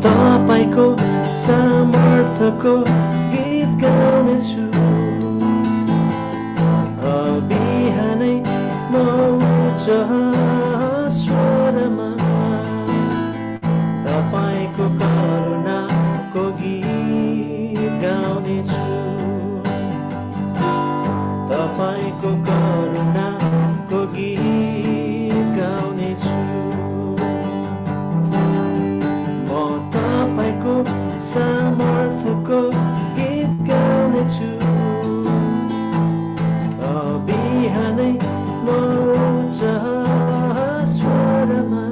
तपाईँको सामर्थ्यको गीत गाउनेछु बिहानै म उच्च स्वरमा तपाईँको करुणाको गीत गाउनेछु तपाईँको करुणाको गीत गाउनेछु म तपाईँको सामर्थ्यको गीत गाउनेछु बिहानै म उच्च स्वरमा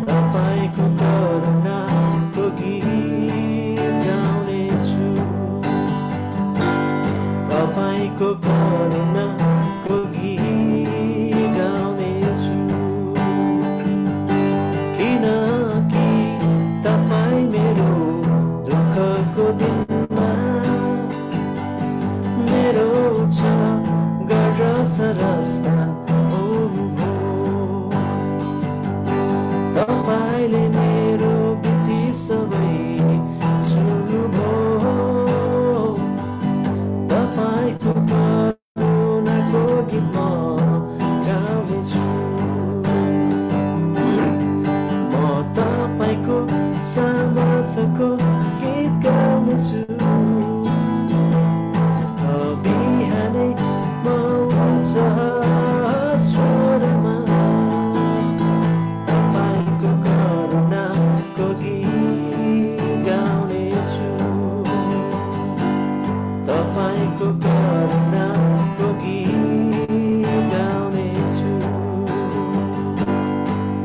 तपाईँको करुणाको गीत गाउनेछु तपाईँको करुणाको गीत गाउनेछु किनकि तपाईँ मेरो दुःखको दिनमा मेरो छ गर सरस्ता तपाईँले मेरो बित्ती सबै सुन्नुभयो तपाईँको करुणाको गीत म गाउनेछु म तपाईँको सामर्थ्यको गीत गाउनेछु बिहानै म उच्च स्वरमा तपाईँको करुणाको गीत गाउनेछु तपाईँको करुणाको गीत गाउनेछु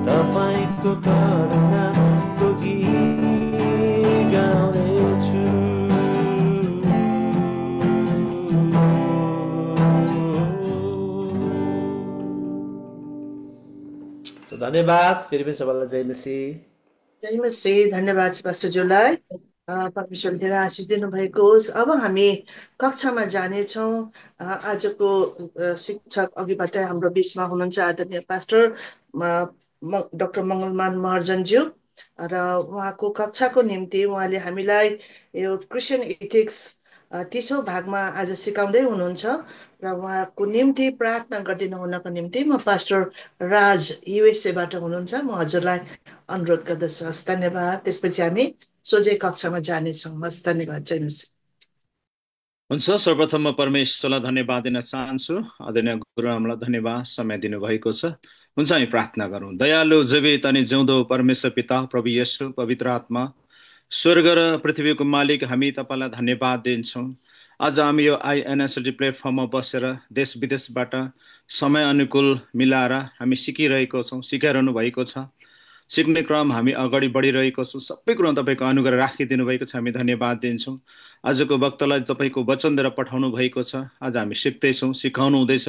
तपाईँको करुणाको गीत गाउनेछु धन्यवाद फेरि पनि सबैलाई जय मसीह धन्यवाद पास्टरज्यूलाई परमेश्वरले धेरै आशिष दिनुभएको होस्। अब हामी कक्षामा जानेछौँ। आजको शिक्षक अघिबाटै हाम्रो बिचमा हुनुहुन्छ आदरणीय पास्टर डाक्टर मङ्गलमान महर्जनज्यू र उहाँको कक्षाको निम्ति उहाँले हामीलाई यो क्रिस्चियन इथिक्स 30औं भागमा आज सिकाउँदै हुनुहुन्छ र उहाँको निम्ति प्रार्थना गरिदिनु हुनको निम्ति म पास्टर राज युएसएबाट हुनुहुन्छ। म हजुरलाई अनुरोध गर्दछु। हस्, धन्यवाद। त्यसपछि हामी सोझै कक्षामा जानेछौँ। हस्, धन्यवाद। जय मसीह। हुन्छ, सर्वप्रथम म परमेश्वरलाई धन्यवाद दिन चाहन्छु। आदरणीय गुरुआमालाई धन्यवाद समय दिनुभएको छ। हुन्छ, हामी प्रार्थना गरौँ। दयालु जीवित अनि जिउँदो परमेश्वर पिता प्रभु येशू पवित्र आत्मा स्वर्ग र पृथ्वीको मालिक, हामी तपाईँलाई धन्यवाद दिन्छौँ। आज हामी यो आइएनएसएलटी प्लेटफर्ममा बसेर देश विदेशबाट समय अनुकूल मिलाएर हामी सिकिरहेको छौँ, सिकाइरहनु भएको छ। सिक्ने क्रम हामी अगाडि बढिरहेको छौँ। सबै कुरो तपाईँको अनुग्रह राखिदिनु भएको छ, हामी धन्यवाद दिन्छौँ। आजको वक्तलाई तपाईँको वचन दिएर पठाउनु भएको छ। आज हामी सिक्दैछौँ, सिकाउनु हुँदैछ।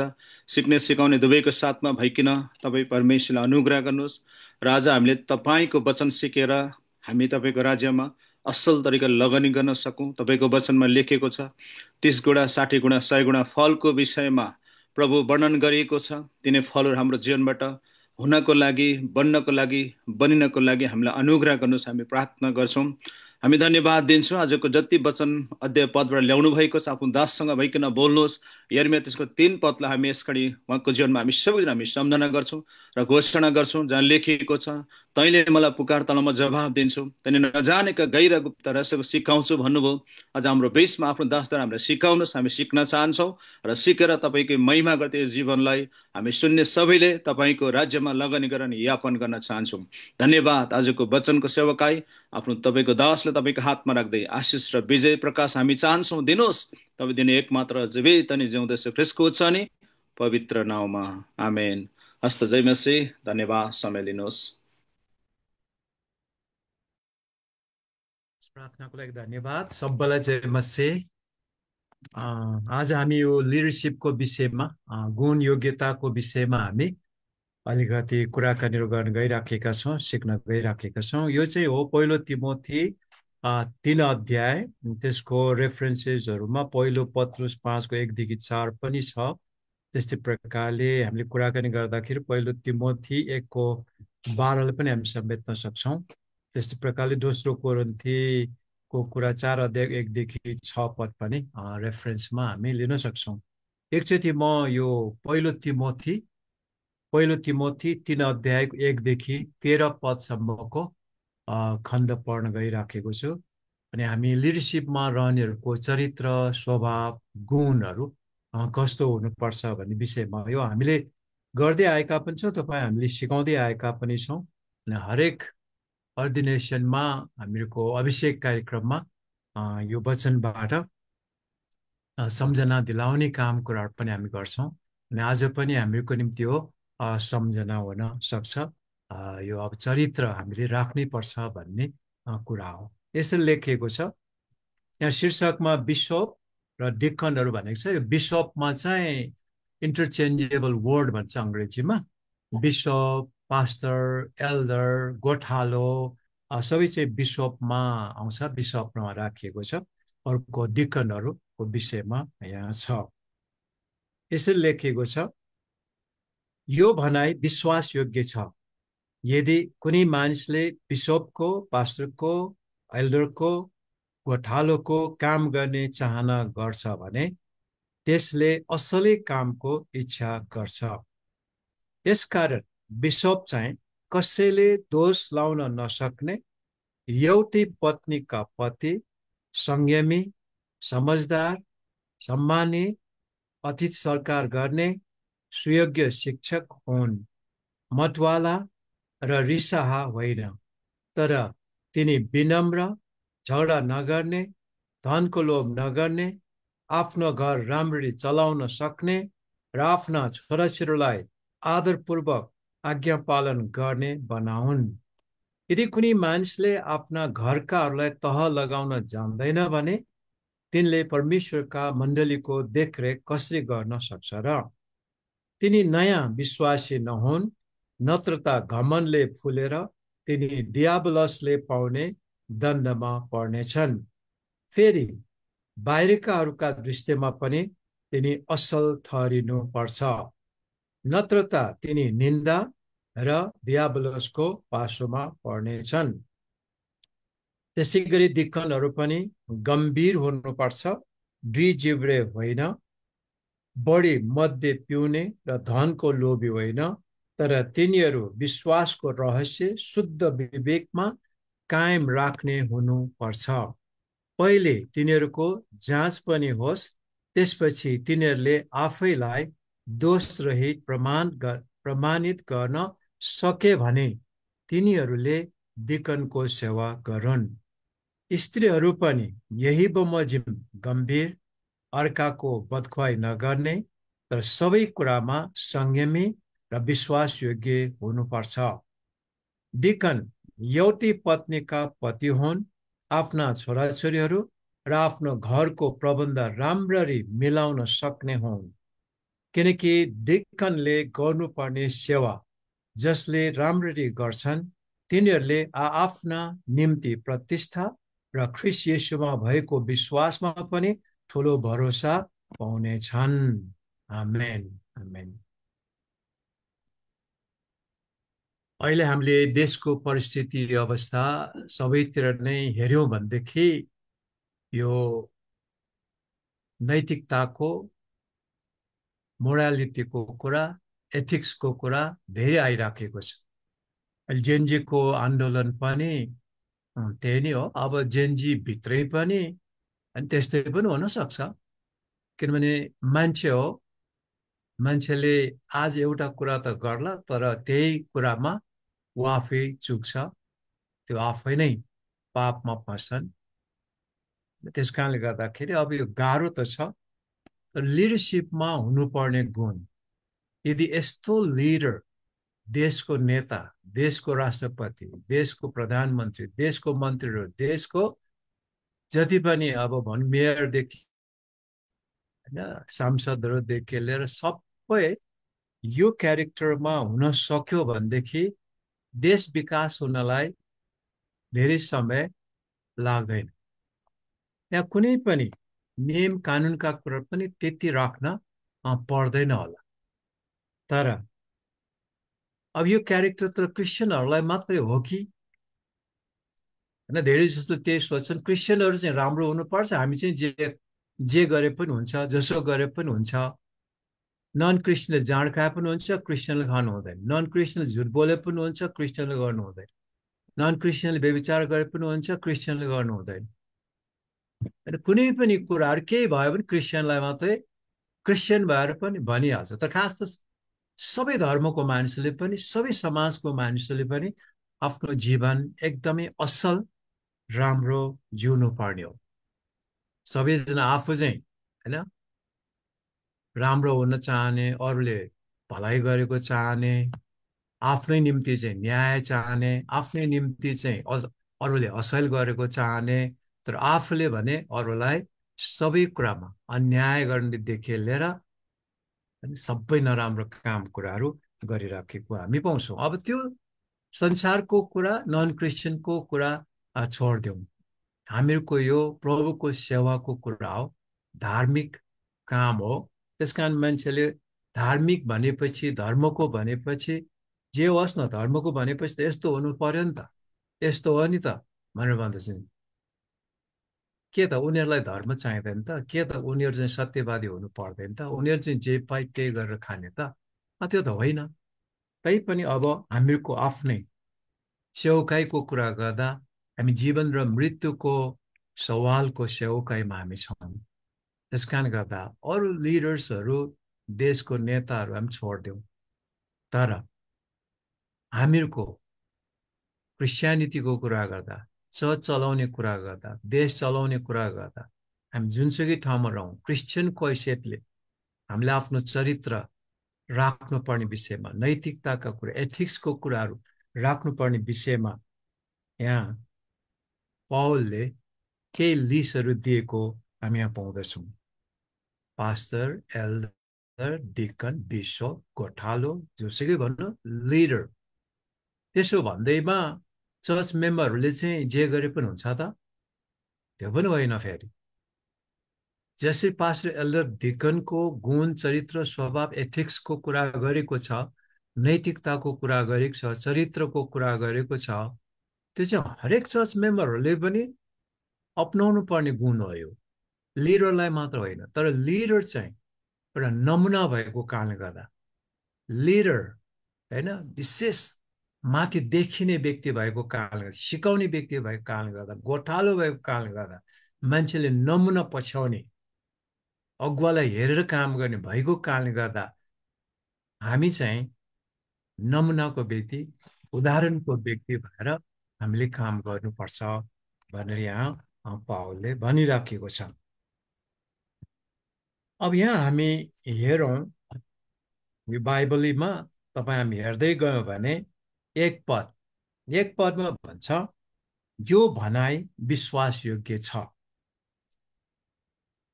सिक्ने सिकाउने दुवैको साथमा भइकन तपाईँ परमेश्वरलाई अनुग्रह गर्नुहोस् र आज हामीले तपाईँको वचन सिकेर हामी तपाईँको राज्यमा असल तरिकाले लगानी गर्न सकौँ। तपाईँको वचनमा लेखेको छ 30 गुणा 60 गुणा 100 गुणा फलको विषयमा प्रभु वर्णन गरिएको छ। तिनै फलहरू हाम्रो जीवनबाट हुनको लागि, बन्नको लागि, बनिनको लागि हामीलाई अनुग्रह गर्नुहोस्, हामी प्रार्थना गर्छौँ। हामी धन्यवाद दिन्छौँ। आजको जति वचन अध्याय पदबाट ल्याउनु भएको छ, आफ्नो दाससँग भइकन बोल्नुहोस्। यर्मिया त्यसको 3 पदलाई हामी यसकडी उहाँको जीवनमा हामी सबैजना हामी सम्झना गर्छौँ र घोषणा गर्छौँ, जहाँ लेखिएको छ तैँले मलाई पुकार तल म जवाब दिन्छु, तैँले नजानेका गैर गुप्त रहस्यको सिकाउँछु भन्नुभयो। आज हाम्रो बिचमा आफ्नो दासद्वारा हामीलाई सिकाउनुहोस्, हामी सिक्न चाहन्छौँ र सिकेर तपाईँको महिमा गर्दै जीवनलाई हामी सुन्ने सबैले तपाईँको राज्यमा लगानी गरेर यापन गर्न चाहन्छौँ। धन्यवाद। आजको वचनको सेवकाई आफ्नो तपाईँको दासले तपाईँको हातमा राख्दै आशिष र विजय प्रकाश हामी चाहन्छौँ, दिनुहोस्। तपाईँ दिने एकमात्र जीवित अनि जिउँदो ख्रीष्टको उच्चानी पवित्र नाउँमा, आमेन। हस्त, जय मसीह। धन्यवाद, समय लिनुहोस्। प्रार्थनाको लागि धन्यवाद। सबैलाई जय मसीह। आज हामी यो लिडरसिपको विषयमा, गुण योग्यताको विषयमा हामी अलिकति कुराकानीहरू गर्न गइराखेका छौँ, सिक्न गइराखेका छौँ। यो चाहिँ हो पहिलो तिमोथी 3 अध्याय, त्यसको रेफरेन्सेसहरूमा पहिलो पत्रुस 5 को 1 देखि 4 पनि छ। त्यस्तै प्रकारले हामीले कुराकानी गर्दाखेरि पहिलो तिमोथी 1 को 12 पनि हामी समेट्न सक्छौँ। त्यस्तै प्रकारले दोस्रो कोरिन्थीको कुरा 4 अध्याय 1 देखि 6 पद पनि रेफरेन्समा हामी लिन सक्छौँ। एकचोटि म यो पहिलो तिमोथी 3 अध्याय 1 देखि 13 पदसम्मको खण्ड पढ्न गइराखेको छु। अनि हामी लिडरसिपमा रहनेहरूको चरित्र, स्वभाव, गुणहरू कस्तो हुनुपर्छ भन्ने विषयमा यो हामीले गर्दै आएका पनि छौँ, तपाईँ हामीले सिकाउँदै आएका पनि छौँ। अनि हरेक अर्डिनेसनमा हामीहरूको अभिषेक कार्यक्रममा यो वचनबाट सम्झना दिलाउने काम कुराहरू पनि हामी गर्छौँ। अनि आज पनि हामीहरूको निम्ति हो सम्झना हुन सक्छ। यो अब चरित्र हामीले राख्नै पर्छ भन्ने कुरा हो। यसरी लेखिएको छ यहाँ शीर्षकमा बिशप र डिकनहरू भनेको छ। यो बिशपमा चाहिँ इन्टरचेन्जेबल वर्ड भन्छ अङ्ग्रेजीमा। बिशप, पास्टर, एल्डर, गोठालो सबै चाहिँ बिशपमा आउँछ, बिशपमा राखिएको छ। अर्को डिकनहरूको विषयमा यहाँ छ। यसरी लेखिएको छ, यो भनाइ विश्वास योग्य छ। यदि कुनै मानिसले बिशपको, पास्टरको, एल्डरको, गोठालोको काम गर्ने चाहना गर्छ भने त्यसले असली कामको इच्छा गर्छ। यसकारण बिशप चाहिँ कसैले दोष लाउन नसक्ने, एउटै पत्नीका पति, संयमी, समझदार, सम्मानित, अतिथि सत्कार गर्ने, सुयोग्य शिक्षक हुन्। मतवाला र रिसाहा होइन, तर तिनी विनम्र, झगडा नगर्ने, धनको लोभ नगर्ने, आफ्नो घर राम्ररी चलाउन सक्ने र आफ्ना छोराछोरीलाई आदरपूर्वक आज्ञा पालन गर्ने बनाउन्। यदि कुनै मानिसले आफ्ना घरकाहरूलाई तह लगाउन जान्दैन भने तिनले परमेश्वरका मण्डलीको देखरेख कसरी गर्न सक्छ र? तिनी नयाँ विश्वासी नहुन्, नत्र त घमण्डले फुलेर तिनी दियाबलसले पाउने दण्डमा पर्नेछन्। फेरि बाहिरकाहरूका दृष्टिमा पनि तिनी असल ठहरिनु पर्छ, नत्र त तिनी निन्दा र दियाबलसको पासोमा पर्नेछन्। त्यसै गरी डिकनहरू पनि गम्भीर हुनुपर्छ, द्विजिब्रे होइन, बढी मद्य पिउने र धनको लोभी होइन, तर तिनीहरू विश्वासको रहस्य शुद्ध विवेकमा कायम राख्ने हुनुपर्छ। पहिले तिनीहरूको जाँच पनि होस्, त्यसपछि तिनीहरूले आफैलाई दोषरहित प्रमाणित गर्न सके भने तिनीहरूले डिकनको सेवा गरून्। स्त्रीहरू पनि यही बमोजिम गम्भीर, अर्काको बदखुवाई नगर्ने, तर सबै कुरामा संयमी र विश्वासयोग्य हुनुपर्छ। डिकन एउटै पत्नीका पति हुन्, आफ्ना छोराछोरीहरू र आफ्नो घरको प्रबन्ध राम्ररी मिलाउन सक्ने हुन्। किनकि डिकनले गर्नुपर्ने सेवा जसले राम्ररी गर्छन् तिनीहरूले आफ्ना निम्ति प्रतिष्ठा र ख्रीष्ट येशूमा भएको विश्वासमा पनि ठुलो भरोसा पाउनेछन्। आमेन, आमेन। अहिले हामीले देशको परिस्थिति अवस्था सबैतिर नै हेऱ्यौँ भनेदेखि यो नैतिकताको, मोरालिटीको कुरा, एथिक्सको कुरा धेरै आइराखेको छ। जेनजीको आन्दोलन पनि त्यही नै हो। अब जेनजी भित्रै पनि अनि त्यस्तै पनि हुनसक्छ, किनभने मान्छे हो, मान्छेले आज एउटा कुरा त गर्ला, तर त्यही कुरामा ऊ आफै चुक्छ, त्यो आफै नै पापमा फस्छन्। त्यस कारणले गर्दाखेरि अब यो गाह्रो त छ। लिडरसिपमा हुनुपर्ने गुण, यदि यस्तो लिडर, देशको नेता, देशको राष्ट्रपति, देशको प्रधानमन्त्री, देशको मन्त्रीहरू, देशको जति पनि अब मेयरदेखि होइन सांसदहरूदेखि लिएर सबै यो क्यारेक्टरमा हुन सक्यो भनेदेखि देश विकास हुनलाई धेरै समय लाग्दैन। यहाँ कुनै पनि नियम कानुनका कुरा पनि त्यति राख्न पर्दैन होला। तर अब यो क्यारेक्टर त क्रिस्चियनहरूलाई मात्रै हो कि? होइन धेरै जस्तो त्यही सोच्छन् क्रिस्चियनहरू चाहिँ राम्रो हुनुपर्छ, हामी चाहिँ जे गरे पनि हुन्छ, जसो गरे पनि हुन्छ। नन क्रिस्चियनले जाँड खाए पनि हुन्छ, क्रिस्चियनले खानु हुँदैन। नन क्रिस्चियनले झुट बोले पनि हुन्छ, क्रिस्चियनले गर्नु हुँदैन। नन क्रिस्चियनले व्यभिचार गरे पनि हुन्छ, क्रिस्चियनले गर्नु हुँदैन। होइन कुनै पनि कुराहरू केही भयो भने क्रिस्चियनलाई मात्रै क्रिस्चियन भएर पनि भनिहाल्छ। तर खास त सबै धर्मको मानिसले पनि, सबै समाजको मानिसले पनि आफ्नो जीवन एकदमै असल राम्रो जिउनु पर्ने हो। सबैजना आफू चाहिँ होइन राम्रो हुन चाहने, अरूले भलाइ गरेको चाहने, आफ्नै निम्ति चाहिँ न्याय चाहने, आफ्नै निम्ति चाहिँ अरूले असल गरेको चाहने, तर आफूले भने अरूलाई सबै कुरामा अन्याय गर्नेदेखि लिएर सबै नराम्रो काम कुराहरू गरिराखेको हामी पाउँछौँ। अब त्यो संसारको कुरा, नन क्रिस्चियनको कुरा छोडिदिउँ। हामीहरूको यो प्रभुको सेवाको कुरा हो, धार्मिक काम हो। त्यस कारण मान्छेले धार्मिक भनेपछि, धर्मको भनेपछि जे होस् न, धर्मको भनेपछि त यस्तो हुनु पर्यो नि त, यस्तो हो नि त भनेर भन्दछन्। के त उनीहरूलाई धर्म चाहिँदैन त? के त उनीहरू चाहिँ सत्यवादी हुनु पर्दैन त? उनीहरू चाहिँ जे पाइ त्यही गरेर खाने त? त्यो त होइन। तैपनि अब हामीहरूको आफ्नै सेवकाईको कुरा गर्दा हामी जीवन र मृत्युको सवालको सेवकाईमा हामी छौँ। त्यस कारण गर्दा अरू लिडर्सहरू, देशको नेताहरू हामी छोडिदिउँ, तर हामीहरूको क्रिस्चियनिटीको कुरा गर्दा, चर्च चलाउने कुरा गर्दा, देश चलाउने कुरा गर्दा हामी जुनसुकै ठाउँमा रहौँ, क्रिस्चियनको हैसियतले हामीले आफ्नो चरित्र राख्नुपर्ने विषयमा, नैतिकताका कुरा, एथिक्सको कुराहरू राख्नुपर्ने विषयमा यहाँ पावलले केही लिस्टहरू दिएको हामी यहाँ पाउँदछौँ। पास्टर, एल्डर, डिकन, बिशप, गोठालो, जोसुकै भन्नु, लिडर। त्यसो भन्दैमा चर्च मेम्बरहरूले चाहिँ जे गरे पनि हुन्छ त? त्यो पनि होइन। फेरि जसरी पास्टर, एल्डर, डिकनको गुण, चरित्र, स्वभाव, एथिक्सको कुरा गरेको छ, नैतिकताको कुरा गरेको छ, चरित्रको कुरा गरेको छ, त्यो चाहिँ हरेक चर्च मेम्बरहरूले पनि अपनाउनु पर्ने गुण हो। यो लिडरलाई मात्र होइन, तर लिडर चाहिँ एउटा नमुना भएको कारणले गर्दा, लिडर होइन विशेष माथि देखिने व्यक्ति भएको कारणले गर्दा, सिकाउने व्यक्ति भएको कारणले गर्दा, गोठालो भएको कारणले गर्दा, मान्छेले नमुना पछ्याउने, अगुवालाई हेरेर काम गर्ने भएको कारणले गर्दा हामी चाहिँ नमुनाको व्यक्ति, उदाहरणको व्यक्ति भएर हामीले काम गर्नुपर्छ भनेर यहाँ पावलले भनिराखेको छ। अब यहाँ हामी हेरौँ, यो बाइबलीमा तपाईँ हामी हेर्दै गयौँ भने एक पदमा भन्छ, यो भनाइ विश्वासयोग्य छ।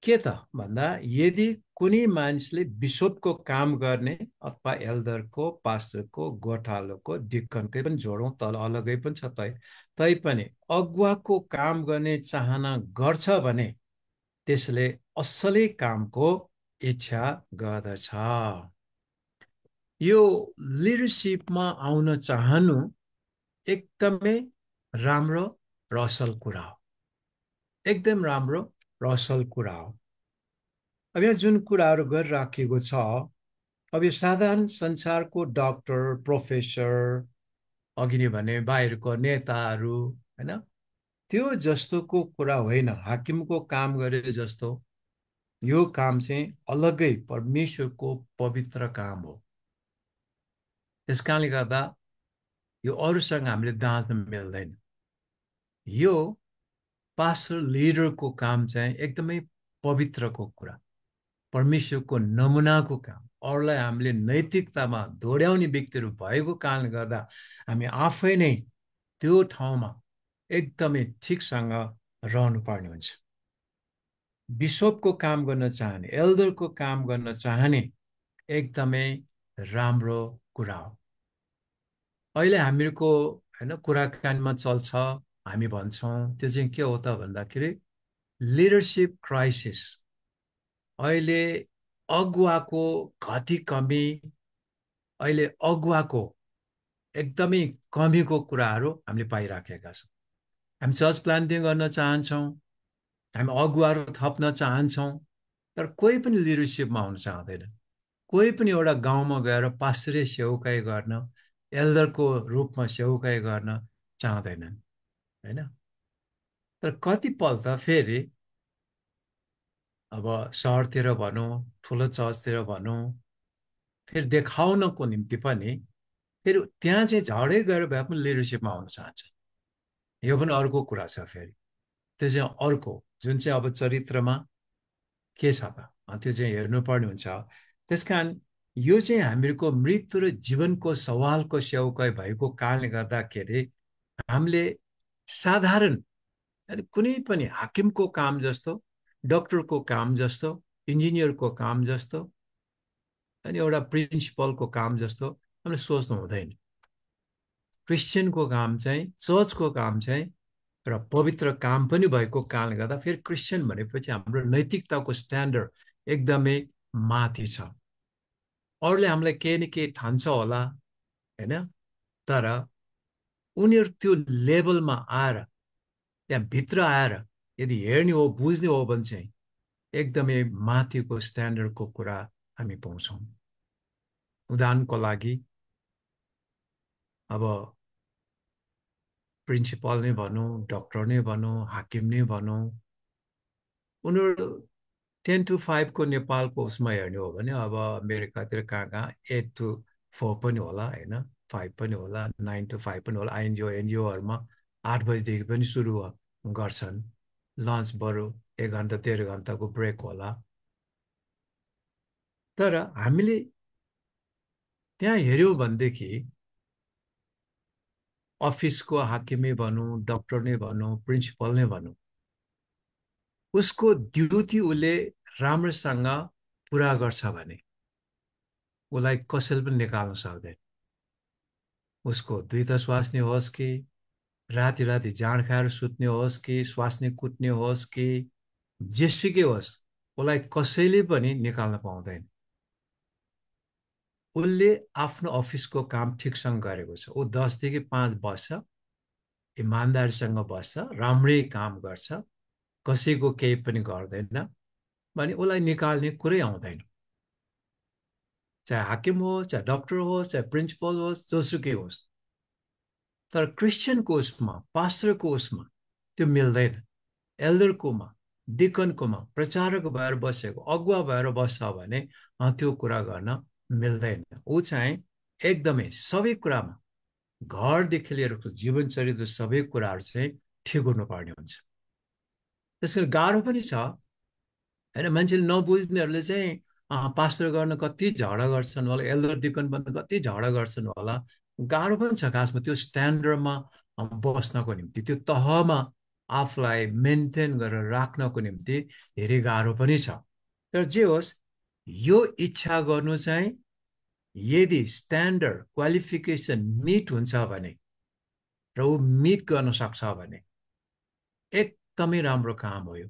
के त भन्दा, यदि कुनै मानिसले बिशपको काम गर्ने अथवा एल्डरको, पास्टरको, गोठालोको, डिकनकै पनि जोडौँ, तल अलगै पनि छ तैपनि अगुवाको काम गर्ने चाहना गर्छ भने त्यसले असलै कामको इच्छा गर्दछ। यो लिडरसिपमा आउन चाहनु एकदमै राम्रो र असल कुरा हो, एकदम राम्रो र असल कुरा हो। अब यहाँ जुन कुराहरू गरिराखेको छ, अब यो साधारण संसारको डाक्टर, प्रोफेसर, अघि नै भने बाहिरको नेताहरू होइन, त्यो जस्तोको कुरा होइन। हाकिमको काम गरे जस्तो यो काम चाहिँ अलग्गै परमेश्वरको पवित्र काम हो। त्यस कारणले गर्दा यो अरूसँग हामीले दाँच्न मिल्दैन। यो पास्टर, लिडरको काम चाहिँ एकदमै पवित्रको कुरा, परमेश्वरको नमुनाको काम, अरूलाई हामीले नैतिकतामा दोहोऱ्याउने व्यक्तिहरू भएको कारणले गर्दा हामी आफै नै त्यो ठाउँमा एकदमै ठिकसँग रहनुपर्ने हुन्छ। बिशपको काम गर्न चाहने, एल्डरको काम गर्न चाहने एकदमै राम्रो कुरा हो। अहिले हामीहरूको होइन कुराकानीमा चल्छ, हामी भन्छौँ, त्यो चाहिँ के हो त भन्दाखेरि लिडरसिप क्राइसिस। अहिले अगुवाको घटी कमी, अहिले अगुवाको एकदमै कमीको कुराहरू हामीले पाइराखेका छौँ। हामी चर्च प्लान्टिङ गर्न चाहन्छौँ, हामी अगुवाहरू थप्न चाहन्छौँ, तर कोही पनि लिडरसिपमा हुन चाहँदैन। कोही पनि एउटा गाउँमा गएर पास्टरे सेवकाई गर्न, एल्डरको रूपमा सेवकाई गर्न चाहँदैनन्, होइन? तर कतिपल्ट त फेरि अब सहरतिर भनौँ, ठुलो चर्चतिर भनौँ, फेरि देखाउनको निम्ति पनि फेरि त्यहाँ चाहिँ झडै गएर भए पनि लिडरसिपमा आउन चाहन्छ। यो पनि अर्को कुरा छ। फेरि त्यो चाहिँ अर्को जुन चाहिँ अब चरित्रमा के छ त, त्यो चाहिँ हेर्नुपर्ने हुन्छ। त्यस कारण यो चाहिँ हामीहरूको मृत्यु र जीवनको सवालको सेवकाई भएको कारणले गर्दाखेरि हामीले साधारण कुनै पनि हाकिमको काम जस्तो, डक्टरको काम जस्तो, इन्जिनियरको काम जस्तो, अनि एउटा प्रिन्सिपलको काम जस्तो हामीले सोच्नु हुँदैन। क्रिस्चियनको काम चाहिँ, चर्चको काम चाहिँ र पवित्र काम पनि भएको कारणले गर्दा फेरि क्रिस्चियन भनेपछि हाम्रो नैतिकताको स्ट्यान्डर्ड एकदमै माथि छ। अरूले हामीलाई केही न केही ठान्छ होला, होइन? तर उनीहरू त्यो लेभलमा आएर, त्यहाँ भित्र आएर यदि हेर्ने हो, बुझ्ने हो भने चाहिँ एकदमै माथिको स्ट्यान्डर्डको कुरा हामी पाउँछौँ। उदाहरणको लागि अब प्रिन्सिपल नै भनौँ, डक्टर नै भनौँ, हाकिम नै भनौँ, उनीहरू 10 to 5 को नेपालको उसमा हेर्ने हो भने अब अमेरिकातिर कहाँ कहाँ 8 to 4 पनि होला, होइन? 5 पनि होला, 9 to 5 पनि होला। एनजिओहरूमा 8 बजीदेखि पनि सुरु गर्छन्, लन्च बरु 1 घन्टा 1.5 घन्टाको ब्रेक होला। तर हामीले त्यहाँ हेऱ्यौँ भनेदेखि अफिसको हाकिमै भनौँ, डक्टर नै भनौँ, प्रिन्सिपल नै भनौँ, उसको ड्युटी उसले राम्रोसँग पुरा गर्छ भने उसलाई कसैले पनि निकाल्न सक्दैन। उसको दुईटा स्वास्नी होस् कि राति राति जाँड खाएर सुत्ने होस् कि स्वास्नी कुट्ने होस् कि जेसुकै होस्, उसलाई कसैले पनि निकाल्न पाउँदैन। उसले आफ्नो अफिसको काम ठिकसँग गरेको छ। ऊ 10 देखि 5 बस्छ, इमान्दारीसँग बस्छ, राम्रै काम गर्छ, कसैको केही पनि गर्दैन भने उसलाई निकाल्ने कुरै आउँदैन। चाहे हाकिम होस्, चाहे डक्टर होस्, चाहे प्रिन्सिपल होस्, जोसुकै होस्। तर क्रिस्चियनको उसमा, पास्टरको उसमा त्यो मिल्दैन। एल्डरकोमा, डिकनकोमा प्रचारक भएर बसेको, अगुवा भएर बस्छ भने त्यो कुरा गर्न मिल्दैन। ऊ चाहिँ एकदमै सबै कुरामा, घरदेखि लिएर जीवन चरित्र सबै कुराहरू चाहिँ ठिक हुनुपर्ने हुन्छ। त्यसको गाह्रो पनि छ, होइन? मान्छेले नबुझ्नेहरूले चाहिँ पास्टर गर्न कति झगडा गर्छन् होला, एल्डर डिकन बन्न कति झगडा गर्छन् होला। गाह्रो पनि छ खासमा त्यो स्ट्यान्डर्डमा बस्नको निम्ति, त्यो तहमा आफूलाई मेन्टेन गरेर राख्नको निम्ति धेरै गाह्रो पनि छ। तर जे होस्, यो इच्छा गर्नु चाहिँ यदि स्ट्यान्डर्ड क्वालिफिकेसन मिट हुन्छ भने र ऊ मिट गर्न सक्छ भने एकदमै राम्रो काम हो। यो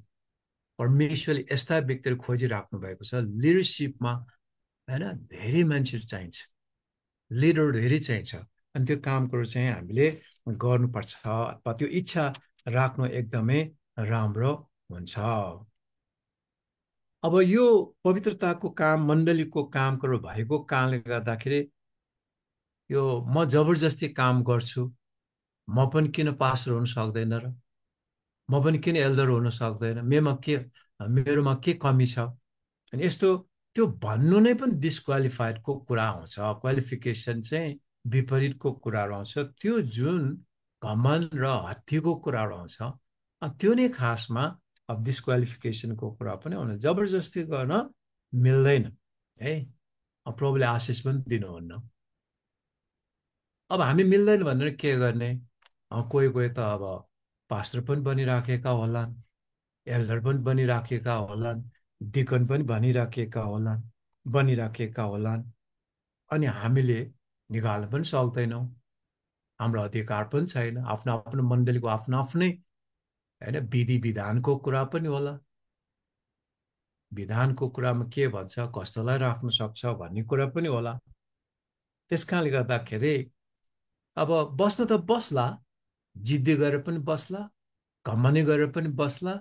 परमेश्वरले यस्ता व्यक्तिहरू खोजिराख्नु भएको छ लिडरसिपमा, होइन? धेरै मान्छेहरू चाहिन्छ, लिडर धेरै चाहिन्छ, अनि त्यो कामहरू चाहिँ हामीले गर्नुपर्छ अथवा त्यो इच्छा राख्नु एकदमै राम्रो हुन्छ। अब यो पवित्रताको काम, मण्डलीको कामहरू भएको कारणले गर्दाखेरि यो म जबरजस्ती काम गर्छु, म पनि किन पास्टर हुन सक्दैन र, म पनि किन एल्डर हुन सक्दैन, मेरोमा के कमी छ, अनि यस्तो त्यो भन्नु नै पनि डिस्क्वालिफाइडको कुरा आउँछ। क्वालिफिकेसन चाहिँ विपरीतको कुराहरू आउँछ। त्यो जुन घमण्ड र हत्तीको कुराहरू आउँछ, त्यो नै खासमा अब डिस्क्वालिफिकेसनको कुरा पनि आउँछ। जबरजस्ती गर्न मिल्दैन है। प्रभुले आशिष पनि दिनुहुन्न। अब हामी मिल्दैन भनेर के गर्ने? कोही कोही त अब पास्टर पनि बनिराखेका होलान्, एल्डर पनि बनिराखेका होलान्, डिकन पनि बनिराखेका होलान्, अनि हामीले निकाल्न पनि सक्दैनौँ। हाम्रो अधिकार पनि छैन। आफ्नो आफ्नो मण्डलीको आफ्नो आफ्नै, होइन, विधि विधानको कुरा पनि होला। विधानको कुरामा के भन्छ, कस्तोलाई राख्न सक्छ भन्ने कुरा पनि होला। त्यस कारणले गर्दाखेरि अब बस्न त बस्ला, जिद्दी गरेर पनि बस्ला, घमण्डी गरेर पनि बस्ला,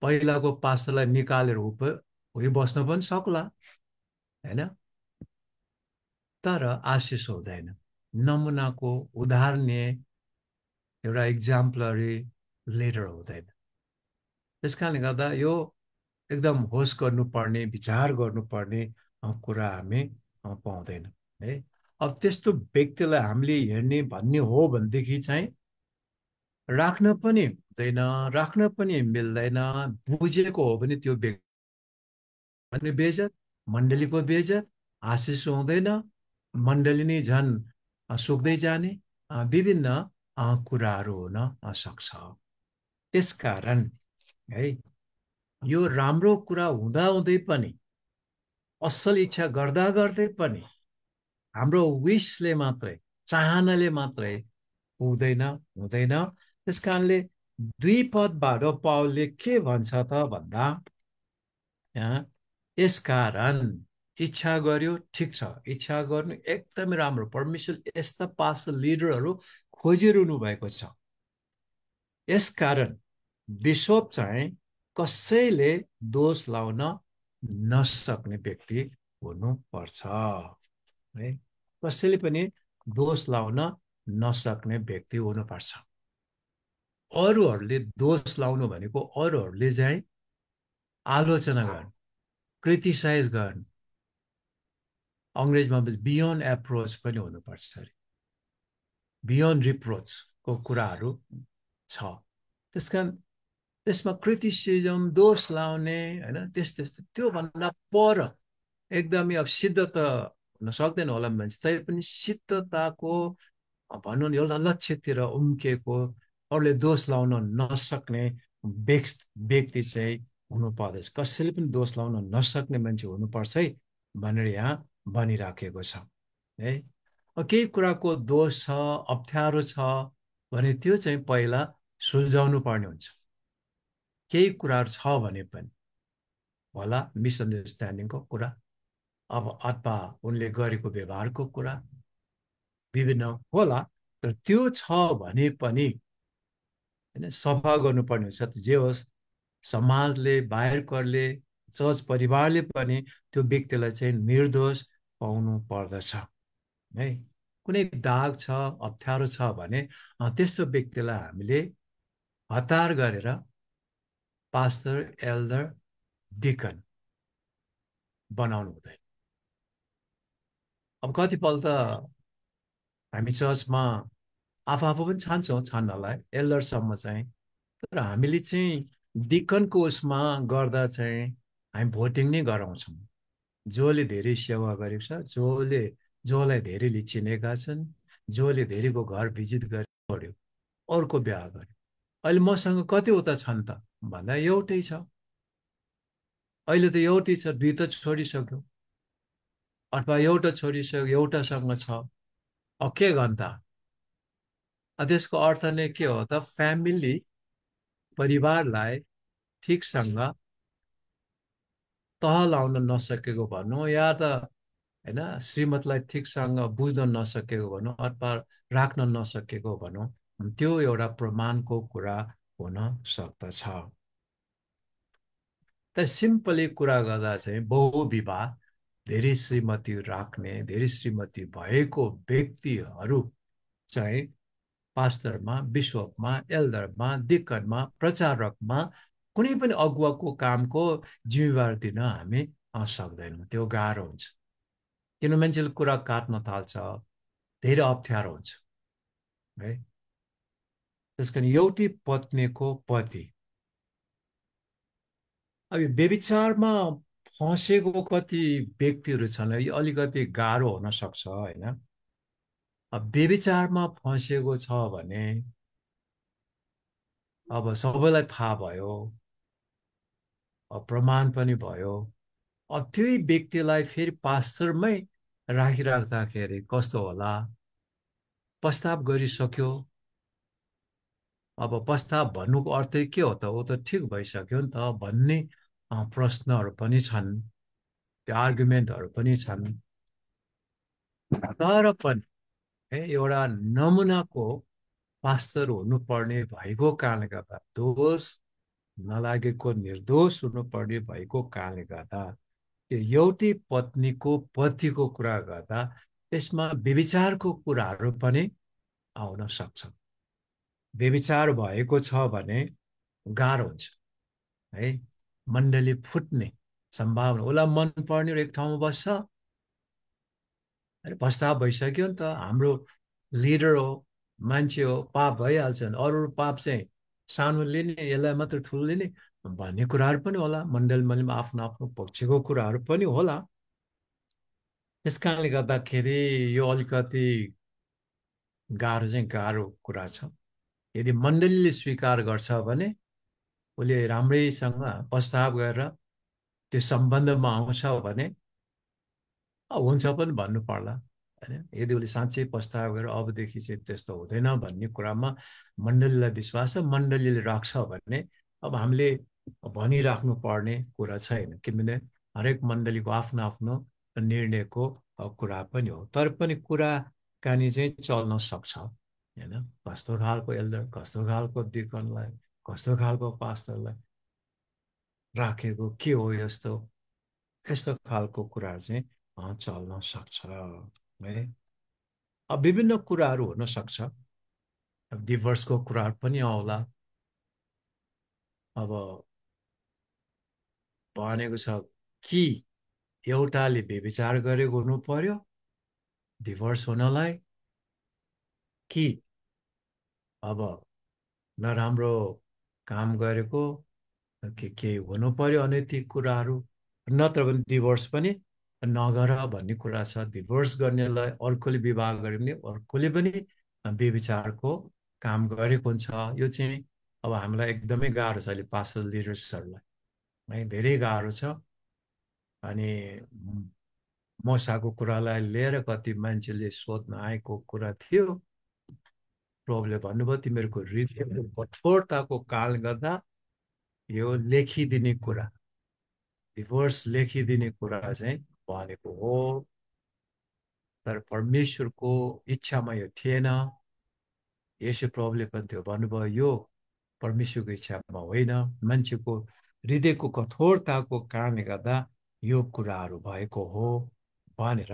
पहिलाको पास्टरलाई निकालेर उही बस्न पनि सक्ला, हैन? तर आशिष हुँदैन। नमुनाको उदाहरणीय एउटा एक्जाम्पलरी लिडर हुँदैन। त्यस कारणले गर्दा यो एकदम होस गर्नुपर्ने, विचार गर्नुपर्ने कुरा हामी पाउँदैन है। अब त्यस्तो व्यक्तिलाई हामीले हेर्ने भन्ने हो भनेदेखि चाहिँ राख्न पनि हुँदैन, राख्न पनि मिल्दैन। बुझेको हो भने त्यो व्यक्ति बेइज्जत, मण्डलीको बेइज्जत, आशिष हुँदैन, मण्डली नै झन् सुक्दै जाने विभिन्न कुराहरू हुन सक्छ। त्यसकारण है यो राम्रो कुरा हुँदाहुँदै पनि, असल इच्छा गर्दा गर्दै पनि हाम्रो विशले मात्रै, चाहनाले मात्रै हुँदैन। त्यस कारणले 2 पदबाट पावलले के भन्छ त भन्दा, यसकारण इच्छा गर्यो, ठिक छ, इच्छा गर्नु एकदमै राम्रो। परमेश्वर यस्ता पास्टर लिडरहरू खोजिरहनु भएको छ। यसकारण बिशप चाहिँ कसैले दोष लाउन नसक्ने व्यक्ति हुनुपर्छ है। कसैले पनि दोष लाउन नसक्ने व्यक्ति हुनुपर्छ। अरूहरूले दोष लाउनु भनेको अरूहरूले चाहिँ आलोचना गर्नु, क्रिटिसाइज गर्नु, अङ्ग्रेजमा बियोन्ड एप्रोच पनि हुनुपर्छ अरे, बियोन्ड रिप्रोचको कुराहरू छ। त्यस कारण त्यसमा क्रिटिसिजम, दोष लाउने होइन, त्यस्तो त्योभन्दा पर एकदमै अब सिद्ध त हुन सक्दैन होला मान्छे, तै पनि सिद्धताको भनौँ एउटा लक्ष्यतिर उम्किएको, अरूले दोष लाउन नसक्ने व्यक्ति चाहिँ हुनु पर्दछ। कसैले पनि दोष लाउन नसक्ने मान्छे हुनुपर्छ है भनेर यहाँ भनिराखेको छ है। केही कुराको दोष छ, अप्ठ्यारो छ भने त्यो चाहिँ पहिला सुल्झाउनु पर्ने हुन्छ। केही कुराहरू छ भने पनि होला मिसअन्डरस्ट्यान्डिङको कुरा, अब अथवा उनले गरेको व्यवहारको कुरा विभिन्न होला, तर त्यो छ भने पनि होइन सफा गर्नुपर्ने हुन्छ। जे होस्, समाजले, बाहिरकोले, चर्च परिवारले पनि त्यो व्यक्तिलाई चाहिँ निर्दोष पाउनु पर्दछ है। कुनै दाग छ, अप्ठ्यारो छ भने त्यस्तो व्यक्तिलाई हामीले हतार गरेर पास्टर, एल्डर, डिकन बनाउनु हुँदैन। अब कतिपल्ट हामी चर्चमा आफू पनि छान्छौँ छान्नलाई, एल्डरसम्म चाहिँ, तर हामीले चाहिँ डिकनको उसमा गर्दा चाहिँ हामी भोटिङ नै गराउँछौँ। जसले धेरै सेवा गरेको छ, जसलाई धेरैले चिनेका छन्, जसले धेरैको घर भिजिट गर्यो, अर्को बिहा गर्यो। अहिले मसँग कतिवटा छन् त भन्दा एउटै छ। अहिले त एउटै छ, 2 त छोडिसक्यो, अथवा एउटा छोडिसक्यो, एउटासँग छ। के गर्नु त? त्यसको अर्थ नै के हो त? फ्यामिली, परिवारलाई ठिकसँग तह लाउन नसकेको भनौँ, या त होइन श्रीमतलाई ठिकसँग बुझ्न नसकेको भनौँ, अथवा राख्न नसकेको भनौँ, त्यो एउटा प्रमाणको कुरा हुन सक्दछ। त सिम्पली कुरा गर्दा चाहिँ बहुविवाह, धेरै श्रीमती राख्ने, धेरै श्रीमती भएको व्यक्तिहरू चाहिँ पास्टरमा, बिशपमा, एल्डरमा, डिकनमा, प्रचारकमा कुनै पनि अगुवाको कामको जिम्मेवार दिन हामी सक्दैनौँ। त्यो गाह्रो हुन्छ, किन मान्छेले कुरा काट्न थाल्छ, धेरै अप्ठ्यारो हुन्छ है। त्यस कारण एउटै पत्नीको पति, अब व्यभिचारमा फँसेको कति व्यक्तिहरू छन्, यो अलिकति गाह्रो हुन सक्छ होइन। अब व्यभिचारमा फँसेको छ भने अब सबैलाई थाहा भयो, प्रमाण पनि भयो, अब त्यही व्यक्तिलाई फेरि पास्टरमै राखिराख्दाखेरि कस्तो होला? प्रस्ताव गरिसक्यो, अब प्रस्ताव भन्नुको अर्थै के हो त? ऊ त ठिक भइसक्यो नि त भन्ने प्रश्नहरू पनि छन्, त्यो आर्गुमेन्टहरू पनि छन्। तर पनि एउटा नमुनाको पास्टर हुनुपर्ने भएको कारणले गर्दा, दोष नलागेको निर्दोष हुनुपर्ने भएको कारणले गर्दा यो एउटै पत्नीको पतिको कुरा गर्दा यसमा व्यभिचारको कुराहरू पनि आउन सक्छ। व्यभिचार भएको छ भने गाह्रो हुन्छ है, मण्डली फुट्ने सम्भावना। उसलाई मन पर्ने एक ठाउँमा बस्छ, प्रस्ताव भइसक्यो नि त, हाम्रो लिडर हो, मान्छे हो, पाप भइहाल्छ नि, अरू पाप चाहिँ सानो लिने, यसलाई मात्र ठुलो लिने भन्ने कुराहरू पनि होला। मण्डलीमा आफ्नो आफ्नो पक्षको कुराहरू पनि होला। त्यस कारणले गर्दाखेरि यो अलिकति गाह्रो कुरा छ। यदि मण्डलीले स्वीकार गर्छ भने उसले राम्रैसँग प्रस्ताव गरेर त्यो सम्बन्धमा आउँछ भने हुन्छ पनि भन्नु पर्ला हैन। यदि उसले साँच्चै प्रस्ताव गरेर अबदेखि चाहिँ त्यस्तो हुँदैन भन्ने कुरामा मण्डलीलाई विश्वास छ, मण्डलीले राख्छ भने अब हामीले भनिराख्नु पर्ने कुरा छैन, किनभने हरेक मण्डलीको आफ्नो आफ्नो निर्णयको कुरा पनि हो। तर पनि कुराकानी चाहिँ चल्न सक्छ हैन। कस्तो खालको एल्डर, कस्तो खालको डिकनलाई, कस्तो खालको पास्टरलाई राखेको के हो, यस्तो खालको कुरा चाहिँ चल्न सक्छ है। अब विभिन्न कुराहरू हुन सक्छ, अब डिभोर्सको कुराहरू पनि आउला। अब भनेको छ कि एउटाले व्यभिचार गरेको हुनु पर्यो डिभोर्स हुनलाई, कि अब नराम्रो काम गरेको के हुनु पर्यो अनैतिक कुराहरू, नत्र भने डिभोर्स पनि नगर भन्ने कुरा छ। डिभोर्स गर्नेलाई अर्कोले विवाह गर्यो भने अर्कोले पनि व्यभिचारको काम गरेको हुन्छ। यो चाहिँ अब हामीलाई एकदमै गाह्रो छ अहिले पास्टर लिडर्सहरूलाई है, धेरै गाह्रो छ। अनि मसाको कुरालाई लिएर कति मान्छेले सोध्न आएको कुरा थियो, प्रभुले भन्नुभयो तिमीहरूको हृदयको कठोरताको कारणले गर्दा यो लेखिदिने कुरा, डिभोर्स लेखिदिने कुरा चाहिँ भनेको हो। तर परमेश्वरको इच्छामा यो थिएन। यसो प्रभुले पनि त्यो भन्नुभयो यो परमेश्वरको इच्छामा होइन, मान्छेको हृदयको कठोरताको कारणले गर्दा यो कुराहरू भएको हो भनेर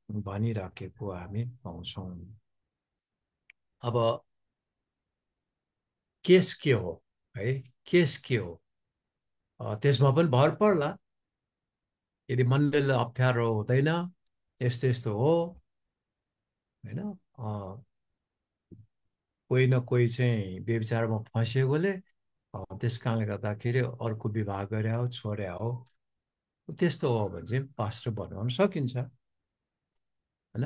भनिराखेको हामी पाउँछौँ। अब केस के हो है, केस के हो त्यसमा पनि भर पर्ला। यदि मण्डलीलाई अप्ठ्यारो हुँदैन, यस्तो यस्तो हो होइन, कोही न कोही चाहिँ व्यभिचारमा फँसेकोले त्यस कारणले गर्दाखेरि अर्को विवाह गरे हो, छोडे हो, त्यस्तो हो भने चाहिँ पास्टर बनाउन सकिन्छ होइन।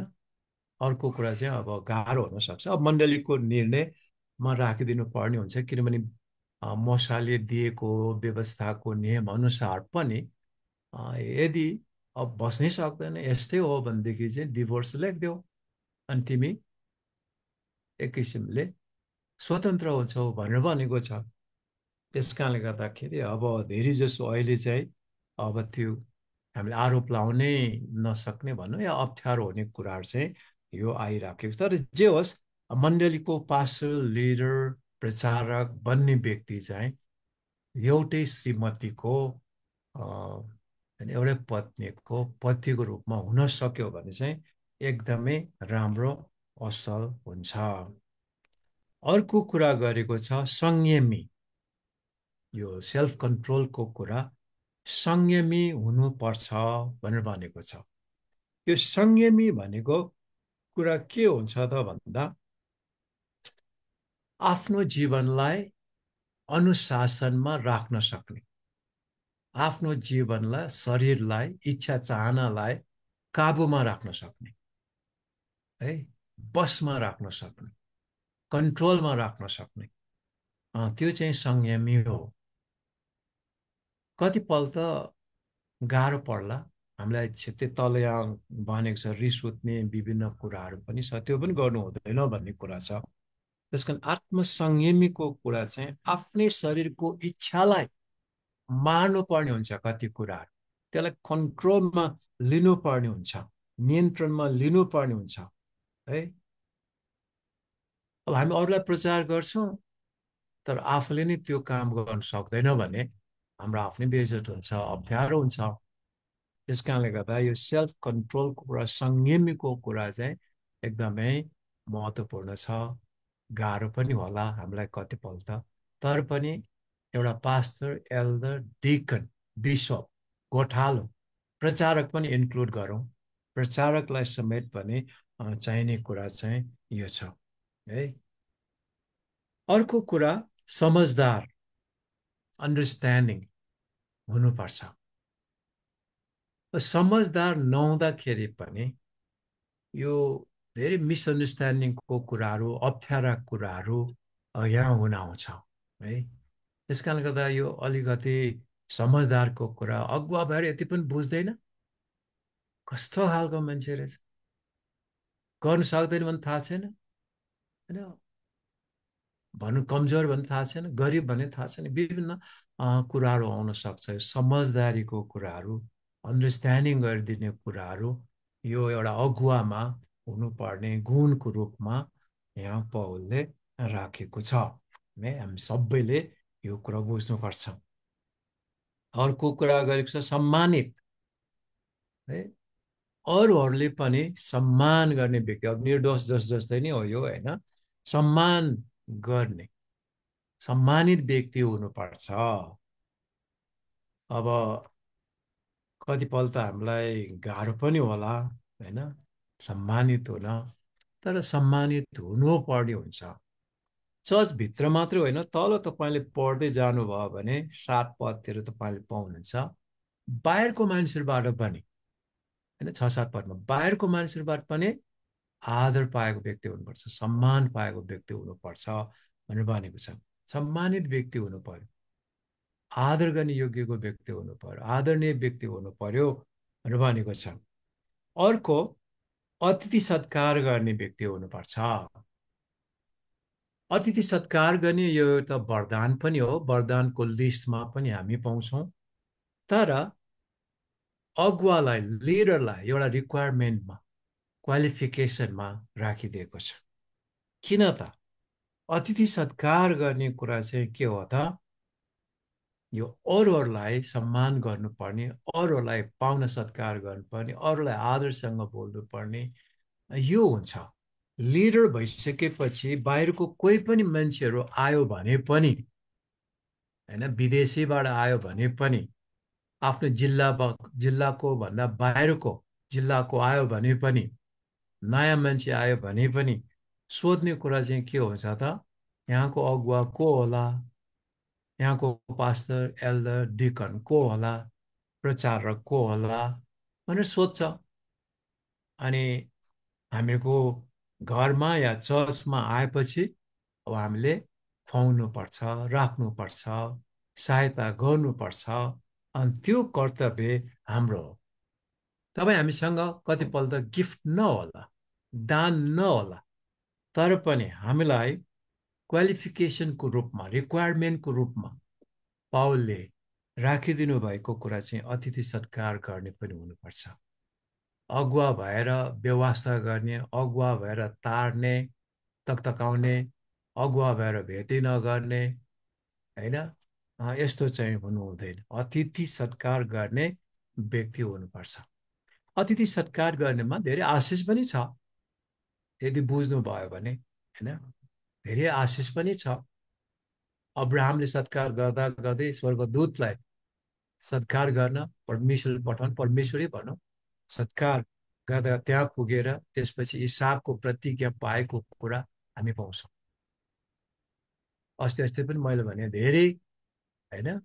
अर्को कुरा चाहिँ अब गाह्रो हुनसक्छ, अब मण्डलीको निर्णयमा राखिदिनु पर्ने हुन्छ, किनभने मसाले दिएको व्यवस्थाको नियम अनुसार पनि यदि अब बस्नै सक्दैन, यस्तै हो भनेदेखि चाहिँ डिभोर्स लेखिदेऊ अनि तिमी एक किसिमले स्वतन्त्र हुन्छौ भनेर भनेको छ। त्यस कारणले गर्दाखेरि अब धेरै जसो अहिले चाहिँ अब त्यो हामीले आरोप लाउनै नसक्ने भनौँ या अप्ठ्यारो हुने कुराहरू चाहिँ यो आइराखेको छ। तर जे होस्, मण्डलीको पास्टर, लिडर, प्रचारक बन्ने व्यक्ति चाहिँ एउटै श्रीमतीको एउटै पत्नीको पतिको रूपमा हुन सक्यो भने चाहिँ एकदमै राम्रो असल हुन्छ। अर्को कुरा गरेको छ संयमी, यो सेल्फ कन्ट्रोलको कुरा, संयमी हुनुपर्छ भनेर भनेको छ। यो संयमी भनेको कुरा के हुन्छ त भन्दा आफ्नो जीवनलाई अनुशासनमा राख्न सक्ने, आफ्नो जीवनलाई, शरीरलाई, इच्छा चाहनालाई काबुमा राख्न सक्ने है, बसमा राख्न सक्ने, कन्ट्रोलमा राख्न सक्ने, त्यो चाहिँ संयमी हो। कतिपल्ट गाह्रो पर्ला हामीलाई, त्यो तल यहाँ भनेको छ रिस उठ्ने विभिन्न कुराहरू पनि छ, त्यो पनि गर्नु हुँदैन भन्ने कुरा छ। त्यस कारण आत्मसंयमीको कुरा चाहिँ आफ्नै शरीरको इच्छालाई मार्नुपर्ने हुन्छ, कति कुराहरू त्यसलाई कन्ट्रोलमा लिनुपर्ने हुन्छ, नियन्त्रणमा लिनुपर्ने हुन्छ है। अब हामी अरूलाई प्रचार गर्छौँ तर आफूले नै त्यो काम गर्न सक्दैन भने हाम्रो आफ्नै बेइज्जत हुन्छ, अप्ठ्यारो हुन्छ। त्यस कारणले गर्दा यो सेल्फ कन्ट्रोलको कुरा, संयमीको कुरा चाहिँ एकदमै महत्त्वपूर्ण छ। गाह्रो पनि होला हामीलाई कतिपल्ट, तर पनि एउटा पास्टर, एल्डर, डिकन, बिसप, गोठालो, प्रचारक पनि इन्क्लुड गरौँ। प्रचारकलाई समेत पनि चाहिने कुरा चाहिँ यो छ है। अर्को कुरा समझदार, अन्डरस्ट्यान्डिङ हुनुपर्छ। समझदार नहुँदाखेरि पनि यो धेरै मिसअन्डरस्ट्यान्डिङको कुराहरू, अप्ठ्यारा कुराहरू यहाँ हुन आउँछ है। त्यस कारणले गर्दा यो अलिकति समझदारको कुरा, अगुवा भएर यति पनि बुझ्दैन, कस्तो खालको मान्छे रहेछ, गर्न सक्दैन भने थाहा छैन होइन, भन्नु कमजोर भन्ने थाहा छैन, गरिब भन्ने थाहा छैन, विभिन्न कुराहरू आउन सक्छ। समझदारीको कुराहरू, अन्डरस्ट्यान्डिङ गरिदिने कुराहरू यो एउटा अगुवामा हुनुपर्ने गुणको रूपमा यहाँ पौलले राखेको छ है। हामी सबैले यो कुरा बुझ्नुपर्छ। अर्को कुरा गरेको छ सम्मानित है। अरूहरूले पनि सम्मान गर्ने व्यक्ति, अब निर्दोष जस्तै नै हो यो होइन, सम्मान गर्ने सम्मानित व्यक्ति हुनुपर्छ। अब कतिपल्ट हामीलाई गाह्रो पनि होला होइन सम्मानित हुन, तर सम्मानित हुनुपर्ने हुन्छ। चर्चभित्र मात्रै होइन, तल तपाईँले पढ्दै जानुभयो भने 7 पदतिर तपाईँले पाउनुहुन्छ, बाहिरको मान्छेहरूबाट पनि होइन, 6-7 पदमा बाहिरको मान्छेहरूबाट पनि आदर पाएको व्यक्ति हुनुपर्छ, सम्मान पाएको व्यक्ति हुनुपर्छ भनेर भनेको छ। सम्मानित व्यक्ति हुनु पर्यो, आदर गर्ने योग्यको व्यक्ति हुनु पर्यो, आदरणीय व्यक्ति हुनु पर्यो भनेर भनेको छ। अर्को अतिथि सत्कार गर्ने व्यक्ति हुनुपर्छ। अतिथि सत्कार गर्ने यो एउटा वरदान पनि हो, वरदानको लिस्टमा पनि हामी पाउँछौँ। तर अगुवालाई, लिडरलाई एउटा रिक्वायरमेन्टमा, क्वालिफिकेसनमा राखिदिएको छ। किन त? अतिथि सत्कार गर्ने कुरा चाहिँ के हो त? यो अरूहरूलाई सम्मान गर्नुपर्ने, अरूहरूलाई पाउन सत्कार गर्नुपर्ने, अरूलाई आदरसँग बोल्नुपर्ने यो हुन्छ। लिडर भइसकेपछि बाहिरको कोही पनि मान्छेहरू आयो भने पनि होइन, विदेशीबाट आयो भने पनि, आफ्नो जिल्लाको भन्दा बाहिरको जिल्लाको आयो भने पनि, नयाँ मान्छे आयो भने पनि सोध्ने कुरा चाहिँ के हुन्छ त? यहाँको अगुवा को होला, यहाँको पास्टर, एल्डर, डिकन को होला, प्रचारक को होला भनेर सोध्छ। अनि हामीको घरमा या चर्चमा आएपछि अब हामीले खुवाउनुपर्छ, राख्नुपर्छ, सहायता गर्नुपर्छ, अनि त्यो कर्तव्य हाम्रो हो। तपाईँ हामीसँग कतिपल्ट गिफ्ट नहोला, दान नहोला, तर पनि हामीलाई क्वालिफिकेसनको रूपमा, रिक्वायरमेन्टको रूपमा पाउलले राखिदिनु भएको कुरा चाहिँ अतिथि सत्कार गर्ने पनि हुनुपर्छ। अगुवा भएर व्यवस्था गर्ने, अगुवा भएर तार्ने, तकतकाउने, अगुवा भएर भेटी नगर्ने होइन, यस्तो चाहिँ हुनु हुँदैन। अतिथि सत्कार गर्ने व्यक्ति हुनुपर्छ। अतिथि सत्कार गर्नेमा धेरै आशिष पनि छ, यदि बुझ्नुभयो भने होइन, धेरै आशिष पनि छ। अब्राहमले सत्कार गर्दा गर्दै स्वर्गदूतलाई सत्कार गर्न परमेश्वर पठाउनु, परमेश्वरै भनौँ, सत्कार गर्दा त्यहाँ पुगेर त्यसपछि इसाकको प्रतिज्ञा पाएको कुरा हामी पाउँछौँ। अस्ति पनि मैले भने धेरै होइन,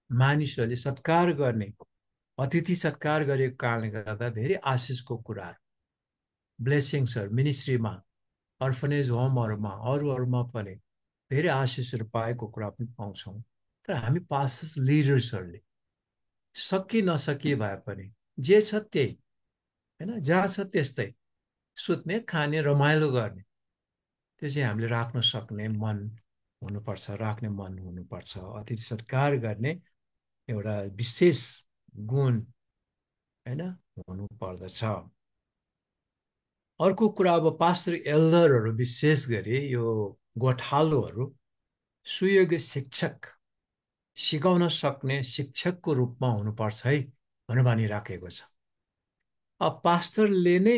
मानिसहरूले सत्कार गर्ने, अतिथि सत्कार गरेको कारणले गर्दा धेरै आशिषको कुराहरू, ब्लेसिङ्सहरू मिनिस्ट्रीमा, अर्फनेज होमहरूमा, अरूमा पनि धेरै आशिषहरू पाएको कुरा पनि पाउँछौँ। तर हामी पास्टर्स, लिडर्सहरूले सकि नसके भए पनि जे छ त्यही होइन, जहाँ छ त्यस्तै सुत्ने, खाने, रमाइलो गर्ने, त्यो चाहिँ हामीले राख्न सक्ने मन हुनुपर्छ, राख्ने मन हुनुपर्छ। अतिथि सत्कार गर्ने एउटा विशेष गुण होइन हुनु पर्दछ। अर्को कुरा अब पास्टर एल्डरहरू विशेष गरी यो गोठालोहरू सुयोग्य शिक्षक सिकाउन सक्ने शिक्षकको रूपमा हुनुपर्छ है भनेर भनिराखेको छ। अब पास्टरले नै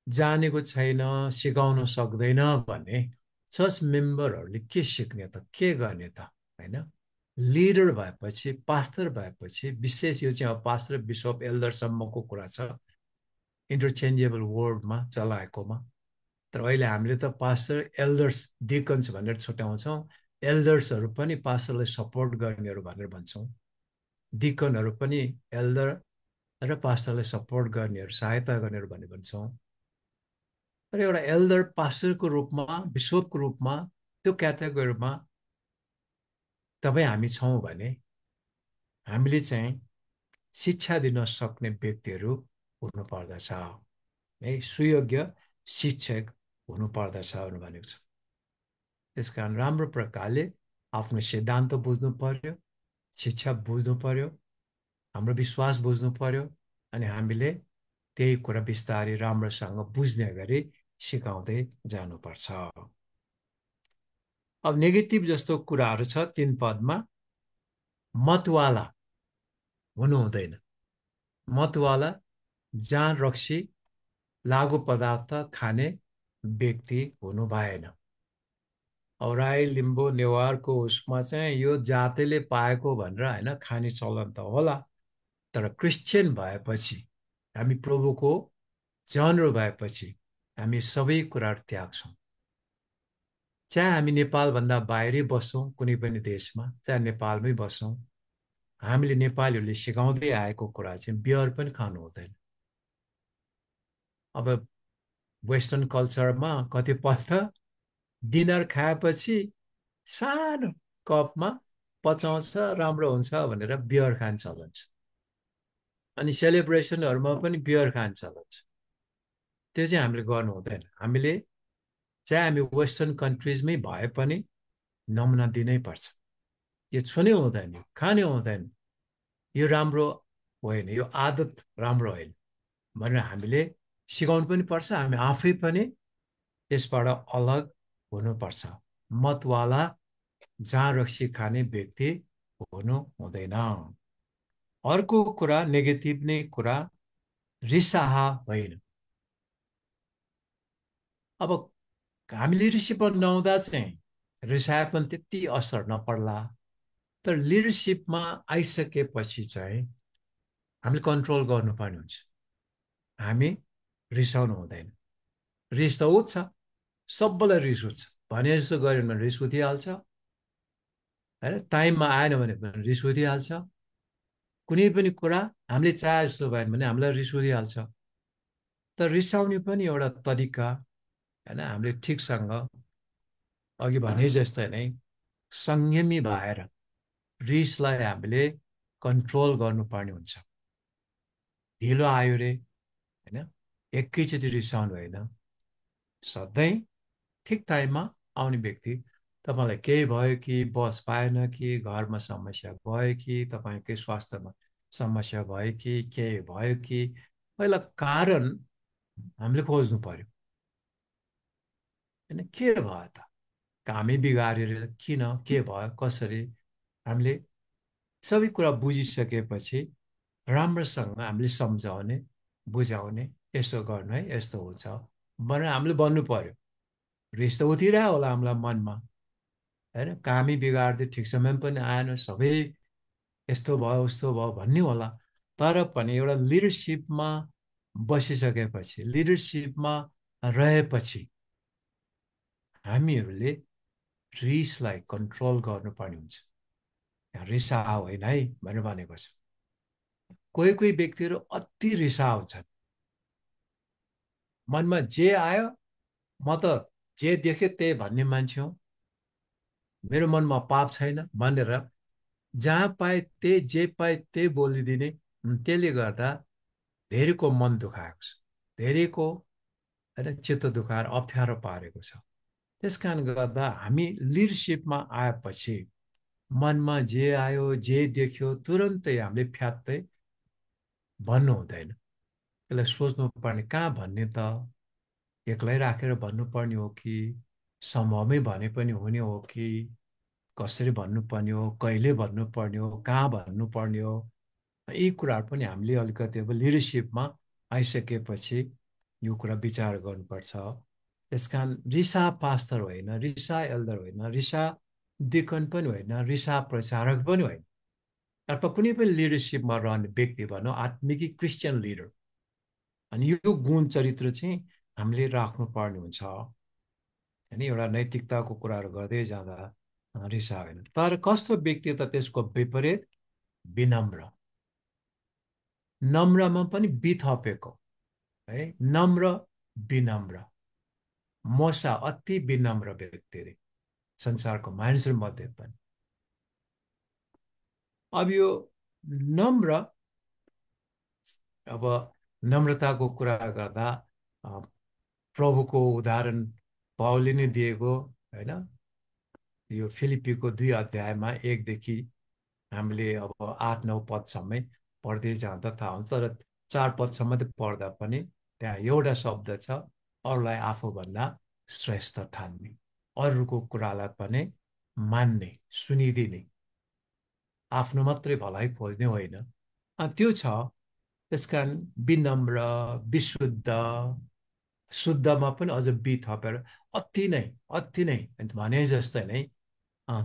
जानेको छैन, सिकाउन सक्दैन भने चर्च मेम्बरहरूले के सिक्ने त, के गर्ने त, होइन? लिडर भएपछि, पास्टर भएपछि, विशेष यो चाहिँ अब पास्टर बिसप एल्डरसम्मको कुरा छ इन्टरचेन्जेबल वर्डमा चलाएकोमा। तर अहिले हामीले त पास्टर एल्डर्स डिकन्स भनेर छुट्याउँछौँ, एल्डर्सहरू पनि पास्टरलाई सपोर्ट गर्नेहरू भनेर भन्छौँ, डिकनहरू पनि एल्डर र पास्टरलाई सपोर्ट गर्नेहरू, सहायता गर्नेहरू भनेर भन्छौँ। तर एउटा एल्डर पास्टरको रूपमा, बिसपको रूपमा, त्यो क्याटेगोरीमा तपाईँ हामी छौँ भने हामीले चाहिँ शिक्षा दिन सक्ने व्यक्तिहरू हुनुपर्दछ है, सुयोग्य शिक्षक हुनुपर्दछ भनेको छ। त्यस कारण राम्रो प्रकारले आफ्नो सिद्धान्त बुझ्नु पर्यो, शिक्षा बुझ्नु पर्यो, हाम्रो विश्वास बुझ्नु पर्यो, अनि हामीले त्यही कुरा बिस्तारै राम्रोसँग बुझ्ने गरी सिकाउँदै जानुपर्छ। अब नेगेटिभ जस्तो कुराहरू छ 3 पदमा। मतवाला हुनु हुँदैन। मतवाला, जाँड रक्सी, लागु पदार्थ खाने व्यक्ति हुनु भएन। अब राई लिम्बू नेवारको उसमा चाहिँ यो जातिले पाएको भनेर होइन खाने चलन त होला, तर क्रिस्चियन भएपछि, हामी प्रभुको जनहरू भएपछि हामी सबै कुराहरू त्याग्छौँ। चाहे हामी नेपालभन्दा बाहिरै बसौँ, कुनै पनि देशमा, चाहे नेपालमै बसौँ, हामीले नेपालीहरूले सिकाउँदै आएको कुरा चाहिँ बियर पनि खानु हुँदैन। अब वेस्टर्न कल्चरमा कतिपल्ट डिनर खाएपछि सानो कपमा पचाउँछ, राम्रो हुन्छ भनेर बियर खान चलन छ। अनि सेलिब्रेसनहरूमा पनि बियर खान चलन छ। त्यो चाहिँ हामीले गर्नु हुँदैन। हामीले चाहे हामी वेस्टर्न कन्ट्रिजमै भए पनि नमुना दिनै पर्छ। यो छुनै हुँदैन, खानै हुँदैन, यो राम्रो होइन, यो आदत राम्रो होइन भनेर हामीले सिकाउनु पनि पर्छ। हामी आफै पनि त्यसबाट अलग हुनुपर्छ। मतवाला, जाँड रक्सी खाने व्यक्ति हुनु हुँदैन। अर्को कुरा, नेगेटिभ नै कुरा, रिसाहा होइन। अब हामी लिडरसिपमा नहुँदा चाहिँ रिसाए पनि त्यति असर नपर्ला, तर लिडरसिपमा आइसकेपछि चाहिँ हामीले कन्ट्रोल गर्नुपर्ने हुन्छ। हामी रिसाउनु हुँदैन। रिस त उठ्छ, सबैलाई रिस उठ्छ, भने जस्तो गऱ्यो भने रिस उठिहाल्छ होइन, टाइममा आएन भने रिस उठिहाल्छ, कुनै पनि कुरा हामीले चाहे जस्तो भएन भने हामीलाई रिस उठिहाल्छ। तर रिसाउने पनि एउटा तरिका होइन, हामीले ठिकसँग अघि भने जस्तै नै संयमी भएर रिसलाई हामीले कन्ट्रोल गर्नुपर्ने हुन्छ। ढिलो आयो रे होइन, एकैचोटि रिसाउनु होइन, सधैँ ठिक टाइममा आउने व्यक्ति। तपाईँलाई केही भयो कि, बस पाएन कि, घरमा समस्या भयो कि, तपाईँकै स्वास्थ्यमा समस्या भयो कि, केही भयो कि, पहिला कारण हामीले खोज्नु पर्यो होइन। के भयो त, कामै बिगारेर किन, के भयो, कसरी, हामीले सबै कुरा बुझिसकेपछि राम्रोसँग हामीले सम्झाउने, बुझाउने, यसो गर्नु है, यस्तो हुन्छ भनेर हामीले भन्नु पर्यो। रिस त उठिरह्यो होला हामीलाई मनमा होइन, कामै बिगार्दै, ठिक समयमा पनि आएन, सबै यस्तो भयो उस्तो भयो भन्ने होला। तर पनि एउटा लिडरसिपमा बसिसकेपछि, लिडरसिपमा रहेपछि हामीहरूले रिसलाई कन्ट्रोल गर्नुपर्ने हुन्छ। रिसा होइन है भनेर भनेको छ। कोही कोही व्यक्तिहरू अति रिसा हुन्छन्, मनमा जे आयो म त जे देखेँ त्यही भन्ने मान्छे हो, मेरो मनमा पाप छैन भनेर जहाँ पाए त्यही, जे पाए त्यही बोलिदिने। त्यसले गर्दा धेरैको मन दुखाएको छ, धेरैको होइन चित्त दुखाएर अप्ठ्यारो पारेको छ। त्यस कारण गर्दा हामी लिडरसिपमा आएपछि मनमा जे आयो, जे देख्यो तुरन्तै हामीले फ्यात्तै भन्नु हुँदैन। त्यसलाई सोच्नु पर्ने, कहाँ भन्ने त, एक्लै राखेर भन्नुपर्ने हो कि समूहमै भने पनि हुने हो कि कसरी भन्नुपर्ने हो, कहिले भन्नुपर्ने हो, कहाँ भन्नुपर्ने हो, यी कुराहरू पनि हामीले अलिकति अब लिडरसिपमा आइसकेपछि यो कुरा विचार गर्नुपर्छ। त्यसकारण रिसा पास्टर होइन, रिसा एल्डर होइन, रिसा डिकन पनि होइन, रिसा प्रचारक पनि होइन, अथवा कुनै पनि लिडरसिपमा रहने व्यक्ति भनौँ, आत्मिकी क्रिस्चियन लिडर, अनि यो गुण चरित्र चाहिँ हामीले राख्नुपर्ने हुन्छ। होइन, एउटा नैतिकताको कुराहरू गर्दै जाँदा रिसा होइन। तर कस्तो व्यक्ति त त्यसको विपरीत विनम्र, नम्रमा पनि बि थपेको है, नम्र विनम्र, मोसा अति विनम्र व्यक्ति रे संसारको मानिसहरूमध्ये पनि। अब यो नम्र, अब नम्रताको कुरा गर्दा प्रभुको उदाहरण पाउलले नै दिएको होइन। यो फिलिपीको 2 अध्यायमा 1 देखि हामीले अब 8-9 पदसम्मै पढ्दै जाँदा थाहा हुन्छ। तर 4 पदसम्म त पढ्दा पनि त्यहाँ एउटा शब्द छ, अरूलाई आफूभन्दा श्रेष्ठ ठान्ने, अरूको कुरालाई पनि मान्ने, सुनिदिने, आफ्नो मात्रै भलाइ खोज्ने होइन, त्यो छ। त्यसकारण विनम्र, विशुद्ध, शुद्धमा पनि अझ बि थपेर अति नै भने जस्तै नै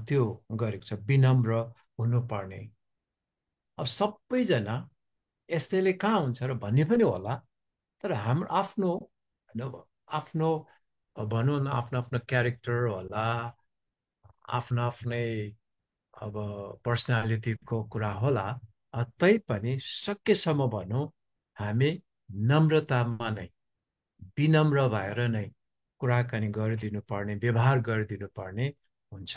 त्यो गरेको छ, विनम्र हुनुपर्ने। अब सबैजना यस्तैले कहाँ हुन्छ र भन्ने पनि होला, तर हाम्रो आफ्नो होइन, आफ्नो भनौँ न आफ्नो आफ्नो क्यारेक्टर होला, आफ्नो आफ्नै अब पर्सनालिटीको कुरा होला। तैपनि सकेसम्म भनौँ हामी नम्रतामा नै, विनम्र भएर नै कुराकानी गरिदिनु पर्ने, व्यवहार गरिदिनु पर्ने हुन्छ।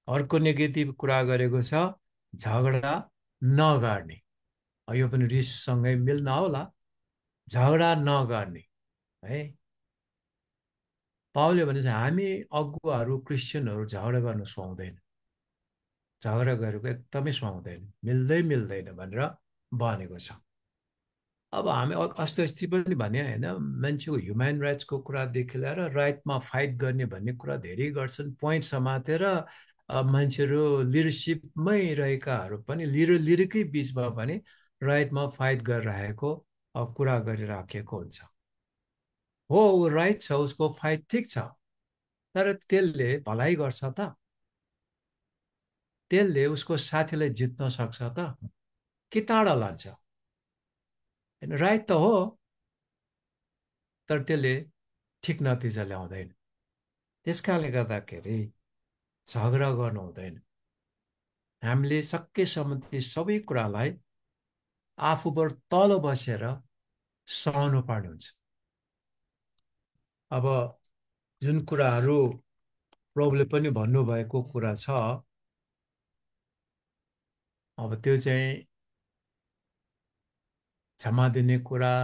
अर्को नेगेटिभ कुरा गरेको छ, झगडा नगर्ने। यो पनि रिससँगै मिल्न होला, झगडा नगर्ने है। पाउलले भनेको छ हामी अगुवाहरू क्रिस्चियनहरू झगडा गर्न सुहाउँदैन, झगडा गरेको एकदमै सुहाउँदैन, मिल्दैन भनेर भनेको छ। अब हामी अस्ति पनि भने होइन, मान्छेको ह्युमन राइट्सको कुरादेखि लिएर राइटमा फाइट गर्ने भन्ने कुरा धेरै गर्छन्। पोइन्ट समातेर मान्छेहरू लिडरसिपमै रहेकाहरू पनि लिडरकै बिचमा पनि राइटमा फाइट गरिरहेको कुरा गरिराखेको हुन्छ। हो, ऊ राइट छ, उसको फाइट ठिक छ, तर त्यसले भलाइ गर्छ त? त्यसले उसको साथीलाई जित्न सक्छ त कि टाढा लान्छ? राइट त हो, तर त्यसले ठिक नतिजा ल्याउँदैन। त्यस कारणले गर्दाखेरि झगडा गर्नु हुँदैन। हामीले सकेसम्म ती सबै कुरालाई आफूबाट तल बसेर सहनु पर्ने हुन्छ। अब जुन कुराहरू प्रभुले पनि भन्नुभएको कुरा छ, अब त्यो चाहिँ क्षमा दिने कुरा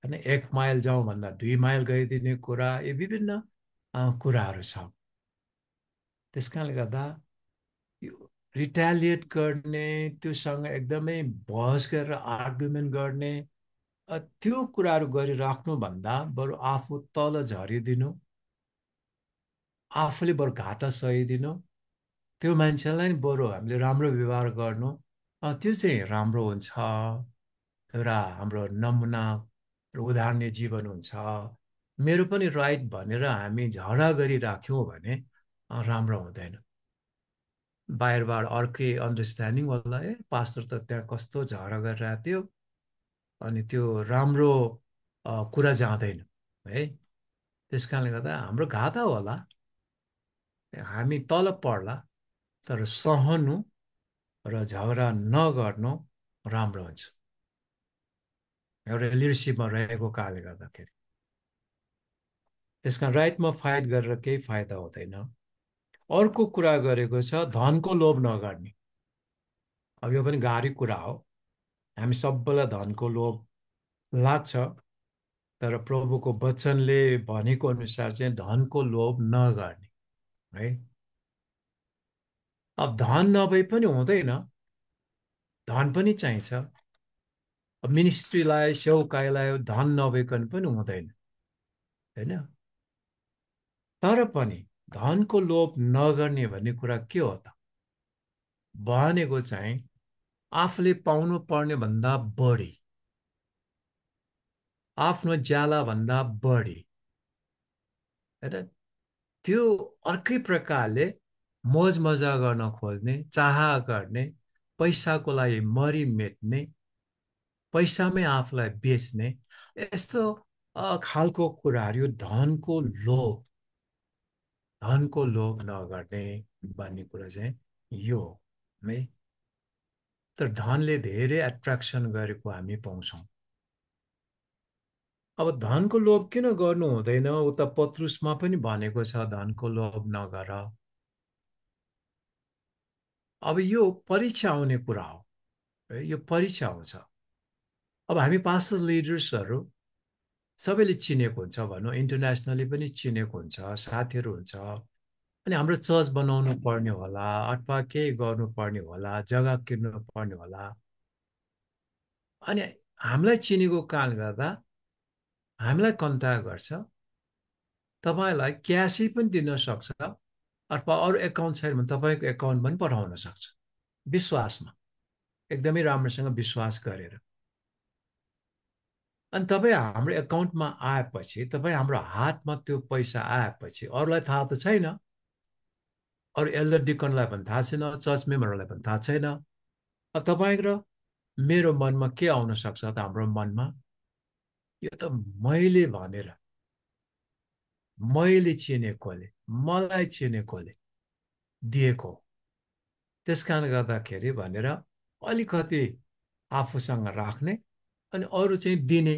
होइन, 1 माइल जाउँ भन्दा 2 माइल गइदिने कुरा, यी विभिन्न कुराहरू छ। त्यस कारणले गर्दा रिटालिएट गर्ने, त्योसँग एकदमै बहस गरेर आर्गुमेन्ट गर्ने, त्यो कुराहरू गरिराख्नुभन्दा बरु आफू तल झरिदिनु, आफूले बरु घाटा सहिदिनु, त्यो मान्छेलाई बरु हामीले राम्रो व्यवहार गर्नु, त्यो चाहिँ राम्रो हुन्छ। एउटा हाम्रो नमुना र उदाहरणीय जीवन हुन्छ। मेरो पनि राइट भनेर हामी झगडा गरिराख्यौँ भने राम्रो हुँदैन। बाहिरबाट अर्कै अन्डरस्ट्यान्डिङ होला, पास्टर त त्यहाँ कस्तो झगडा गरिरहेको थियो, अनि त्यो राम्रो कुरा जाँदैन है। त्यस कारणले गर्दा हाम्रो घाटा होला, हामी तल पर्ला, तर सहनु र झगडा नगर्नु राम्रो हुन्छ एउटा लिडरसिपमा रहेको कारणले गर्दाखेरि। त्यसकारण राइटमा फाइट गरेर केही फाइदा हुँदैन। अर्को कुरा गरेको छ, धनको लोभ नगर्ने। अब यो पनि गाह्रो कुरा हो, हामी सबैलाई धनको लोभ लाग्छ, तर प्रभुको वचनले भनेको अनुसार चाहिँ धनको लोभ नगर्ने है। अब धन नभई पनि हुँदैन, धन पनि चाहिन्छ। अब मिनिस्ट्रीलाई, सेवकाईलाई धन नभइकन पनि हुँदैन। हैन। तर पनि धनको लोभ नगर्ने भन्ने कुरा के हो त भनेको चाहिँ आफूले पाउनु पर्ने भन्दा बढी, आफ्नो ज्याला भन्दा बढी, हैन, त्यो अर्कै प्रकारले मोज मजा गर्न खोज्ने, चाह गर्ने, पैसाको लागि मरिमेट्ने, पैसामै आफूलाई बेच्ने, यस्तो खालको कुराहरू, यो धनको लोभ नगर्ने भन्ने कुरा चाहिँ यो हो है। तर धनले धेरै एट्र्याक्सन गरेको हामी पाउँछौँ। अब धनको लोभ किन गर्नु हुँदैन, उता पत्रुसमा पनि भनेको छ धनको लोभ नगर। अब यो परीक्षा आउने कुरा हो है, यो परीक्षा आउँछ। अब हामी पास्टर लिडर्सहरू सबैले चिनेको हुन्छ भनौँ, इन्टरनेसनली पनि चिनेको हुन्छ, साथीहरू हुन्छ, अनि हाम्रो चर्च बनाउनु पर्ने होला अथवा केही गर्नुपर्ने होला, जग्गा किन्नु पर्ने होला, अनि हामीलाई चिनेको कारणले गर्दा हामीलाई कन्ट्याक्ट गर्छ, तपाईँलाई क्यासै पनि दिन सक्छ अथवा अरू एकाउन्ट छैन भने तपाईँको एकाउन्ट पनि पठाउन सक्छ, विश्वासमा, एकदमै राम्रोसँग विश्वास गरेर। अनि तपाईँ हाम्रो एकाउन्टमा आएपछि, तपाईँ हाम्रो हातमा त्यो पैसा आएपछि अरूलाई थाहा त छैन, अरू एल्डर डिकनलाई पनि थाहा छैन, चर्च मेम्बरहरूलाई पनि थाहा छैन। अब तपाईँ र मेरो मनमा के आउन सक्छ त, हाम्रो मनमा यो त मैले भनेर, मैले चिनेकोले, मलाई चिनेकोले दिएको, त्यस कारण गर्दाखेरि भनेर अलिकति आफूसँग राख्ने अनि अरू चाहिँ दिने।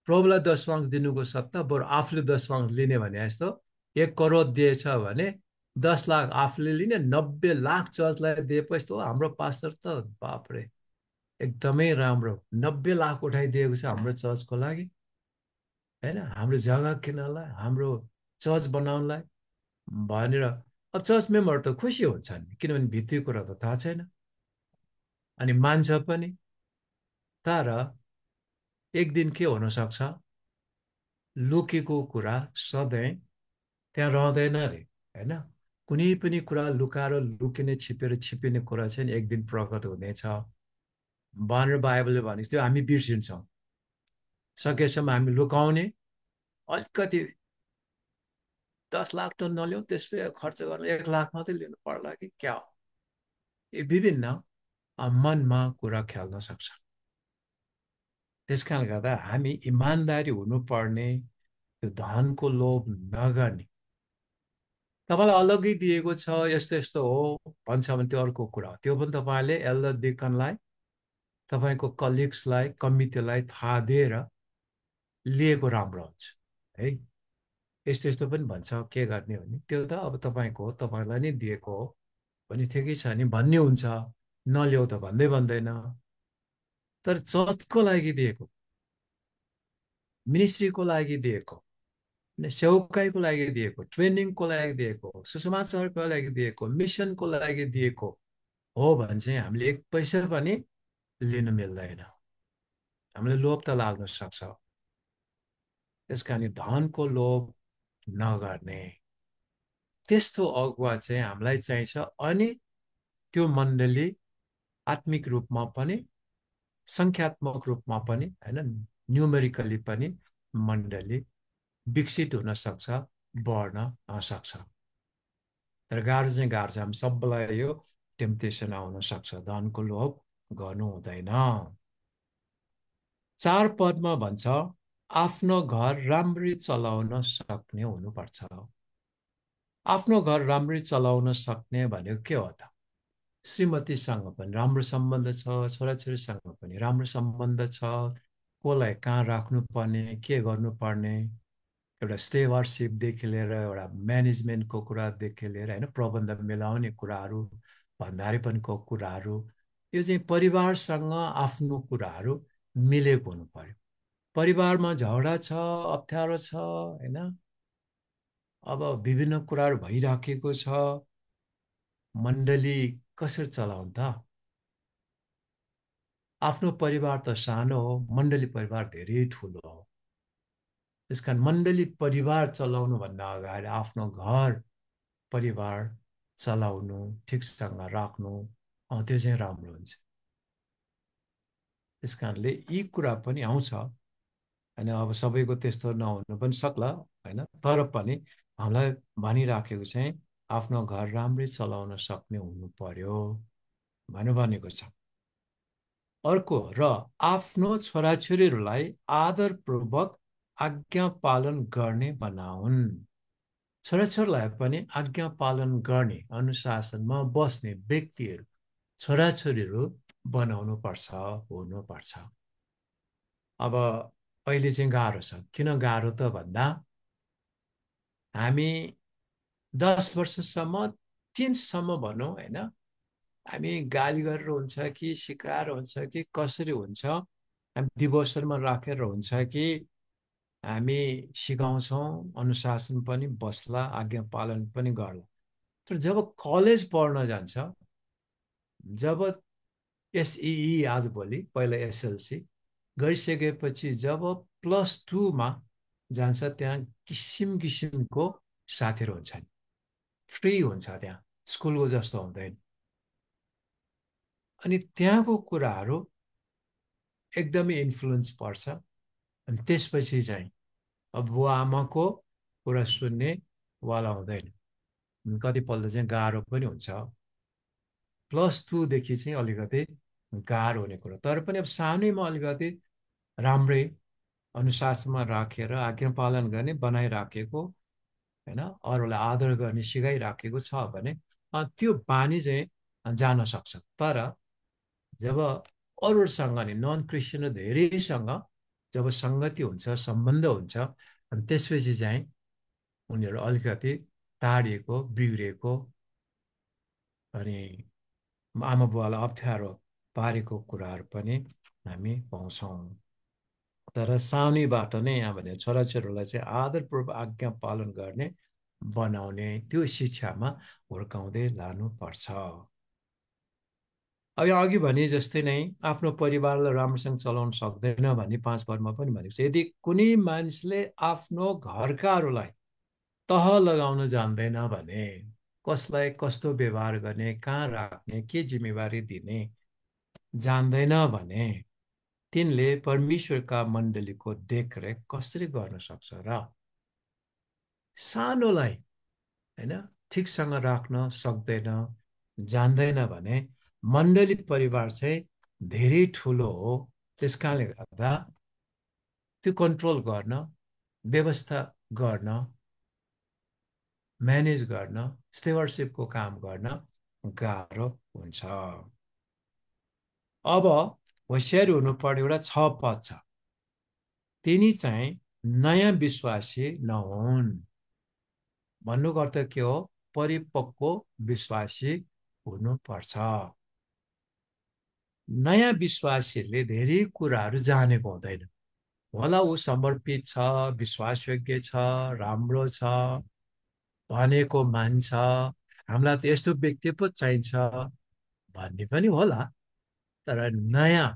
प्रभुलाई 10 दिनुको सट्टा बरु आफूले 10 लिने भने जस्तो 1 करोड दिएछ भने 10 लाख आफूले लिने, 90 लाख चर्चलाई दिएपछि त हाम्रो पास्टर त बापरे एकदमै राम्रो, 90 लाख उठाइदिएको छ हाम्रो चर्चको लागि, हैन, हाम्रो जग्गा किन्नलाई, हाम्रो चर्च बनाउनलाई भनेर। अब चर्च मेम्बर त खुसी हुन्छन् किनभने भित्री कुरा त थाहा छैन अनि मान्छ पनि। तर एक दिन के हुनसक्छ, लुकेको कुरा सधैँ त्यहाँ रहँदैन रे, हैन। कुनै पनि कुरा लुकाएर लुकिने, छिपिने कुरा चाहिँ एक दिन प्रकट हुनेछ भनेर बाइबलले भनेको थियो। हामी बिर्सिन्छौँ, सकेसम्म हामी लुकाउने, अलिकति 10 लाख त नल्याउँ, त्यसपछि खर्च गर्न 1 लाख मात्रै लिनु पर्ला कि क्या हो, यो विभिन्न मनमा कुरा खेल्न सक्छ। त्यस कारणले गर्दा हामी इमान्दारी हुनुपर्ने, त्यो धनको लोभ नगर्ने। तपाईँलाई अलग्गै दिएको छ, यस्तो यस्तो हो भन्छ भने त्यो अर्को कुरा हो, त्यो पनि तपाईँले एल्डर डिकनलाई, तपाईँको कलिग्सलाई, कमिटीलाई थाहा दिएर लिएको राम्रो हुन्छ है। यस्तो यस्तो पनि भन्छ, के गर्ने भने त्यो त अब तपाईँको हो, तपाईँलाई नै दिएको हो भने ठिकै छ नि भन्ने हुन्छ, नल्याउ त भन्दैन। तर चर्चको लागि दिएको, मिनिस्ट्रीको लागि दिएको, सेवकाईको लागि दिएको, ट्रेनिङको लागि दिएको, सुसमाचारको लागि दिएको, मिसनको लागि दिएको हो भने चाहिँ हामीले 1 पैसा पनि लिनु मिल्दैन, हामीले लोभ त लाग्न सक्छ। त्यस कारण धनको लोभ नगर्ने, त्यस्तो अगुवा चाहिँ हामीलाई चाहिन्छ। अनि त्यो मण्डली आत्मिक रूपमा पनि, सङ्ख्यात्मक रूपमा पनि, हैन, न्युमेरिकली पनि मण्डली विकसित हुन सक्छ, बढ्न सक्छ। तर गाह्रो चाहिँ गाह्रो छ, हामी सबैलाई यो टेम्पटेसन आउन सक्छ, धनको लोभ गर्नु हुँदैन। 4 पदमा भन्छ आफ्नो घर राम्ररी चलाउन सक्ने हुनुपर्छ। आफ्नो घर राम्ररी चलाउन सक्ने भनेको के हो त, श्रीमतीसँग पनि राम्रो सम्बन्ध छ, छोराछोरीसँग पनि राम्रो सम्बन्ध छ, कसलाई कहाँ राख्नुपर्ने, के गर्नुपर्ने, एउटा स्टेवारसिपदेखि लिएर एउटा म्यानेजमेन्टको कुरादेखि लिएर, होइन, प्रबन्ध मिलाउने कुराहरू, भण्डारीपनको कुराहरू, यो चाहिँ परिवारसँग आफ्नो कुराहरू मिलेको हुनु पर्यो। परिवारमा झगडा छ, अप्ठ्यारो छ, होइन, अब विभिन्न कुराहरू भइराखेको छ, मण्डली कसरी चलाउनु त? आफ्नो परिवार त सानो हो, मण्डली परिवार धेरै ठुलो हो। त्यसकारण मण्डली परिवार चलाउनुभन्दा अगाडि आफ्नो घर परिवार चलाउनु ठिकसँग राख्नु त्यो चाहिँ राम्रो हुन्छ। त्यस कारणले यी कुरा पनि आउँछ होइन। अब सबैको त्यस्तो नहुनु पनि सक्ला होइन, तर पनि हामीलाई भनिराखेको चाहिँ आफ्नो घर राम्रै चलाउन सक्ने हुनु पर्यो भनेको छ। अर्को, र आफ्नो छोराछोरीहरूलाई आदरपूर्वक आज्ञा पालन गर्ने बनाउन्। छोराछोरीलाई पनि आज्ञा पालन गर्ने अनुशासनमा बस्ने व्यक्तिहरू छोराछोरीहरू बनाउनु पर्छ, हुनुपर्छ। अब अहिले चाहिँ गाह्रो छ। किन गाह्रो त भन्दा हामी 10 वर्षसम्म 3 सम्म भनौँ होइन, हामी गाली गरेर हुन्छ कि सिकाएर हुन्छ कि कसरी हुन्छ, हामी डिभोसनमा राखेर हुन्छ कि हामी सिकाउँछौँ, अनुशासन पनि बस्ला, आज्ञा पालन पनि गर्ला। तर जब कलेज पढ्न जान्छ, जब एसई आजभोलि पहिला एसएलसी गइसकेपछि जब +2 मा जान्छ, त्यहाँ किसिम किसिमको साथीहरू हुन्छन्, फ्री हुन्छ, त्यहाँ स्कुलको जस्तो हुँदैन। अनि त्यहाँको कुराहरू एकदमै इन्फ्लुएन्स पर्छ। अनि त्यसपछि चाहिँ अब बुवा आमाको कुरा सुन्ने वाला हुँदैन। कतिपल्ट चाहिँ गाह्रो पनि हुन्छ। +2 देखि चाहिँ अलिकति गाह्रो हुने कुरा। तर पनि अब सानैमा अलिकति राम्रै अनुशासनमा राखेर आज्ञा पालन गर्ने बनाइराखेको होइन, अरूलाई आदर गर्ने सिकाइराखेको छ भने त्यो बानी चाहिँ जान सक्छ। तर जब अरूसँग नि नन क्रिस्चियन धेरैसँग जब सङ्गति हुन्छ, सम्बन्ध हुन्छ, अनि त्यसपछि चाहिँ उनीहरू अलिकति टाढिएको, बिग्रिएको अनि आमा बुवालाई अप्ठ्यारो पारेको कुराहरू पनि हामी पाउँछौँ। तर सानैबाट नै यहाँ भने छोराछोरीहरूलाई चाहिँ आदरपूर्वक आज्ञा पालन गर्ने बनाउने त्यो शिक्षामा हुर्काउँदै लानुपर्छ। अब अघि भने जस्तै नै आफ्नो परिवारलाई राम्रोसँग चलाउन सक्दैन भने 5 पदमा पनि भनेको छ, यदि कुनै मानिसले आफ्नो घरकाहरूलाई तह लगाउन जान्दैन भने, कसलाई कस्तो व्यवहार गर्ने, कहाँ राख्ने, के जिम्मेवारी दिने जान्दैन भने तिनले परमेश्वरका मण्डलीको देखरेख कसरी गर्न सक्छ र? सानोलाई होइन ठिकसँग राख्न सक्दैन, जान्दैन भने मण्डली परिवार चाहिँ धेरै ठुलो हो। त्यस कारणले गर्दा त्यो कन्ट्रोल गर्न, व्यवस्था गर्न, म्यानेज गर्न, स्टेवारसिपको काम गर्न गाह्रो हुन्छ। अब होसियारी हुनुपर्ने एउटा 6 पद छ। तिनी चाहिँ नयाँ विश्वासी नहुन्। भन्नुको अर्थ के हो? परिपक्व विश्वासी हुनुपर्छ। नयाँ विश्वासीले धेरै कुराहरू जानेको हुँदैन। होला ऊ समर्पित छ, विश्वासयोग्य छ, राम्रो छ, भनेको मान्छ, हामीलाई त यस्तो व्यक्ति पो चाहिन्छ भन्ने पनि होला। तर नयाँ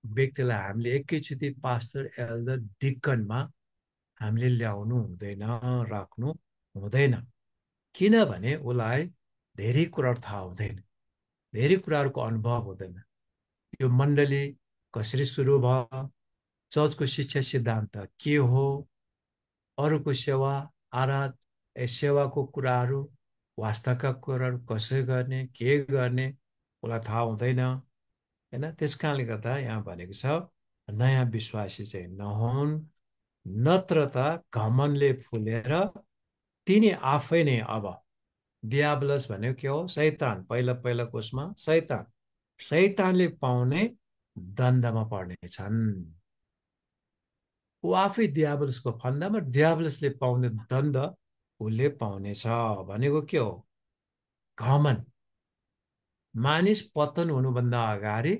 व्यक्तिलाई हामीले एकैचोटि पास्टर, एल्डर, डिकनमा हामीले ल्याउनु हुँदैन, राख्नु हुँदैन। किनभने उसलाई धेरै कुराहरू थाहा हुँदैन, धेरै कुराहरूको अनुभव हुँदैन। यो मण्डली कसरी सुरु भयो, चर्चको शिक्षा सिद्धान्त के हो, अरूको सेवा सेवाको कुराहरू, वास्तवका कुराहरू कसरी गर्ने, के गर्ने उसलाई थाहा हुँदैन होइन। त्यस कारणले गर्दा यहाँ भनेको छ नयाँ विश्वासी चाहिँ नहुन्, नत्र त घमण्डले फुलेर तिनी आफै नै, अब डियाब्लस भनेको के हो? शैतान। पहिला कोसमा शैतानले पाउने दण्डमा पर्नेछन्। ऊ आफै डियाब्लसको फन्दामा, डियाब्लसले पाउने दण्ड उसले पाउनेछ। भनेको के हो? घमण्ड। मानिस पतन हुनुभन्दा अगाडि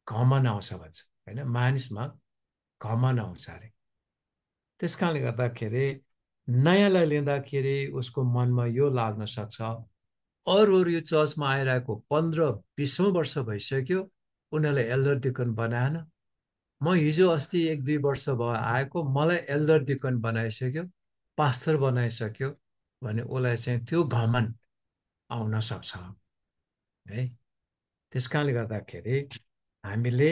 घमण्ड आउँछ भन्छ होइन, मानिसमा घमण्ड आउँछ अरे। त्यस कारणले गर्दाखेरि नयाँलाई लिँदाखेरि उसको मनमा यो लाग्न सक्छ, अरू यो चर्चमा आइरहेको 15-20 वर्ष भइसक्यो, उनीहरूलाई एल्डर डिकन बनाएन, म हिजो अस्ति 1-2 वर्ष भयो आएको, मलाई एल्डर डिकन बनाइसक्यो, पास्टर बनाइसक्यो भने उसलाई चाहिँ त्यो घमन आउन सक्छ है। त्यस कारणले गर्दाखेरि हामीले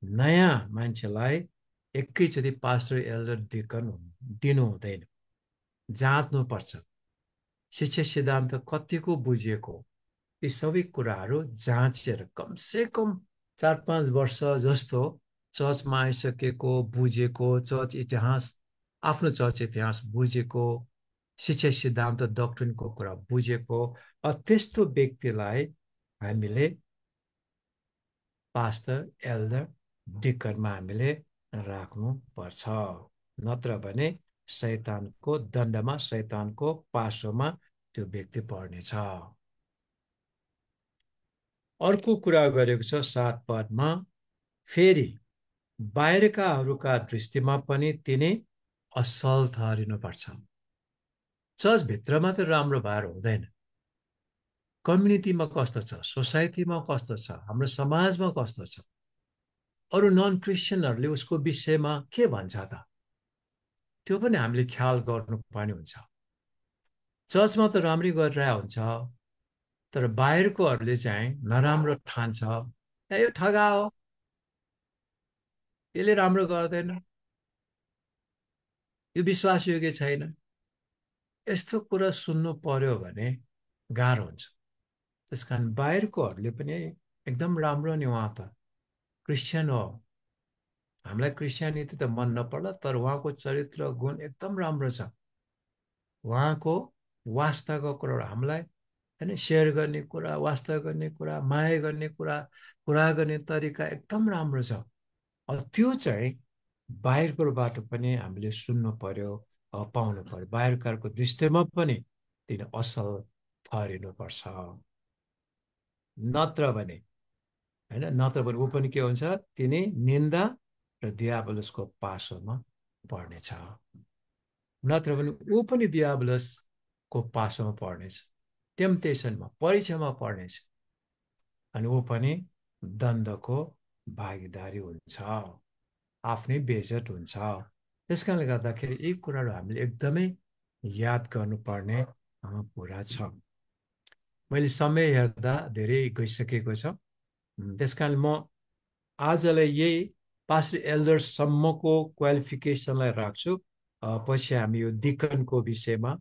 नयाँ मान्छेलाई एकैचोटि पास्टर एल्डर डिकन दिनु हुँदैन, जाँच्नुपर्छ। शिक्षा सिद्धान्त कतिको बुझिएको, यी सबै कुराहरू जाँचेर कमसेकम 4-5 वर्ष जस्तो चर्चमा आइसकेको, बुझेको, चर्च इतिहास, आफ्नो चर्च इतिहास बुझेको, शिक्षा सिद्धान्त डक्ट्रिनको कुरा बुझेको, त्यस्तो व्यक्तिलाई हामीले पास्टर एल्डर डिकनमा हामीले राख्नुपर्छ। नत्र भने शैतानको दण्डमा, शैतानको पासोमा त्यो व्यक्ति पर्नेछ। अर्को कुरा गरेको छ 7 पदमा, फेरि बाहिरकाहरूका दृष्टिमा पनि तिनी असल ठहरिनुपर्छ। चर्चभित्रमा त राम्रो भएर हुँदैन, कम्युनिटीमा कस्तो छ, सोसाइटीमा कस्तो छ, हाम्रो समाजमा कस्तो छ, अरू नन क्रिस्चियनहरूले उसको विषयमा के भन्छ त, त्यो पनि हामीले ख्याल गर्नुपर्ने हुन्छ। चर्चमा त राम्रै गरिरहेको हुन्छ, तर बाहिरकोहरूले चाहिँ नराम्रो ठान्छ, यो ठगा हो, यसले राम्रो गर्दैन, यो विश्वासयोग्य छैन, यस्तो कुरा सुन्नु पर्यो भने गाह्रो हुन्छ। त्यस कारण बाहिरकोहरूले पनि एकदम राम्रो नि, उहाँ त क्रिस्चियन हो, हामीलाई क्रिस्चियनिटी त मन नपर्ला, तर उहाँको चरित्र गुण एकदम राम्रो छ, उहाँको वास्ताको कुराहरू हामीलाई होइन सेयर गर्ने कुरा, वास्ता गर्ने कुरा, माया गर्ने कुरा, कुरा गर्ने तरिका एकदम राम्रो छ। त्यो चाहिँ बाहिरकोबाट पनि हामीले सुन्नु पर्यो, पाउनु पर्यो। बाहिरकारको दृष्टिमा पनि तिनी असल ठहरिनुपर्छ। नत्र भने होइन, नत्र भने ऊ पनि के हुन्छ, तिनी निन्दा र दियाबलसको पासोमा पर्नेछ। नत्र भने ऊ पनि दियाबलसको पासोमा पर्नेछ, टेम्पटेसनमा, परीक्षामा पर्नेछ, अनि ऊ पनि दण्डको भागीदारी हुन्छ, आफ्नै बेइज्जत हुन्छ। त्यस कारणले गर्दाखेरि यी कुराहरू हामीले एकदमै याद गर्नुपर्ने कुरा छ। मैले समय हेर्दा धेरै गइसकेको छ, त्यस कारण म आजलाई यही पास्टर एल्डरसम्मको क्वालिफिकेसनलाई राख्छु। पछि हामी यो डिकनको विषयमा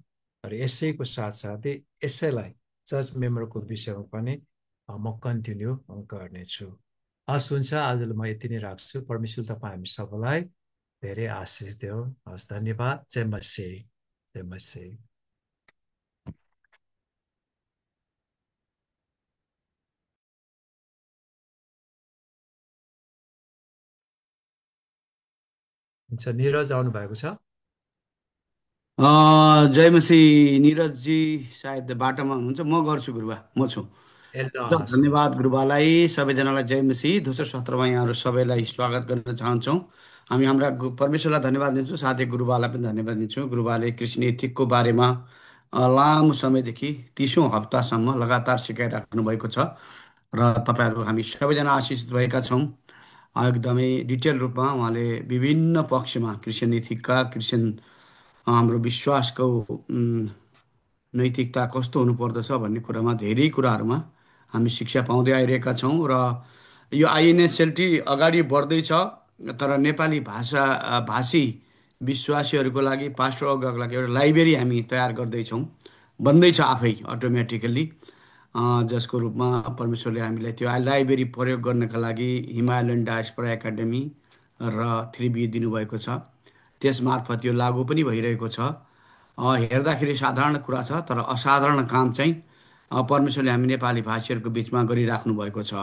र यसैको साथसाथै यसैलाई चर्च मेम्बरको विषयमा पनि म कन्टिन्यू गर्नेछु। हस्, हुन्छ, आजलाई म यति नै राख्छु। परमेश्वर तपाईँ हामी सबैलाई धेरै आशिष देऊ। हस्, धन्यवाद। जय मसीह, जय मसीह। हुन्छ, निरज आउनु भएको छ। जय मसीह। निरजजी सायद बाटोमा हुनुहुन्छ, म गर्छु गुरुबा, म छु। धन्यवाद गुरुबालाई। सबैजनालाई जय मसीह। दोस्रो सत्रमा यहाँहरू सबैलाई स्वागत गर्न चाहन्छौँ। हामी हाम्रा परमेश्वरलाई धन्यवाद दिन्छौँ, साथै गुरुबालाई पनि धन्यवाद दिन्छौँ। गुरुबाले क्रिस्चियन एथिकको बारेमा लामो समयदेखि 30औं हप्तासम्म लगातार सिकाइराख्नु भएको छ र तपाईँहरू हामी सबैजना आशिषित भएका छौँ। एकदमै डिटेल रूपमा उहाँले विभिन्न पक्षमा क्रिस्चियन एथिकका, क्रिस्चियन हाम्रो विश्वासको नैतिकता कस्तो हुनुपर्दछ भन्ने कुरामा धेरै कुराहरूमा हामी शिक्षा पाउँदै आइरहेका छौँ। र यो आइएनएसएलटी अगाडि बढ्दैछ, तर नेपाली भाषी विश्वासीहरूको लागि, पास्टरहरूको लागि एउटा लाइब्रेरी हामी तयार गर्दैछौँ, बन्दैछ आफै अटोमेटिकल्ली, जसको रूपमा परमेश्वरले हामीलाई त्यो लाइब्रेरी प्रयोग गर्नका लागि हिमालयन डायस्पोरा एकाडेमी र 3B दिनुभएको छ। त्यसमार्फत यो लागू पनि भइरहेको छ। हेर्दाखेरि साधारण कुरा छ, तर असाधारण काम चाहिँ परमेश्वरले हामी नेपाली भाषीहरूको बिचमा गरिराख्नु भएको छ।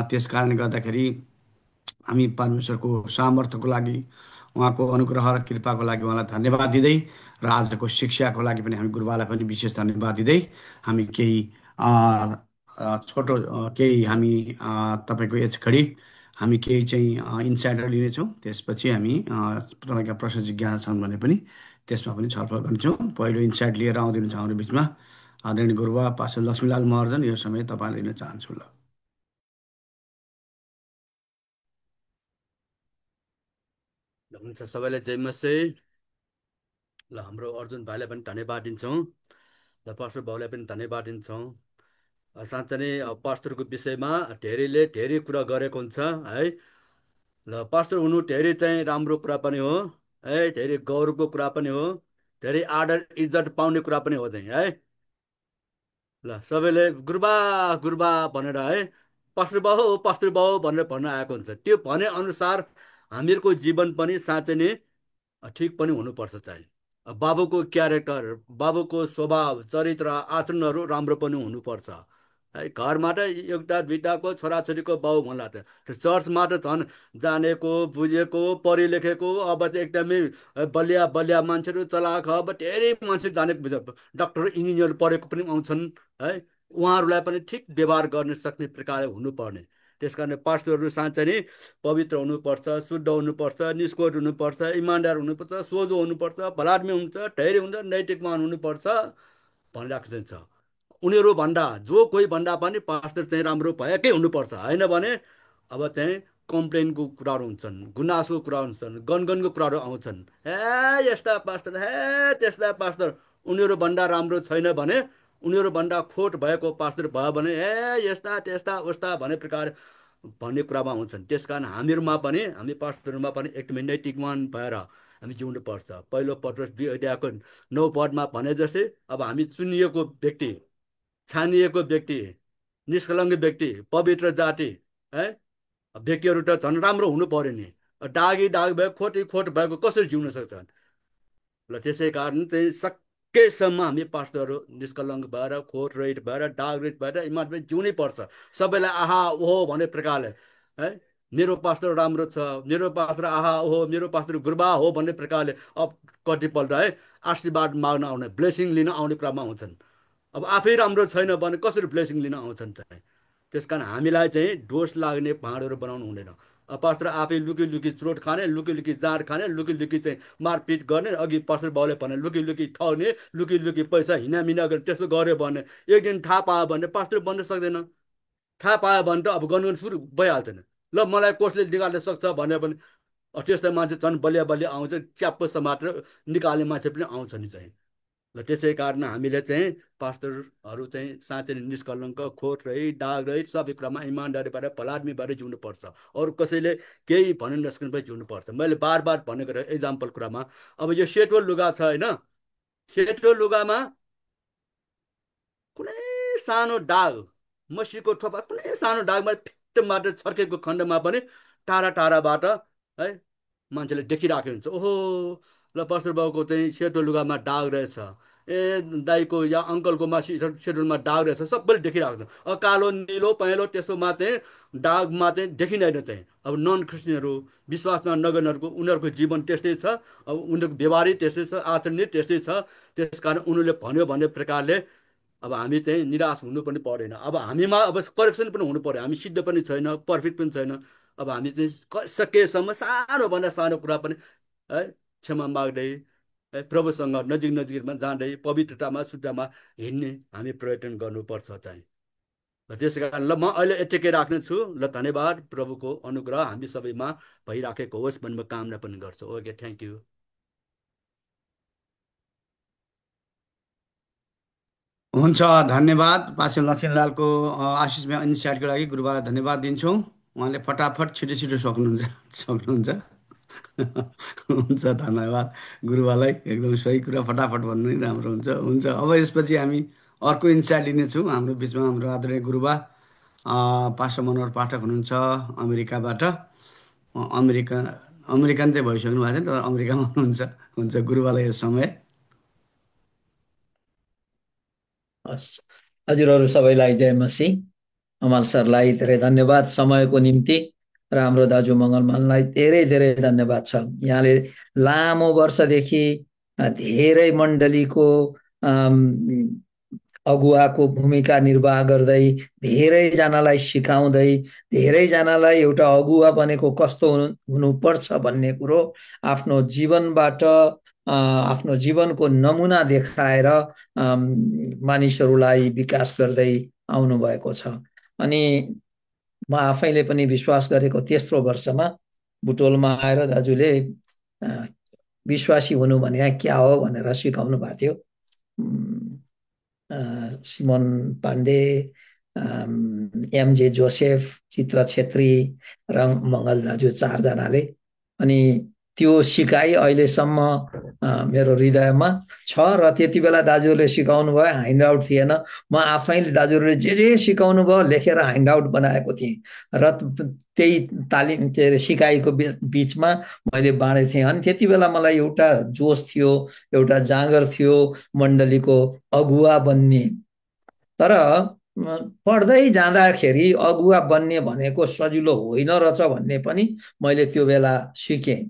त्यस कारणले गर्दाखेरि हामी परमेश्वरको सामर्थ्यको लागि, उहाँको अनुग्रह र कृपाको लागि उहाँलाई धन्यवाद दिँदै र आजको शिक्षाको लागि पनि हामी गुरुबालाई पनि विशेष धन्यवाद दिँदै हामी केही छोटो हामी तपाईँको यस घडी हामी केही चाहिँ इन्साइडर लिनेछौँ। त्यसपछि हामी तपाईँका प्रश्न जिज्ञासा छन् भने पनि त्यसमा पनि छलफल गर्नेछौँ। पहिलो इन्साइट लिएर आउँदिनुहुन्छ हाम्रो बिचमा आदरणीय गुरुबा पास्टर लक्ष्मीलाल महर्जन। यो समय तपाईँलाई दिन चाहन्छु। ल हुन्छ सबैलाई जय मसी। ल हाम्रो अर्जुन भाइलाई पनि धन्यवाद दिन्छौँ, ल पास्टर बाउलाई पनि धन्यवाद दिन्छौँ। साँच्चै नै पास्टरको विषयमा धेरैले धेरै कुरा गरेको हुन्छ है। ल पास्टर हुनु धेरै चाहिँ राम्रो कुरा पनि हो है, धेरै गौरवको कुरा पनि हो, धेरै आदर इज्जत पाउने कुरा पनि हो चाहिँ है। ल सबैले गुरुबा गुरुबा भनेर है, पास्टर बाउ भनेर भन्न आएको हुन्छ। त्यो भने अनुसार हामीहरूको जीवन पनि साँच्चै नै ठिक पनि हुनुपर्छ चाहिँ। बाबुको क्यारेक्टर, बाबुको स्वभाव, चरित्र, आचरणहरू राम्रो पनि हुनुपर्छ है। घरमा त एउटा दुईटाको छोराछोरीको बाउ भन्ला त चर्चमा त झन् जानेको बुझेको पढे लेखेको अब त एकदमै बलिया बलिया मान्छेहरू चलाएको, अब धेरै मान्छे जानेको बुझ डक्टर इन्जिनियर पढेको पनि आउँछन् है। उहाँहरूलाई पनि ठिक व्यवहार गर्न सक्ने प्रकारले हुनुपर्ने। त्यस कारण पास्टरहरू साँच्चै नै पवित्र हुनुपर्छ, शुद्ध हुनुपर्छ, निष्कोट हुनुपर्छ, इमान्दार हुनुपर्छ, सोझो हुनुपर्छ, भलाद्मी हुन्छ, धैर्य हुन्छ, नैतिकमान हुनुपर्छ भनिरहेको चाहिँ छ। उनीहरू भन्दा जो कोही भन्दा पनि पास्टर चाहिँ राम्रो भएकै हुनुपर्छ, होइन भने अब चाहिँ कम्प्लेनको कुराहरू हुन्छन्, गुनासोको कुरा हुन्छन्, गनगनको कुराहरू आउँछन्। हे यस्ता पास्टर, हे त्यस्ता पास्टर, उनीहरू भन्दा राम्रो छैन भने, उनीहरू भन्दा खोट भएको पास्टर भयो भने हे यस्ता त्यस्ता उस्ता भन्ने प्रकार भन्ने कुरामा हुन्छन्। त्यस कारण हामीहरूमा पनि, हामी पास्टरहरूमा पनि एकदमै नैतिकमान भएर हामी जिउनुपर्छ। पहिलो पत्रुस 2 अध्यायको 9 पदमा भने जस्तै अब हामी चुनिएको व्यक्ति, छानिएको व्यक्ति, निष्कलङ्क व्यक्ति, पवित्र जाति है व्यक्तिहरू त झन् राम्रो हुनु पर्यो नि। दागी दाग भएको, खोटी खोट भएको कसरी जिउन सक्छन्? ल त्यसै कारण चाहिँ सकेसम्म हामी पास्टरहरू निष्कलङ्क भएर, खोट रहित भएर, दाग रहित भएर इमानमा जिउनै पर्छ। सबैलाई आहा ओहो भन्ने प्रकारले है, मेरो पास्टर राम्रो छ, मेरो पास्टर आहा ओहो, मेरो पास्टर गुरुबा हो भन्ने प्रकारले अब कतिपल्ट है आशीर्वाद माग्न आउने, ब्लेसिङ लिन आउने क्रममा हुन्छन्। अब आफै राम्रो छैन भने कसरी ब्लेसिङ लिन आउँछन् चाहिँ। त्यस कारण हामीलाई चाहिँ दोष लाग्ने भाँडहरू बनाउनु हुँदैन। पास्टर आफै लुकी लुकी चोट खाने, लुकी लुकी जाँड खाने, लुकी लुकी चाहिँ मारपिट गर्ने, अघि पास्टर बाउले भने लुकी लुकी ठग्ने, लुकी लुकी पैसा हिनामिना गर्ने, त्यसो गऱ्यो भने एक दिन थाहा पायो भने पास्टर बन्न सक्दैन। थाहा पायो भने त अब गनगन सुरु भइहाल्छन्। ल मलाई कसले निकाल्न सक्छ भन्यो भने त्यस्तो मान्छे झन् बलिया बलिया आउँछ, च्याप्प समातेर निकाल्ने मान्छे पनि आउँछ नि चाहिँ। ल त्यसै कारण हामीले चाहिँ पास्टरहरू चाहिँ साँच्चै निष्कलङ्क, खोट रहित, दाग रहित, सबै कुरामा इमान्दारी भएर भलाद्मी भएर जिउनुपर्छ। अरू कसैले केही भन्नु नसक्ने पनि जिउनुपर्छ। मैले बार बार भनेको इक्जाम्पल कुरामा अब यो सेतो लुगा छ होइन, सेतो लुगामा कुनै सानो दाग, मसीको ठोपा कुनै सानो दागमा फिट्ट मात्र छर्केको खण्डमा पनि टाढा टाढाबाट है मान्छेले देखिरहेको हुन्छ। ओहो ल पास्टर बाउको चाहिँ सेतो लुगामा दाग रहेछ, ए दाईको या अङ्कलकोमा सेतोमा दाग रहेछ, सबैले देखिरहेको छ। कालो निलो पहेँलो त्यसोमा चाहिँ दागमा चाहिँ देखिँदैन चाहिँ। अब नन क्रिस्चियनहरू, विश्वासमा नगर्नेहरूको उनीहरूको जीवन त्यस्तै छ, अब उनीहरूको व्यवहारै त्यस्तै छ, आचरण नै त्यस्तै छ। त्यस कारण उनीहरूले भन्यो भन्ने प्रकारले अब हामी चाहिँ निराश हुनु पनि पर्दैन। अब हामीमा अब करेक्सन पनि हुनु पर्यो। हामी सिद्ध पनि छैन, पर्फेक्ट पनि छैन। अब हामी चाहिँ सकेसम्म सानोभन्दा सानो कुरा पनि है क्षमा माग्दै है प्रभुसँग नजिक नजिकमा जाँदै पवित्रतामा शुद्धमा हिँड्ने हामी प्रयत्न गर्नुपर्छ चाहिँ। त्यसै कारण ल म अहिले यतिकै राख्नेछु। ल धन्यवाद, प्रभुको अनुग्रह हामी सबैमा भइराखेको होस् भन्ने म कामना पनि गर्छु। Okay, thank you. हुन्छ, धन्यवाद। पास्टर लक्ष्मीलालको आशिषमा इन्साइटको लागि गुरुबालाई धन्यवाद दिन्छौँ। उहाँले फटाफट छिटो छिटो सक्नुहुन्छ। हुन्छ, धन्यवाद गुरुबालाई। एकदम सही कुरा फटाफट भन्नु नै राम्रो हुन्छ। हुन्छ, अब यसपछि हामी अर्को इन्साइट लिनेछौँ। हाम्रो बिचमा हाम्रो आदरणीय गुरुबा पास्टर मनोहर पाठक हुनुहुन्छ अमेरिकाबाट। अमेरिकन चाहिँ भइसक्नु भएको छैन, तर अमेरिकामा हुनुहुन्छ। हुन्छ, गुरुबालाई यो समय। हजुरहरू सबैलाई जय मसीह। अमल सरलाई धेरै धन्यवाद समयको निम्ति र हाम्रो दाजु मङ्गलमानलाई धेरै धेरै धन्यवाद छ। यहाँले लामो वर्षदेखि धेरै मण्डलीको अगुवाको भूमिका निर्वाह गर्दै, धेरैजनालाई सिकाउँदै, धेरैजनालाई एउटा अगुवा बनेको कस्तो हुनुपर्छ भन्ने कुरो आफ्नो जीवनबाट, आफ्नो जीवनको नमुना देखाएर मानिसहरूलाई विकास गर्दै आउनुभएको छ। अनि म आफैले पनि विश्वास गरेको तेस्रो वर्षमा बुटोलमा आएर दाजुले विश्वासी हुनु भने क्या हो भनेर सिकाउनु भएको थियो। सिमोन पाण्डे, एमजे जोसेफ, चित्र छेत्री र मङ्गल दाजु 4 जनाले। अनि त्यो सिकाइ अहिलेसम्म मेरो हृदयमा छ र त्यति बेला दाजुहरूले सिकाउनु भयो, ह्यान्ड आउट थिएन। म आफैले दाजुहरूले जे सिकाउनु भयो लेखेर ह्यान्ड आउट बनाएको थिएँ र त्यही तालिम के अरे सिकाइको बिचमा मैले बाँडेको थिएँ। अनि त्यति बेला मलाई एउटा जोस थियो, एउटा जाँगर थियो मण्डलीको अगुवा बन्ने। तर पढ्दै जाँदाखेरि अगुवा बन्ने भनेको सजिलो होइन रहेछ भन्ने पनि मैले त्यो बेला सिकेँ।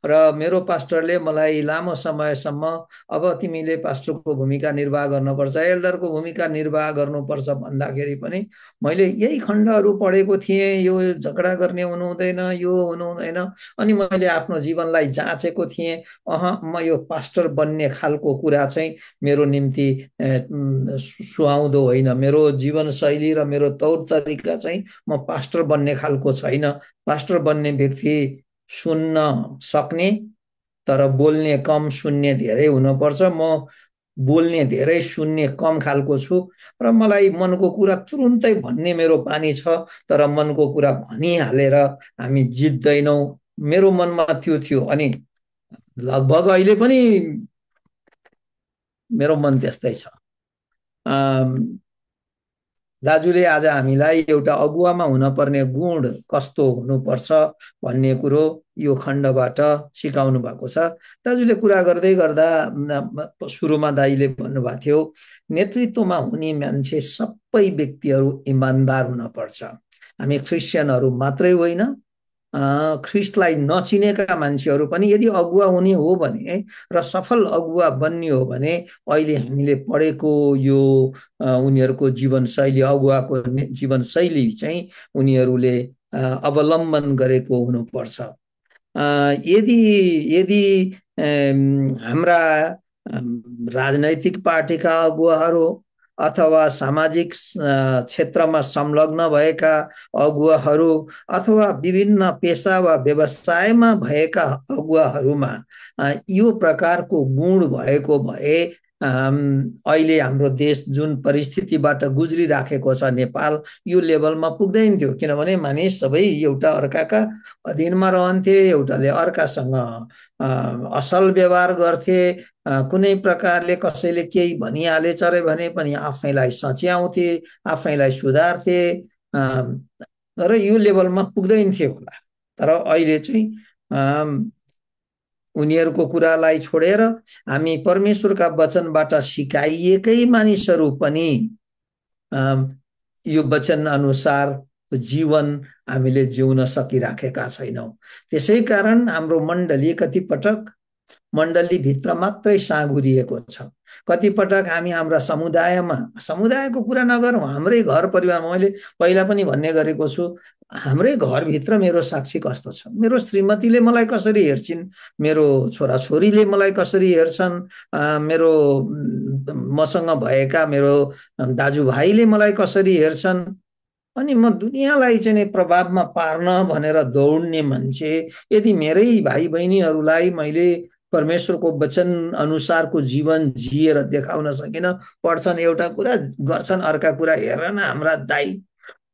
र मेरो पास्टरले मलाई लामो समयसम्म अब तिमीले पास्टरको भूमिका निर्वाह गर्नुपर्छ, एल्डरको भूमिका निर्वाह गर्नुपर्छ भन्दाखेरि पनि मैले यही खण्डहरू पढेको थिएँ, यो झगडा गर्ने हुनु हुँदैन, यो हुनु हुँदैन। अनि मैले आफ्नो जीवनलाई जाँचेको थिएँ, म यो पास्टर बन्ने खालको कुरा चाहिँ मेरो निम्ति सुहाउँदो होइन, मेरो जीवनशैली र मेरो तौर तरिका चाहिँ म पास्टर बन्ने खालको छैन। पास्टर बन्ने व्यक्ति सुन्न सक्ने तर बोल्ने कम, सुन्ने धेरै हुनुपर्छ। म बोल्ने धेरै, सुन्ने कम खालको छु र मलाई मनको कुरा तुरुन्तै भन्ने मेरो बानी छ, तर मनको कुरा भनिहालेर हामी जित्दैनौँ, मेरो मनमा त्यो थियो। अनि लगभग अहिले पनि मेरो मन त्यस्तै छ। दाजुले आज हामीलाई एउटा अगुवामा हुनुपर्ने गुण कस्तो हुनुपर्छ भन्ने कुरो यो खण्डबाट सिकाउनु भएको छ। दाजुले कुरा गर्दै गर्दा सुरुमा दाइले भन्नुभएको थियो नेतृत्वमा हुने मान्छे सबै व्यक्तिहरू इमान्दार हुनुपर्छ। हामी क्रिस्चियनहरू मात्रै होइन, ख्रिस्टलाई नचिनेका मान्छेहरू पनि यदि अगुवा हुने हो भने र सफल अगुवा बन्ने हो भने अहिले हामीले पढेको यो उनीहरूको जीवनशैली, अगुवाको जीवनशैली चाहिँ उनीहरूले अवलम्बन गरेको हुनुपर्छ। यदि हाम्रा राजनैतिक पार्टीका अगुवाहरू अथवा सामाजिक क्षेत्रमा संलग्न भएका अगुवाहरू अथवा विभिन्न पेशा वा व्यवसायमा भएका अगुवाहरूमा यो प्रकारको गुण भएको भए अहिले हाम्रो देश जुन परिस्थितिबाट गुज्रिराखेको छ नेपाल, यो लेभलमा पुग्दैन थियो। किनभने मानिस सबै एउटा अर्काका अधीनमा रहन्थे, एउटाले अर्कासँग असल व्यवहार गर्थे, कुनै प्रकारले कसैले केही भनिहालेछ अरे भने पनि आफैलाई सच्याउँथे, आफैलाई सुधार्थे, र यो लेभलमा पुग्दैन थियो होला। तर अहिले चाहिँ उनीहरूको कुरालाई छोडेर हामी परमेश्वरका वचनबाट सिकाइएकै मानिसहरू पनि यो वचन अनुसार जीवन हामीले जिउन सकिराखेका छैनौँ। त्यसै कारण हाम्रो मण्डली कतिपटक मण्डलीभित्र मात्रै साँघुरिएको छ। कतिपटक हामी हाम्रा समुदायको कुरा नगरौँ, हाम्रै घर परिवार, मैले पहिला पनि भन्ने गरेको छु, हाम्रै घरभित्र मेरो साक्षी कस्तो छ, मेरो श्रीमतीले मलाई कसरी हेर्छिन्, मेरो छोराछोरीले मलाई कसरी हेर्छन्, मेरो मसँग भएका मेरो दाजुभाइले मलाई कसरी हेर्छन्। अनि म दुनियाँलाई चाहिँ प्रभावमा पार्न भनेर दौड्ने मान्छे यदि मेरै भाइ बहिनीहरूलाई मैले परमेश्वरको वचन अनुसारको जीवन जिएर देखाउन सकिन, पढ्छन् एउटा कुरा, गर्छन् अर्का कुरा, हेर न हाम्रा दाइ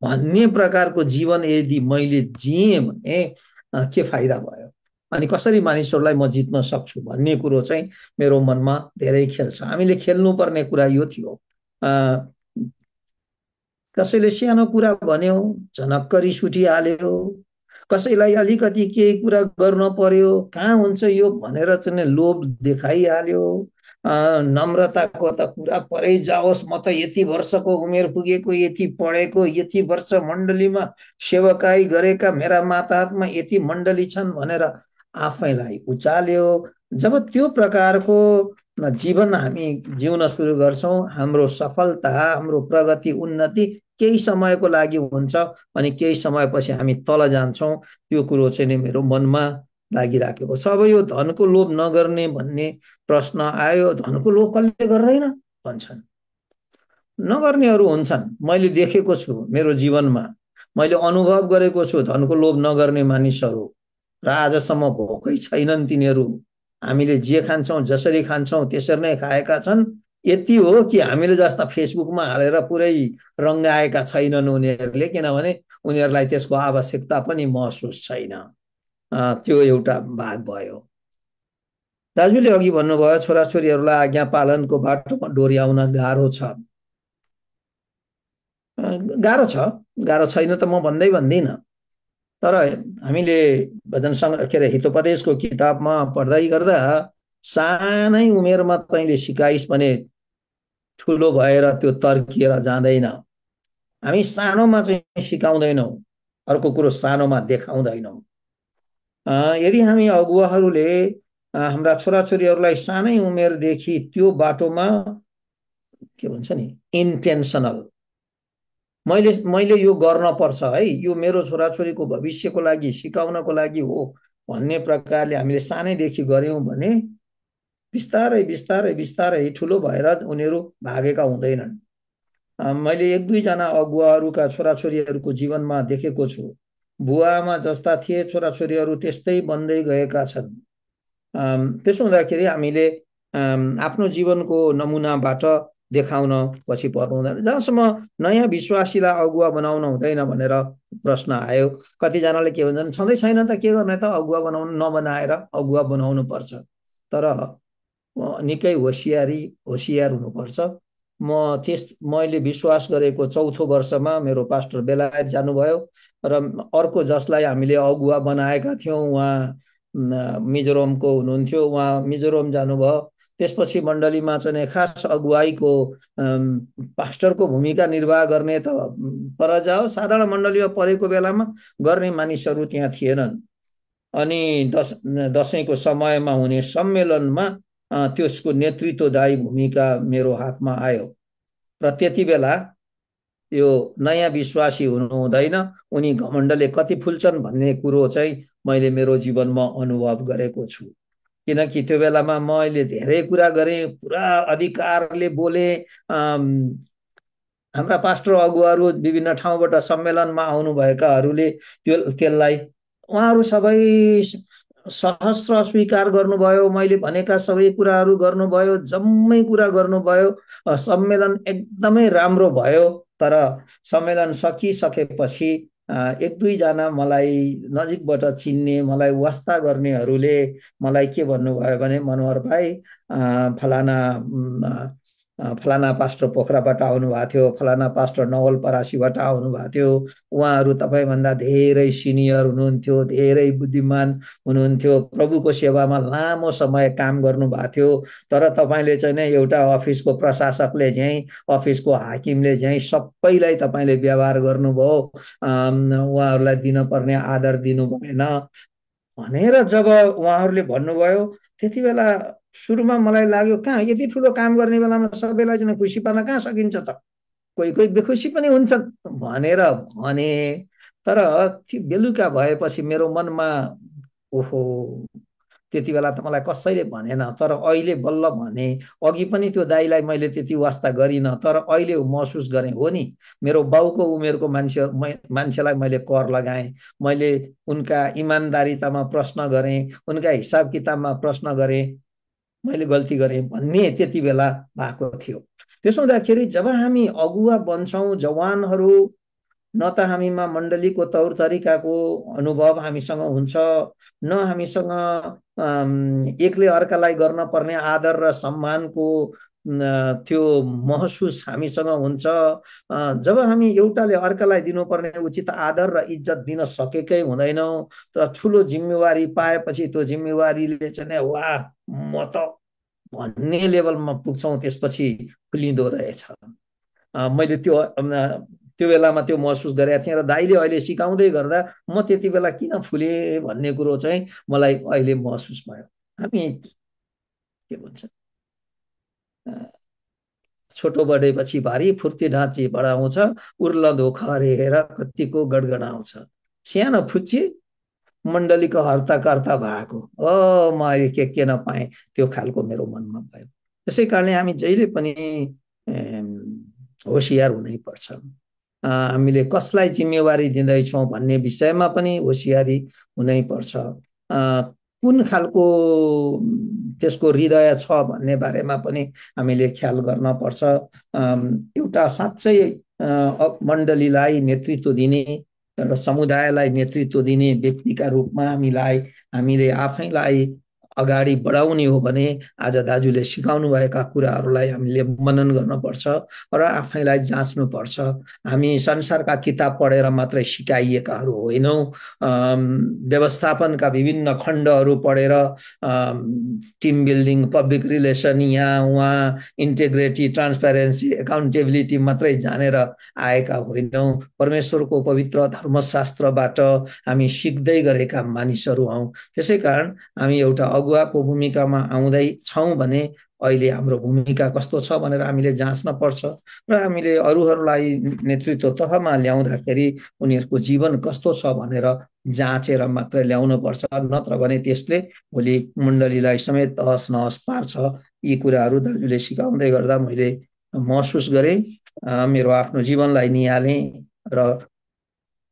भन्ने प्रकारको जीवन यदि मैले जिएँ भने के फाइदा भयो, अनि कसरी मानिसहरूलाई म जित्न सक्छु भन्ने कुरो चाहिँ मेरो मनमा धेरै खेल्छ। हामीले खेल्नुपर्ने कुरा यो थियो। कसैले सानो कुरा भन्यो, झनक्क रिस उठिहाल्यो, कसैलाई अलिकति केही कुरा गर्न पर्यो, कहाँ हुन्छ यो भनेर चाहिँ लोभ देखाइहाल्यो। नम्रताको त कुरा परै जाओस्, म त यति वर्षको उमेर पुगेको, यति पढेको, यति वर्ष मण्डलीमा सेवकाई गरेका मेरा माताहतमा यति मण्डली छन् भनेर आफैलाई उचाल्यो। जब त्यो प्रकारको जीवन हामी जिउन सुरु गर्छौँ, हाम्रो सफलता, हाम्रो प्रगति, उन्नति केही समयको लागि हुन्छ अनि केही समयपछि हामी तल जान्छौँ। त्यो कुरो चाहिँ मेरो मनमा लागिराखेको छ। अब यो धनको लोभ नगर्ने भन्ने प्रश्न आयो, धनको लोभ कसले गर्दैन भन्छन्, नगर्नेहरू हुन्छन्। मैले देखेको छु मेरो जीवनमा, मैले अनुभव गरेको छु धनको लोभ नगर्ने मानिसहरू। र आजसम्म भोकै छैनन् तिनीहरू। हामीले जे खान्छौँ जसरी खान्छौँ त्यसरी नै खाएका छन्। यति हो कि हामीले जस्ता फेसबुकमा हालेर पुरै रङ्गाएका छैनन् उनीहरूले, किनभने उनीहरूलाई त्यसको आवश्यकता पनि महसुस छैन। त्यो एउटा भाग भयो। दाजुले अघि भन्नुभयो छोराछोरीहरूलाई आज्ञा पालनको बाटोमा डोर्याउन गाह्रो छ। गाह्रो छ, गाह्रो छैन त म भन्दिनँ। तर हामीले भजन के अरे हितोपदेशको किताबमा पढ्दै गर्दा सानै उमेरमा तैँले सिकाइस् भने ठुलो भएर त्यो तर्किएर जाँदैन। हामी सानोमा चाहिँ सिकाउँदैनौँ, अर्को कुरो सानोमा देखाउँदैनौँ। यदि हामी अगुवाहरूले हाम्रा छोराछोरीहरूलाई सानै उमेरदेखि त्यो बाटोमा के भन्छ नि इन्टेन्सनल मैले यो गर्न पर्छ है, यो मेरो छोराछोरीको भविष्यको लागि सिकाउनको लागि हो भन्ने प्रकारले हामीले सानैदेखि गर्यौं भने बिस्तारै बिस्तारै बिस्तारै ठुलो भएर उनीहरू भागेका हुँदैनन्। मैले एक दुईजना अगुवाहरूका छोराछोरीहरूको जीवनमा देखेको छु। बुवाआमा जस्ता थिए, छोराछोरीहरू त्यस्तै बन्दै गएका छन्। त्यसो हुँदाखेरि हामीले आफ्नो जीवनको नमुनाबाट देखाउन पछि पर्नु हुँदैन। जहाँसम्म नयाँ विश्वासीलाई अगुवा बनाउन हुँदैन भनेर प्रश्न आयो, कतिजनाले के भन्छन् छँदै छैन त के गर्ने त, अगुवा बनाउनु नबनाएर अगुवा बनाउनु पर्छ। तर निकै होसियार हुनुपर्छ। मैले विश्वास गरेको चौथो वर्षमा मेरो पास्टर बेलायत जानुभयो र अर्को जसलाई हामीले अगुवा बनाएका थियौँ उहाँ मिजोरमको हुनुहुन्थ्यो, उहाँ मिजोरम जानुभयो। त्यसपछि मण्डलीमा चाहिँ खास अगुवाईको पास्टरको भूमिका निर्वाह गर्ने त पर जाओ, साधारण मण्डलीमा परेको बेलामा गर्ने मानिसहरू त्यहाँ थिएनन्। अनि दशैंको समयमा हुने सम्मेलनमा त्यसको नेतृत्वदायी भूमिका मेरो हातमा आयो र त्यति बेला यो नयाँ विश्वासी हुनु हुँदैन, उनी घमण्डले कति फुल्छन् भन्ने कुरो चाहिँ मैले मेरो जीवनमा अनुभव गरेको छु। किनकि त्यो बेलामा मैले धेरै कुरा गरेँ, पुरा अधिकारले बोले। हाम्रा पास्टर अगुवाहरू विभिन्न ठाउँबाट सम्मेलनमा आउनुभएकाहरूले त्यसलाई उहाँहरू सबै सहस्र स्वीकार गर्नुभयो। मैले भनेका सबै कुराहरू गर्नुभयो, जम्मै कुरा गर्नुभयो। सम्मेलन एकदमै राम्रो भयो। तर सम्मेलन सकिसकेपछि एक दुईजना मलाई नजिकबाट चिन्ने, मलाई वास्ता गर्नेहरूले मलाई के भन्नुभयो भने, मनोहर भाइ फलाना पास्टर पोखराबाट आउनुभएको थियो, फलाना पास्टर नवलपरासीबाट आउनुभएको थियो, उहाँहरू तपाईँभन्दा धेरै सिनियर हुनुहुन्थ्यो, धेरै बुद्धिमान हुनुहुन्थ्यो, प्रभुको सेवामा लामो समय काम गर्नुभएको थियो। तर तपाईँले चाहिँ नै एउटा अफिसको प्रशासकले चाहिँ, अफिसको हाकिमले चाहिँ सबैलाई तपाईँले व्यवहार गर्नुभयो, उहाँहरूलाई दिनुपर्ने आदर दिनु भएन भनेर जब उहाँहरूले भन्नुभयो, त्यति बेला सुरुमा मलाई लाग्यो कहाँ यति ठुलो काम गर्ने बेलामा सबैलाई चाहिँ खुसी पार्न कहाँ सकिन्छ त, कोही कोही बेखुसी पनि हुन्छन् भनेर भने। तर बेलुका भएपछि मेरो मनमा ओहो त्यति बेला त मलाई कसैले भनेन, तर अहिले बल्ल भने। अघि पनि त्यो दाइलाई मैले त्यति वास्ता गरिनँ, तर अहिले महसुस गरेँ हो नि, मेरो बाउको उमेरको मान्छेलाई मैले कर लगाएँ, मैले उनका इमान्दारितामा प्रश्न गरेँ, उनका हिसाब किताबमा प्रश्न गरेँ, मैले गल्ती गरेँ भन्ने त्यति बेला भएको थियो। त्यसो हुँदाखेरि जब हामी अगुवा बन्छौँ, जवानहरू, न त हामीमा मण्डलीको तौर तरिकाको अनुभव हामीसँग हुन्छ, न हामीसँग एकले अर्कालाई गर्न पर्ने आदर र सम्मानको त्यो महसुस हामीसँग हुन्छ। जब हामी एउटाले अर्कालाई दिनुपर्ने उचित आदर र इज्जत दिन सकेकै हुँदैनौँ, तर ठुलो जिम्मेवारी पाएपछि त्यो जिम्मेवारीले चाहिँ वाह म त भन्ने लेभलमा पुग्छौँ, त्यसपछि फुलिँदो रहेछ। मैले त्यो बेलामा त्यो महसुस गरेका थिएँ र दाइले अहिले सिकाउँदै गर्दा म त्यति बेला किन फुलेँ भन्ने कुरो चाहिँ मलाई अहिले महसुस भयो। हामी के भन्छ छोटो बढेपछि भारी फुर्ती ढाँची बढाउँछ, उर्लदो खरेर कतिको गडगडाउँछ, सानो फुच्ची मण्डलीको हर्ताकर्ता भएको म अहिले के नपाएँ, त्यो खालको मेरो मनमा भयो। त्यसै कारणले हामी जहिले पनि होसियार हुनै पर्छ। हामीले कसलाई जिम्मेवारी दिँदैछौँ भन्ने विषयमा पनि होसियारी हुनै पर्छ। कुन खालको त्यसको हृदय छ भन्ने बारेमा पनि हामीले ख्याल गर्न पर्छ। एउटा साँच्चै मण्डलीलाई नेतृत्व दिने, एउटा समुदायलाई नेतृत्व दिने व्यक्तिका रूपमा हामीले आफैलाई अगाडि बढाउने हो भने आज दाजुले सिकाउनु भएका कुराहरूलाई हामीले मनन गर्नुपर्छ र आफैलाई जाँच्नुपर्छ। हामी संसारका किताब पढेर मात्रै सिकाइएकाहरू होइनौँ, व्यवस्थापनका विभिन्न खण्डहरू पढेर टिम बिल्डिङ, पब्लिक रिलेसन, यहाँ उहाँ, इन्टेग्रिटी, ट्रान्सप्यारेन्सी, एकाउन्टेबिलिटी मात्रै जानेर आएका होइनौँ। परमेश्वरको पवित्र धर्मशास्त्रबाट हामी सिक्दै गरेका मानिसहरू हौँ। त्यसै कारण हामी एउटा अगुवाको भूमिकामा आउँदै छौँ भने अहिले हाम्रो भूमिका कस्तो छ भनेर हामीले जाँच्न पर्छ र हामीले अरूहरूलाई नेतृत्व तहमा ल्याउँदाखेरि उनीहरूको जीवन कस्तो छ भनेर जाँचेर मात्र ल्याउनु पर्छ। नत्र भने त्यसले भोलि मण्डलीलाई समेत तहस नहस पार्छ। यी कुराहरू दाजुले सिकाउँदै गर्दा मैले महसुस गरेँ, मेरो आफ्नो जीवनलाई निहालेँ र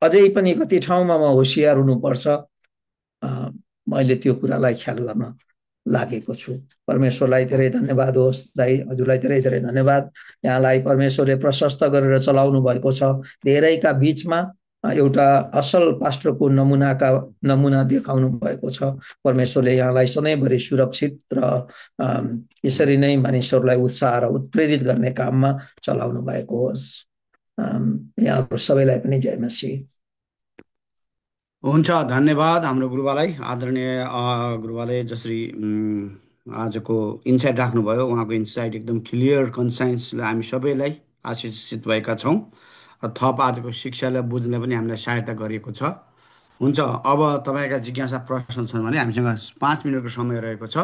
अझै पनि कति ठाउँमा म होसियार हुनुपर्छ, मैले त्यो कुरालाई ख्याल गर्न लागेको छु। परमेश्वरलाई धेरै धन्यवाद होस्। दाइ हजुरलाई धेरै धेरै धन्यवाद। यहाँलाई परमेश्वरले प्रशस्त गरेर चलाउनु भएको छ। धेरैका बिचमा एउटा असल पास्टरको नमुना देखाउनु भएको छ। परमेश्वरले यहाँलाई सधैँभरि सुरक्षित र यसरी नै मानिसहरूलाई उत्साह र उत्प्रेरित गर्ने काममा चलाउनु भएको होस्। यहाँहरू सबैलाई पनि जय मसीह। हुन्छ, धन्यवाद हाम्रो गुरुबालाई। आदरणीय गुरुबाले जसरी आजको इन्साइट राख्नुभयो, उहाँको इन्साइट एकदम क्लियर, कन्साइन्सले हामी सबैलाई आशिषित भएका छौँ। थप आजको शिक्षालाई बुझ्नलाई पनि हामीलाई सहायता गरेको छ। हुन्छ, अब तपाईँका जिज्ञासा प्रश्न छन् भने हामीसँग 5 मिनटको समय रहेको छ,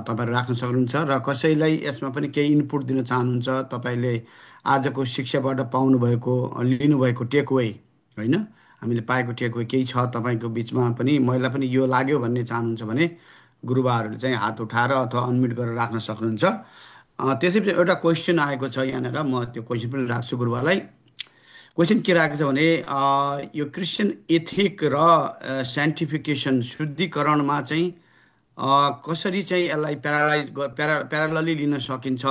तपाईँहरू राख्न सक्नुहुन्छ। र कसैलाई यसमा पनि केही इनपुट दिन चाहनुहुन्छ, तपाईँले आजको शिक्षाबाट लिनुभएको टेकवे, होइन, हामीले पाएको टेकवे केही छ तपाईँको बिचमा पनि, मलाई पनि यो लाग्यो भन्ने चाहनुहुन्छ भने गुरुबाहरूले चाहिँ हात उठाएर अथवा अनम्युट गरेर राख्न सक्नुहुन्छ। त्यसैपछि एउटा क्वेसन आएको छ यहाँनिर, म त्यो क्वेसन पनि राख्छु गुरुबालाई। क्वेसन के राखेको छ भने यो क्रिस्चियन एथिक र साइन्टिफिकेसन, शुद्धिकरणमा चाहिँ कसरी चाहिँ यसलाई प्यारालली लिन सकिन्छ।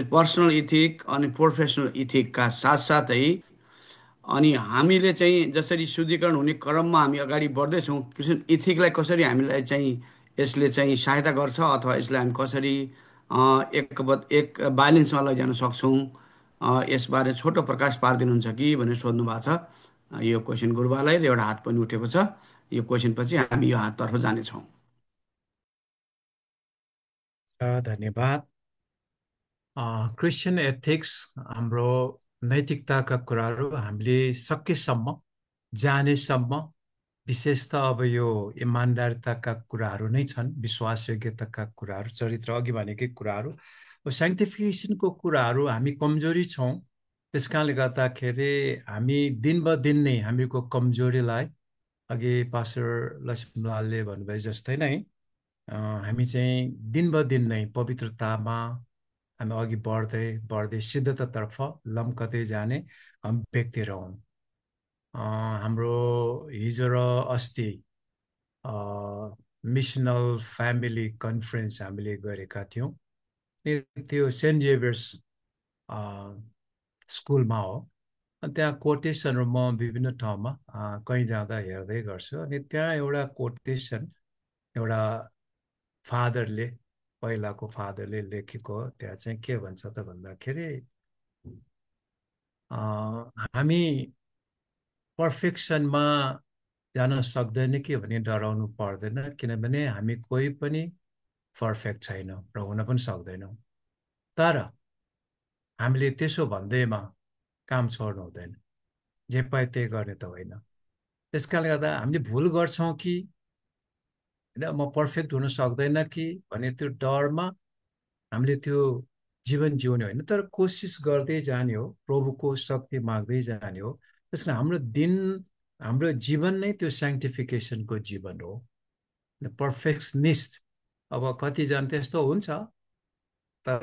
पर्सनल इथिक अनि प्रोफेसनल इथिकका साथसाथै अनि हामीले चाहिँ जसरी शुद्धिकरण हुने क्रममा हामी अगाडि बढ्दैछौँ, क्रिस्चियन इथिकलाई कसरी हामीलाई चाहिँ यसले चाहिँ सहायता गर्छ अथवा यसलाई हामी कसरी एक ब्यालेन्समा लैजान सक्छौँ, यसबारे छोटो प्रकाश पारिदिनुहुन्छ कि भनेर सोध्नु भएको छ। यो क्वेसन गुरुबालाई र एउटा हात पनि उठेको छ। यो क्वेसन पछि हामी यो हाततर्फ जानेछौँ। धन्यवाद। क्रिस्चियन एथिक्स, हाम्रो नैतिकताका कुराहरू हामीले सकेसम्म जानेसम्म, विशेष त अब यो इमान्दारिताका कुराहरू नै छन्, विश्वासयोग्यताका कुराहरू, चरित्र अघि भनेकै कुराहरू। साइन्टिफिकेसनको कुराहरू हामी कमजोरी छौँ। त्यस कारणले गर्दाखेरि हामी दिन ब दिन नै हामीको कमजोरीलाई, अघि पास्टर लक्ष्मीलालले भन्नुभए जस्तै नै हामी चाहिँ दिन ब दिन नै पवित्रतामा हामी अघि बढ्दै सिद्धतातर्फ लम्कदै जाने व्यक्तिहरू हौँ। हाम्रो हिजो र अस्ति मिसनल फ्यामिली कन्फरेन्स हामीले गरेका थियौँ। त्यो सेन्ट जेभियर्स स्कुलमा हो। अनि त्यहाँ कोटेसनहरू म विभिन्न ठाउँमा कहीँ जाँदा हेर्दै गर्छु। अनि त्यहाँ एउटा कोटेसन एउटा पहिलाको फादरले लेखेको, त्यहाँ चाहिँ के भन्छ त भन्दाखेरि हामी पर्फेक्सनमा जान सक्दैन कि भने डराउनु पर्दैन, किनभने हामी कोही पनि पर्फेक्ट छैनौँ र हुन पनि सक्दैनौँ। तर हामीले त्यसो भन्दैमा काम छोड्नु हुँदैन, जे पाए त्यही गर्ने त होइन। त्यस कारणले गर्दा हामीले भुल गर्छौँ कि होइन, म पर्फेक्ट हुन सक्दैन कि भने त्यो डरमा हामीले त्यो जीवन जिउने होइन, तर कोसिस गर्दै जाने हो, प्रभुको शक्ति माग्दै जाने हो। त्यस कारण हाम्रो जीवन नै त्यो साइन्टिफिकेसनको जीवन हो। पर्फेक्सनिस्ट अब कतिजना त्यस्तो हुन्छ, तर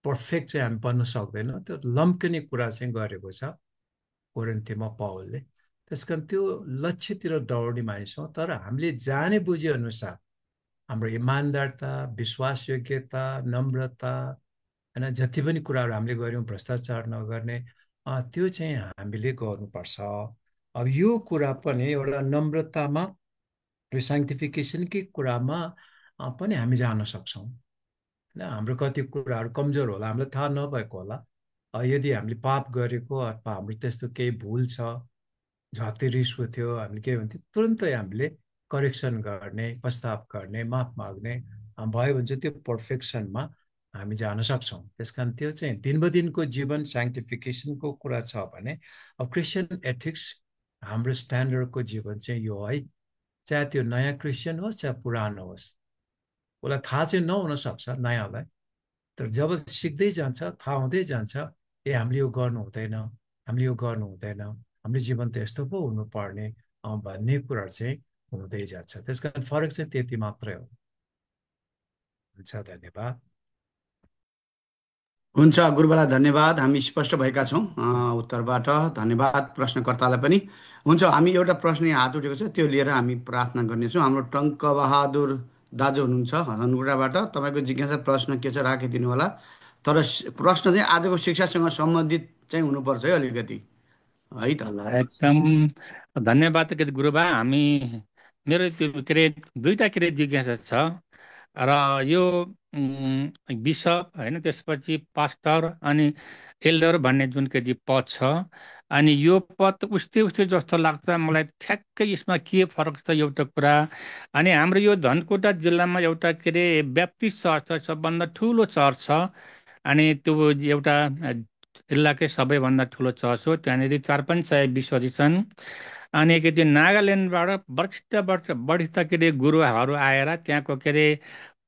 पर्फेक्ट चाहिँ हामी बन्न सक्दैनौँ। त्यो लम्किने कुरा चाहिँ गरेको छ कोरिन्थीमा पावलले। त्यस कारण त्यो लक्ष्यतिर दौड्ने मानिस हौँ। तर हामीले जाने बुझे अनुसार हाम्रो इमान्दारता, विश्वास योग्यता, नम्रता, होइन, जति पनि कुराहरू हामीले गऱ्यौँ, भ्रष्टाचार नगर्ने, त्यो चाहिँ हामीले गर्नुपर्छ। अब यो कुरा पनि एउटा नम्रतामा, यो साइन्टिफिकेसनकै कुरामा पनि हामी जान सक्छौँ। होइन, हाम्रो कति कुराहरू कमजोर होला, हामीलाई थाहा नभएको होला। यदि हामीले पाप गरेको अथवा हाम्रो त्यस्तो केही भुल छ, झट्टै रिस उठ्यो, हामीले के भन्थ्यो, तुरन्तै हामीले करेक्सन गर्ने, प्रस्ताव गर्ने, माफ माग्ने भयो भने चाहिँ त्यो पर्फेक्सनमा हामी जान सक्छौँ। त्यस कारण त्यो चाहिँ दिनको जीवन साइन्टिफिकेसनको कुरा छ भने, अब क्रिस्चियन एथिक्स हाम्रो स्ट्यान्डर्डको जीवन चाहिँ यो है। चाहे त्यो नयाँ क्रिस्चियन होस् चाहे पुरानो होस्, उसलाई थाहा चाहिँ नहुन सक्छ नयाँलाई, तर जब सिक्दै जान्छ, थाहा हुँदै जान्छ, ए हामीले यो गर्नु हुँदैन, हामीले यो गर्नु हुँदैन, हाम्रो जीवन त यस्तो पो हुनुपर्ने भन्ने कुरा चाहिँ हुँदै जान्छ। त्यस कारण फरक चाहिँ त्यति मात्रै हो। हुन्छ, धन्यवाद। हुन्छ गुरुबालाई धन्यवाद। हामी स्पष्ट भएका छौँ उत्तरबाट। धन्यवाद प्रश्नकर्तालाई पनि। हुन्छ, हामी एउटा प्रश्न यहाँ हात उठेको छ, त्यो लिएर हामी प्रार्थना गर्नेछौँ। हाम्रो टङ्कबहादुर दाजु हुनुहुन्छ हनुगुडाबाट। तपाईँको जिज्ञासा प्रश्न के छ राखिदिनु होला, तर प्रश्न चाहिँ आजको शिक्षासँग सम्बन्धित चाहिँ हुनुपर्छ है अलिकति, है त। एकदम धन्यवाद गुरुबा। मेरो त्यो के अरे दुईवटा के अरे जिज्ञासा छ, र यो बिसप होइन, त्यसपछि पास्टर अनि एल्डर भन्ने जुन के पद छ, अनि यो पद उस्तै जस्तो लाग्छ मलाई। ठ्याक्कै यसमा के फरक छ एउटा कुरा। अनि हाम्रो यो धनकुटा जिल्लामा एउटा के अरे ब्याप्टिस्ट चर्च छ, सबभन्दा ठुलो चर्च छ, अनि त्यो एउटा जिल्लाकै सबैभन्दा ठुलो चर्च हो। त्यहाँनिर 4-500 विश्वासी छन्। अनि के अरे नागाल्यान्डबाट वरिष्ठ के अरे गुरुहरू आएर त्यहाँको के अरे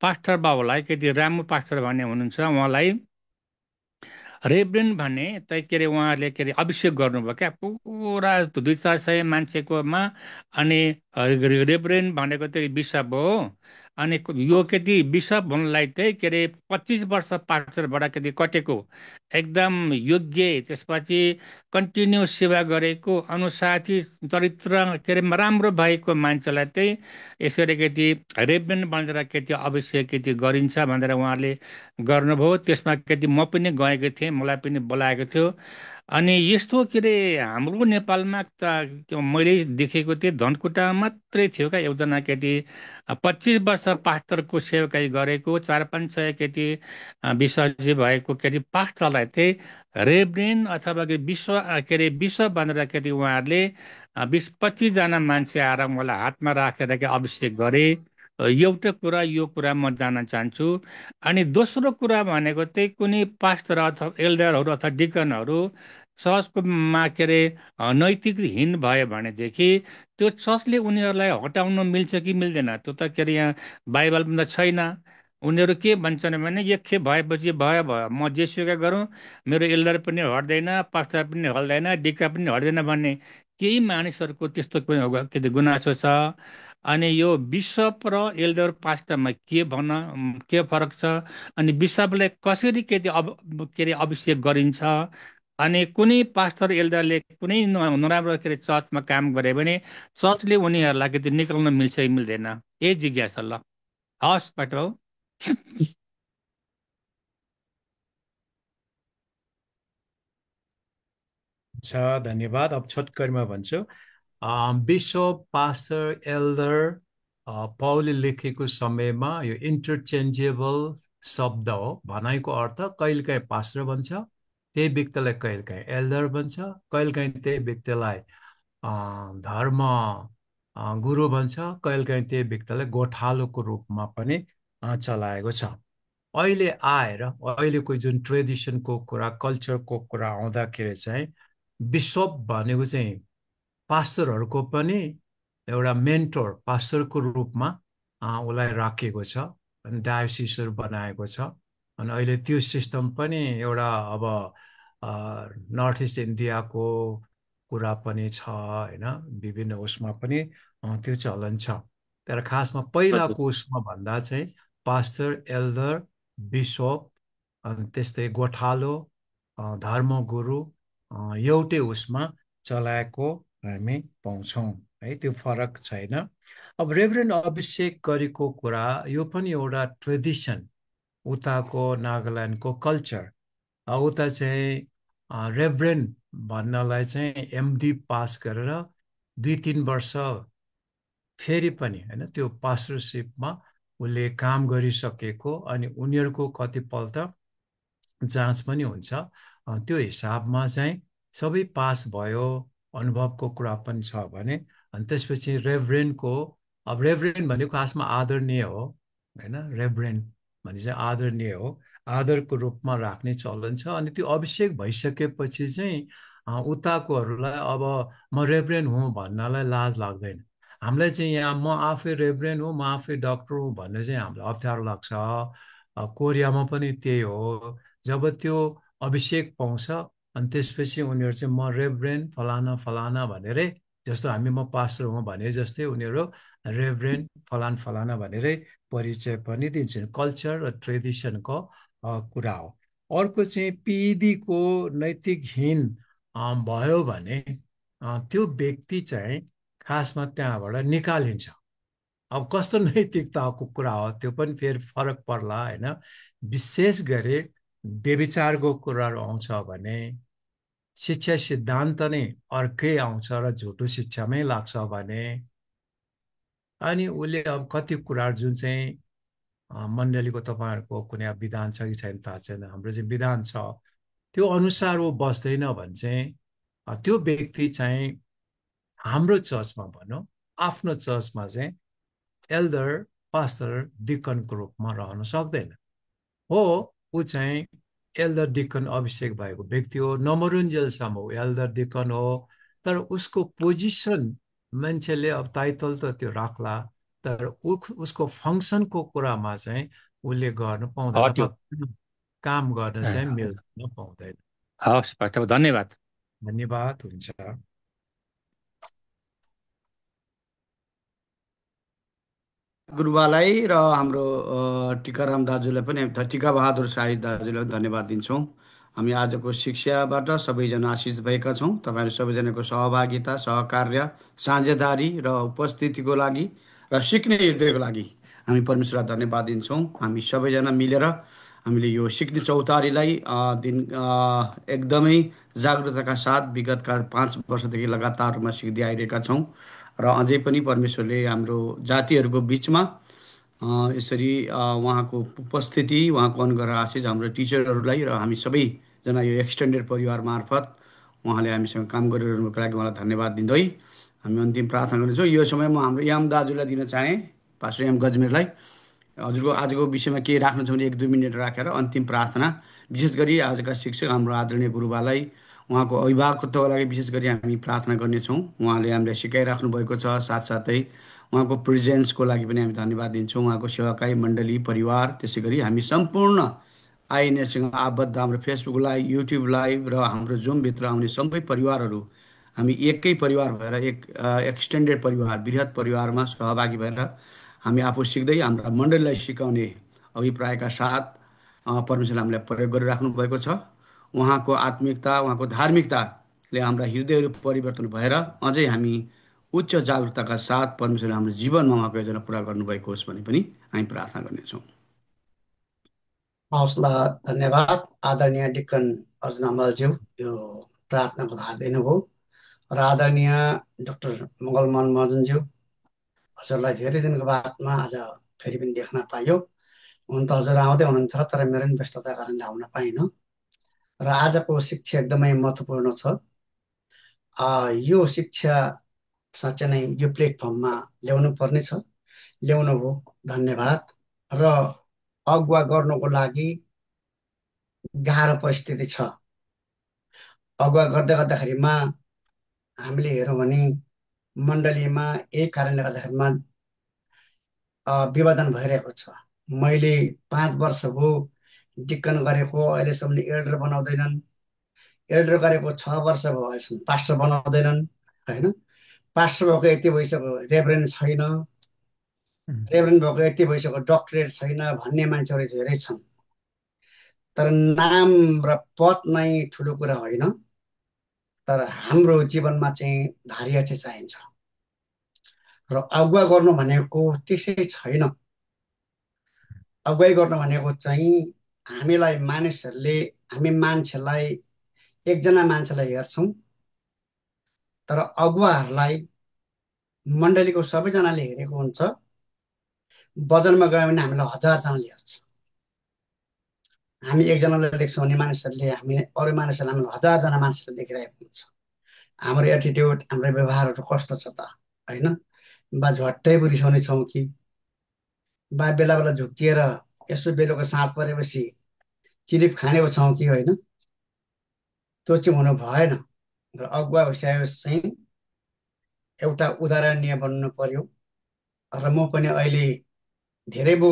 पास्टर बाबुलाई, के अरे रामु पास्टर भन्ने हुनुहुन्छ, उहाँलाई रेब्रेन्ड भन्ने के अरे उहाँहरूले के अरे अभिषेक गर्नुभयो क्या, पुरा 200-400 मान्छेकोमा। अनि रेब्रेन्ड भनेको चाहिँ बिसप हो। अनि यो के अरे बिसप भन्नुलाई चाहिँ के अरे 25 वर्ष पास्टरबाट के अरे कटेको, एकदम योग्य, त्यसपछि कन्टिन्यू सेवा गरेको, अनुशासित चरित्र के अरे राम्रो भएको मान्छेलाई चाहिँ यसरी के अरे रेब्रेन्ड भनेर के अरे अभिषेक के अरे गरिन्छ भनेर उहाँले गर्नुभयो। त्यसमा के अरे म पनि गएको थिएँ, मलाई पनि बोलाएको थियो। अनि यस्तो के अरे हाम्रो नेपालमा त मैले देखेको थिएँ धनकुटा मात्रै थियो क्या, एकजना के अरे 25 वर्ष पास्टरको सेवाकाई गरेको, 400-500 के अरे विश्वासी भएको के अरे पास्टरलाई चाहिँ रेब्रेन्ड अथवा विश्व के अरे विश्व भनेर के अरे उहाँहरूले 20-25 जना मान्छे आएर मलाई हातमा राखेर के अभिषेक गरे। एउटा कुरा, यो कुरा म जान्न चाहन्छु। अनि दोस्रो कुरा भनेको चाहिँ कुनै पास्टर अथवा एल्डरहरू अथवा डिकनहरू चर्चको मा के अरे नैतिकहीन भयो भनेदेखि त्यो चर्चले उनीहरूलाई हटाउन मिल्छ कि मिल्दैन, त्यो त के अरे यहाँ बाइबलमा त छैन। उनीहरू के भन्छन् भने एकखेप भएपछि भयो, म जेसुकै गरौँ, मेरो एल्डर पनि हट्दैन, पास्टर पनि हट्दैन, डिका पनि हट्दैन भन्ने केही मानिसहरूको त्यस्तो के अरे गुनासो छ। अनि यो बिसप र एल्डर पास्टरमा के फरक छ, अनि बिसपलाई कसरी के अरे अभिषेक गरिन्छ, अनि कुनै पास्टर एल्डरले कुनै नराम्रो के अरे चर्चमा काम गरे भने चर्चले उनीहरूलाई के निकाल्न मिल्छ कि मिल्दैन, यही जिज्ञासा। ल हस् बाटो। धन्यवाद। अब छोटकरीमा भन्छु, बिसप, पास्टर, एल्डर पाउलले लेखेको समयमा यो इन्टरचेन्जेबल शब्द हो। भनाइको अर्थ कहिलेकाहीँ पास्टर भन्छ, त्यही व्यक्तिलाई कहिलेकाहीँ एल्डर भन्छ, कहिलेकाहीँ त्यही व्यक्तिलाई धर्म गुरु भन्छ, कहिलेकाहीँ त्यही व्यक्तिलाई गोठालोको रूपमा पनि चलाएको छ। अहिले आएर अहिलेको जुन ट्रेडिसनको कुरा, कल्चरको कुरा आउँदाखेरि चाहिँ बिसप भनेको चाहिँ पास्टरहरूको पनि एउटा मेन्टोर, पास्टरको रूपमा उसलाई राखेको छ, अनि डायोसिसहरू बनाएको छ। अनि अहिले त्यो सिस्टम पनि एउटा अब नर्थ इस्ट इन्डियाको कुरा पनि छ होइन, विभिन्न उसमा पनि त्यो चलन छ। तर खासमा पहिलाको उसमा भन्दा चाहिँ पास्टर, एल्डर, बिसप, अनि त्यस्तै गोठालो, धर्मगुरु एउटै उसमा चलाएको हामी पाउँछौँ है, त्यो फरक छैन। अब रेभरेन्ड अभिषेक गरेको कुरा यो पनि एउटा ट्रेडिसन, उताको नागाल्यान्डको कल्चर। उता चाहिँ रेभरेन्ड भन्नलाई चाहिँ एमडी पास गरेर 2-3 वर्ष फेरि पनि होइन त्यो पास्टरसिपमा उसले काम गरिसकेको, अनि उनीहरूको कतिपल्ट जाँच पनि हुन्छ, त्यो हिसाबमा चाहिँ सबै पास भयो, अनुभवको कुरा पनि छ भने, अनि त्यसपछि रेभरेन्डको, अब रेभरेन्ड भनेको खासमा आदरणीय हो होइन, रेभरेन्ड भने चाहिँ आदरणीय हो, आदरको रूपमा राख्ने चलन छ। अनि त्यो अभिषेक भइसकेपछि चाहिँ उताकोहरूलाई अब म रेभरेन्ड हुँ भन्नलाई लाज लाग्दैन। हामीलाई चाहिँ यहाँ म आफै रेभरेन्ड हुँ, म आफै डक्टर हुँ भन्ने चाहिँ हामीलाई अप्ठ्यारो लाग्छ। कोरियामा पनि त्यही हो, जब त्यो अभिषेक पाउँछ अनि त्यसपछि उनीहरू चाहिँ म रेभरेन्ड फलाना फलाना भनेरै, जस्तो हामी म पास्टर हुँ भने जस्तै उनीहरू रेभरेन्ड फलाना फलाना भनेरै परिचय पनि दिन्छन्। कल्चर र ट्रेडिसनको कुरा हो। अर्को चाहिँ पिइडीको नैतिकहीन भयो भने त्यो व्यक्ति चाहिँ खासमा त्यहाँबाट निकालिन्छ। अब कस्तो नैतिकताको कुरा हो त्यो पनि फेरि फरक पर्ला होइन। विशेष गरी व्यभिचारको कुराहरू आउँछ भने, शिक्षा सिद्धान्त नै अर्कै आउँछ र झुटो शिक्षामै लाग्छ भने, अनि उसले अब कति कुराहरू जुन चाहिँ मण्डलीको तपाईँहरूको कुनै विधान छ कि छैन थाहा छैन, हाम्रो चाहिँ विधान छ, त्यो अनुसार ऊ बस्दैन भने चाहिँ त्यो व्यक्ति चाहिँ हाम्रो चर्चमा भनौँ, आफ्नो चर्चमा चाहिँ एल्डर पास्टर डिकनको रूपमा रहन सक्दैन। हो, ऊ चाहिँ एल्डर डिकन अभिषेक भएको व्यक्ति हो, नमरुन्जेलसम्म ऊ एल्डर डिकन हो, तर उसको पोजिसन मान्छेले अब टाइटल त त्यो राख्ला, तर उसको फङ्सनको कुरामा चाहिँ उसले गर्न पाउँदैन, हट्यो। अथवा काम गर्न चाहिँ मिल्न पाउँदैन। हवस् पास्टर, धन्यवाद। धन्यवाद, हुन्छ। गुरुबालाई र हाम्रो टिकाराम दाजुलाई पनि, टिका बहादुर शाही दाजुलाई पनि धन्यवाद दिन्छौँ। हामी आजको शिक्षाबाट सबैजना आशिष भएका छौँ। तपाईँहरू सबैजनाको सहभागिता, सहकार्य, साझेदारी र उपस्थितिको लागि र सिक्ने हृदयको लागि हामी परमेश्वरलाई धन्यवाद दिन्छौँ। हामी सबैजना मिलेर हामीले यो सिक्ने चौतारीलाई एकदमै जागरुकताका साथ विगतका 5 वर्षदेखि लगातार रूपमा सिक्दै आइरहेका छौँ र अझै पनि परमेश्वरले हाम्रो जातिहरूको बिचमा यसरी उहाँको उपस्थिति, उहाँको अनुग्रह आशिष हाम्रो टिचरहरूलाई र हामी सबैजना यो एक्सटेन्डेड परिवार मार्फत उहाँले हामीसँग काम गरिरहनुको लागि उहाँलाई धन्यवाद दिँदै हामी अन्तिम प्रार्थना गर्नेछौँ। यो समयमा हाम्रो याम दाजुलाई दिन चाहेँ, पास्टर याम गजमेरलाई, हजुरको आजको विषयमा के राख्नु छ भने 1-2 मिनट राखेर अन्तिम प्रार्थना। विशेष गरी आजका शिक्षक हाम्रो आदरणीय गुरुबालाई, उहाँको अभिभावकत्वको लागि विशेष गरी हामी प्रार्थना गर्नेछौँ। उहाँले हामीलाई सिकाइराख्नु भएको छ, साथसाथै उहाँको प्रेजेन्सको लागि पनि हामी धन्यवाद दिन्छौँ। उहाँको सेवाकाई मण्डली, परिवार, त्यसै गरी हामी सम्पूर्ण आइएनएसँग आबद्ध हाम्रो फेसबुक लाइभ, युट्युब लाइभ र हाम्रो जुमभित्र आउने सबै परिवारहरू हामी एकै परिवार भएर, एक एक्सटेन्डेड परिवार, बृहत परिवारमा सहभागी भएर हामी आफू सिक्दै हाम्रा मण्डलीलाई सिकाउने अभिप्रायका साथ परमेश्वरले हामीलाई प्रयोग गरिराख्नु भएको छ। उहाँको आत्मिकता, उहाँको धार्मिकताले हाम्रा हृदयहरू परिवर्तन भएर अझै हामी उच्च जागरुकताका साथ परमेश्वरले हाम्रो जीवनमा उहाँको योजना पुरा गर्नुभएको होस् भने पनि हामी प्रार्थना गर्नेछौँ। हौसला, धन्यवाद। आदरणीय डिकन अर्जुन अमलज्यू यो प्रार्थनाको धार दिनुभयो र आदरणीय डाक्टर मङ्गलमान महर्जनज्यू, हजुरलाई धेरै दिनको बादमा आज फेरि पनि देख्न पाइयो। हुन त हजुर आउँदै हुनुहुन्थ्यो तर मेरो पनि व्यस्तता कारणले आउन पाइनँ र आजको शिक्षा एकदमै महत्त्वपूर्ण छ। यो शिक्षा साँच्चै नै यो प्लेटफर्ममा ल्याउनु पर्ने छ, ल्याउनु भयो, धन्यवाद। र अगुवा गर्नुको लागि गाह्रो परिस्थिति छ। अगुवा गर्दाखेरिमा हामीले हेरौँ भने मण्डलीमा एक कारणले गर्दाखेरिमा विभाजन भइरहेको छ। मैले 5 वर्ष भयो डिकन गरेको, अहिलेसम्म एल्डर बनाउँदैनन्। एल्डर गरेको 6 वर्ष भयो, अहिलेसम्म पास्टर बनाउँदैनन् होइन। पास्टर भएको यति भइसक्यो, रेभरेन्ड छैन। रेभरेन्ड भएको यति भइसक्यो, डक्टरेट छैन भन्ने मान्छेहरू धेरै छन्। तर नाम र पद नै ठुलो कुरा होइन, तर हाम्रो जीवनमा चाहिँ धैर्य चाहिँ चाहिन्छ र अगुवा गर्नु भनेको त्यसै छैन। अगुवाई गर्नु भनेको चाहिँ हामीलाई मानिसहरूले हामी मान्छेलाई एकजना मान्छेलाई हेर्छौँ तर अगुवाहरूलाई मण्डलीको सबैजनाले हेरेको हुन्छ। वजनमा गयो भने हामीलाई 1000जनाले हेर्छ। हामी एकजनालाई देख्छौँ भने मानिसहरूले हामी अरू मानिसहरूले हामीलाई 1000जना मानिसहरूले देखिरहेको हुन्छ। हाम्रो एटिट्युड हाम्रो व्यवहारहरू कस्तो छ त होइन? बा झट्टै रिसाउने छौँ कि बा बेला बेला झुक्किएर यसो बेलुका साँझ परेपछि चिरिप खाने छौँ कि होइन? त्यो चाहिँ हुनु भएन। र अगुवा भइसकेपछि चाहिँ एउटा उदाहरणीय बन्नु पर्यो। र म पनि अहिले धेरै बो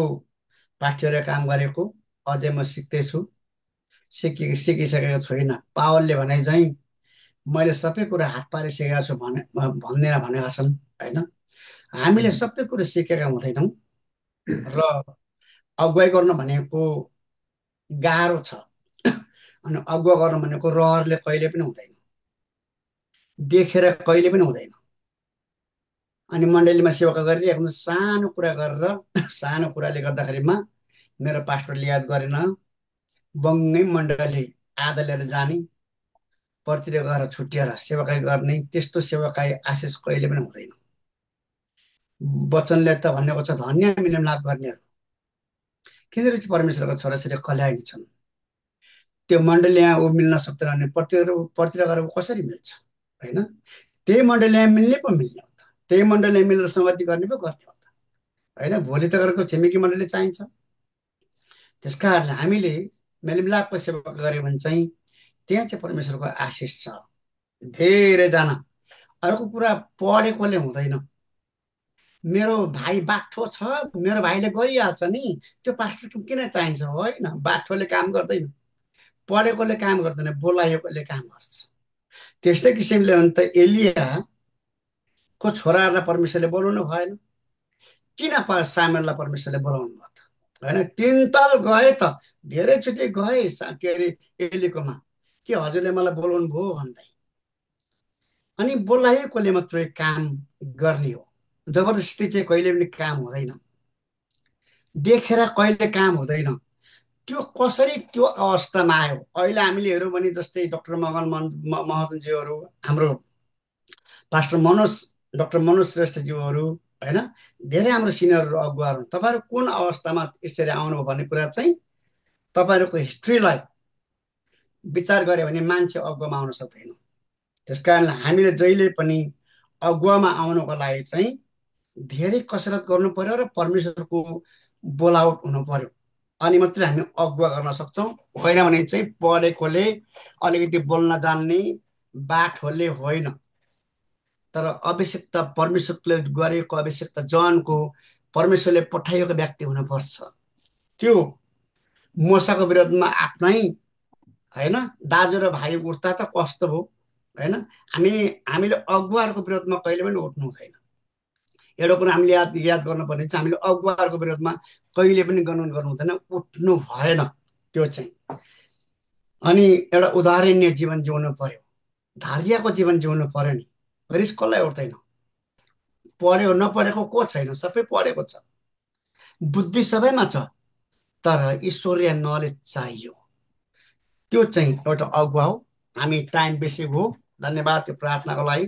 पाठ्यले काम गरेको, अझै म सिक्दैछु, सिकिसकेको छुइनँ। पावलले भने चाहिँ मैले सबै कुरा हात पारिसकेको छु भन्दैन भनेका छन् होइन? हामीले सबै कुरो सिकेका हुँदैनौँ र अगुवाई गर्नु भनेको गाह्रो छ। अनि अगुवा गर्नु भनेको रहरले कहिले पनि हुँदैन, देखेर कहिले पनि हुँदैन। अनि मण्डलीमा सेवा गरिरहेको सानो कुरा गरेर सानो कुराले गर्दाखेरिमा मेरो पास्टरले याद गरेन, बङ्गै मण्डली आधा लिएर जाने, परतिर गएर छुट्टिएर सेवाकाई गर्ने, त्यस्तो सेवाकाई आशिष कहिले पनि हुँदैन। वचनले त भनेको छ धन्य मिलनलाप गर्नेहरू, किनकि चाहिँ परमेश्वरको छोराछोरी कल्याणी छन्। त्यो मण्डलीमा ऊ मिल्न सक्दैन भने परतिर गएर कसरी मिल्छ होइन? त्यही मण्डलीमा मिल्ने पो मिल्ने हो त, त्यही मण्डलीमा मिलेर संगति गर्ने पो गर्ने हो त होइन? भोलि त गरेको छिमेकी मण्डली चाहिन्छ। त्यस कारणले हामीले मेलमिलापको सेवा गऱ्यो भने चाहिँ त्यहाँ चाहिँ परमेश्वरको आशिष छ। धेरैजना अर्को कुरा पढेकोले हुँदैन। मेरो भाइ बाठो छ, मेरो भाइले गरिहाल्छ नि, त्यो पास्टर किन चाहिन्छ? होइन, बाठोले काम गर्दैन, पढेकोले काम गर्दैन, बोलाएकोले काम गर्छ। त्यस्तै किसिमले भने त एलियाको छोराहरूलाई परमेश्वरले बोलाउनु भएन, किन सामेललाई परमेश्वरले बोलाउनु भयो त होइन? 3 ताल गए त, धेरैचोटि गए के अरे एलीकोमा, के हजुरले मलाई बोलाउनु भयो भन्दै। अनि बोलाएकोले मात्रै काम गर्ने हो, जबरजस्ती चाहिँ कहिले पनि काम हुँदैन, देखेर कहिले काम हुँदैन। त्यो कसरी त्यो अवस्थामा आयो? अहिले हामीले हेऱ्यौँ भने जस्तै डाक्टर मगन महतज्यूहरू, हाम्रो पास्टर डाक्टर मनोज श्रेष्ठज्यूहरू होइन, धेरै हाम्रो सिनियरहरू अगुवाहरू, तपाईँहरू कुन अवस्थामा यसरी आउनुभयो भन्ने कुरा चाहिँ तपाईँहरूको हिस्ट्रीलाई विचार गऱ्यो भने मान्छे अगुवामा आउन सक्दैन। त्यस कारणले हामीले जहिले पनि अगुवामा आउनको लागि चाहिँ धेरै कसरत गर्नु पर्यो र परमेश्वरको बोलावट हुनु पर्यो, अनि मात्रै हामी अगुवा गर्न सक्छौँ। होइन भने चाहिँ पढेकोले, अलिकति बोल्न जान्ने बाठोले होइन, तर आवश्यकता परमेश्वरले गरेको आवश्यकता जनको परमेश्वरले पठाइएको व्यक्ति हुनुपर्छ। त्यो मोसाको विरोधमा आफ्नै होइन दाजु र भाइ उठ्दा त कस्तो भयो होइन? हामीले अगुवाहरूको विरोधमा कहिले पनि उठ्नु हुँदैन। एउटा कुरा हामीले याद गर्नुपर्ने चाहिँ हामीले अगुवाहरूको विरोधमा कहिले पनि गर्नु हुँदैन, उठ्नु भएन त्यो चाहिँ। अनि एउटा उदाहरणीय जीवन जिउनु पर्यो, धैर्यको जीवन जिउनु पर्यो नि। रिस कसलाई उठ्दैन? पढ्यो नपढेको को छैन? सबै पढेको छ, बुद्धि सबैमा छ, तर ईश्वरीय नलेज चाहियो। त्यो चाहिँ एउटा अगुवा हो। हामी टाइम बेसी भयो, धन्यवाद त्यो प्रार्थनाको लागि।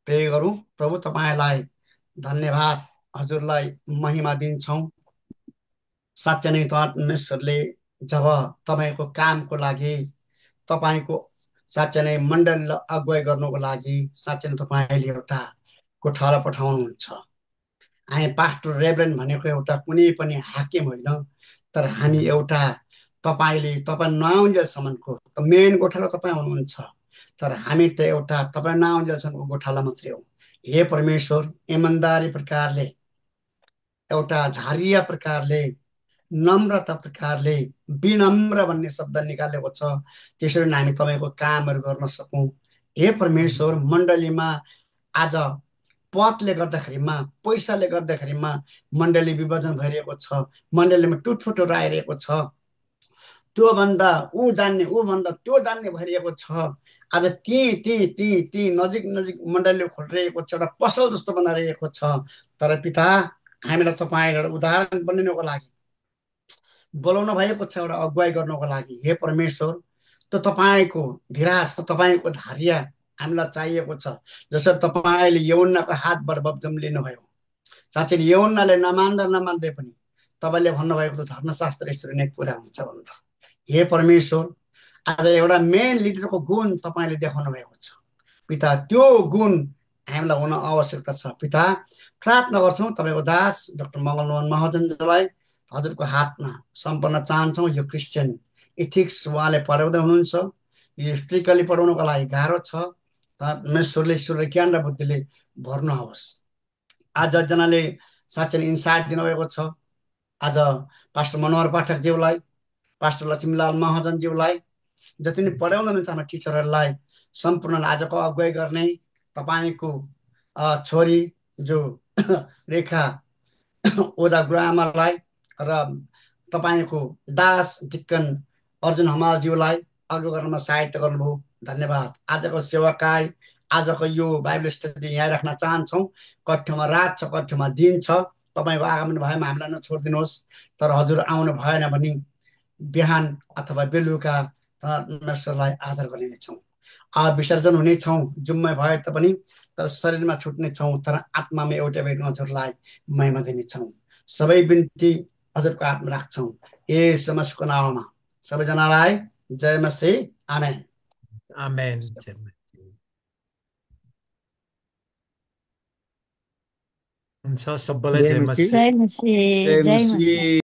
प्रे गरौँ। प्रभु तपाईँलाई धन्यवाद, हजुरलाई महिमा दिन्छौँ। साँच्चै नै परमेश्वरले जब तपाईँको कामको लागि, तपाईँको साँच्चै नै मण्डलीलाई अगुवाई गर्नुको लागि साँच्चै नै तपाईँले एउटा कोठाला पठाउनुहुन्छ। हामी पास्टर रेभरेन्ड भनेको एउटा कुनै पनि हाकिम होइन, तर हामी एउटा तपाईँ नआउन्जेलसम्मको मेन गोठाला तपाईँ हुनुहुन्छ, तर हामी त एउटा तपाईँ नआउन्जेलसम्मको गोठाला मात्रै हो। हे परमेश्वर, इमान्दारी प्रकारले, एउटा धैर्य प्रकारले, नम्रता प्रकारले, विनम्र भन्ने शब्द निकालेको छ, त्यसरी नै हामी तपाईँको कामहरू गर्न सकौँ। हे परमेश्वर, मण्डलीमा आज पदले गर्दाखेरिमा, पैसाले गर्दाखेरिमा मण्डली विभाजन भइरहेको छ, मण्डलीमा टुटफुटहरू आइरहेको छ। त्योभन्दा ऊ जान्ने ऊभन्दा त्यो जान्ने भइरहेको छ। आज ती ती ती ती नजिक नजिक मण्डलीले खोलिरहेको छ, एउटा पसल जस्तो बनाइरहेको छ। तर पिता हामीलाई तपाईँबाट उदाहरण बनिनुको लागि बोलाउनु भएको छ, एउटा अगुवाई गर्नको लागि। हे परमेश्वर, त्यो तपाईँको धिराज, तपाईँको धारिया हामीलाई चाहिएको छ। जसरी तपाईँले यौन्नाको हातबाट बप्तिस्म लिनुभयो, साँच्चै यौन्नाले नमान्दै पनि तपाईँले भन्नुभएको त धर्मशास्त्र यसरी नै पुरा हुन्छ भनेर। हे परमेश्वर, आज एउटा मेन लिडरको गुण तपाईँले देखाउनु भएको छ पिता, त्यो गुण हामीलाई हुन आवश्यकता छ। पिता प्रार्थना गर्छौँ तपाईँको दास डाक्टर मङ्गलमान महाजनलाई हजुरको हातमा सम्पन्न चाहन्छौँ। यो क्रिस्चियन इथिक्स उहाँले पढाउँदै हुनुहुन्छ, यो स्ट्रिकली पढाउनुको लागि गाह्रो छ। ईश्वरले ज्ञान र बुद्धिले भर्नुहोस्। आज जनाले साँच्चै इन्साइट दिनुभएको छ। आज पास्टर मनोहर पाठकज्यूलाई, पास्टर लक्ष्मीलाल महाजनज्यूलाई, जति नै पढाउँदै हुनुहुन्छ हाम्रो टिचरहरूलाई सम्पूर्ण आजको अगुवाई गर्ने तपाईँको छोरी जो रेखा ओझा गुरुआमालाई र तपाईँको दास डिक्कन अर्जुन हमालज्यूलाई अघि गर्नमा सहायता गर्नुभयो, धन्यवाद। आजको सेवाकाई, आजको यो बाइबल स्टडी यहाँ राख्न चाहन्छौँ। कठ्यमा रात छ, कठ्यमा दिन छ, तपाईँको आगमन भएमा हामीलाई नछोडिदिनुहोस्। तर हजुर आउनु भएन भने बिहान अथवा बेलुका परमेश्वरलाई आदर गरिनेछौँ, विसर्जन हुनेछौँ। जुम्मै भए तापनि तर शरीरमा छुट्नेछौँ, तर आत्मामा एउटै भेट्न हजुरलाई महिमा दिनेछौँ। सबै बिन्ती हजुरको हातमा राख्छौँ येशू मसीहको नाममा। सबैजनालाई जय मसीह, आमेन। आमेन। हुन्छ, सबैलाई जय मसीह। जय मसीह।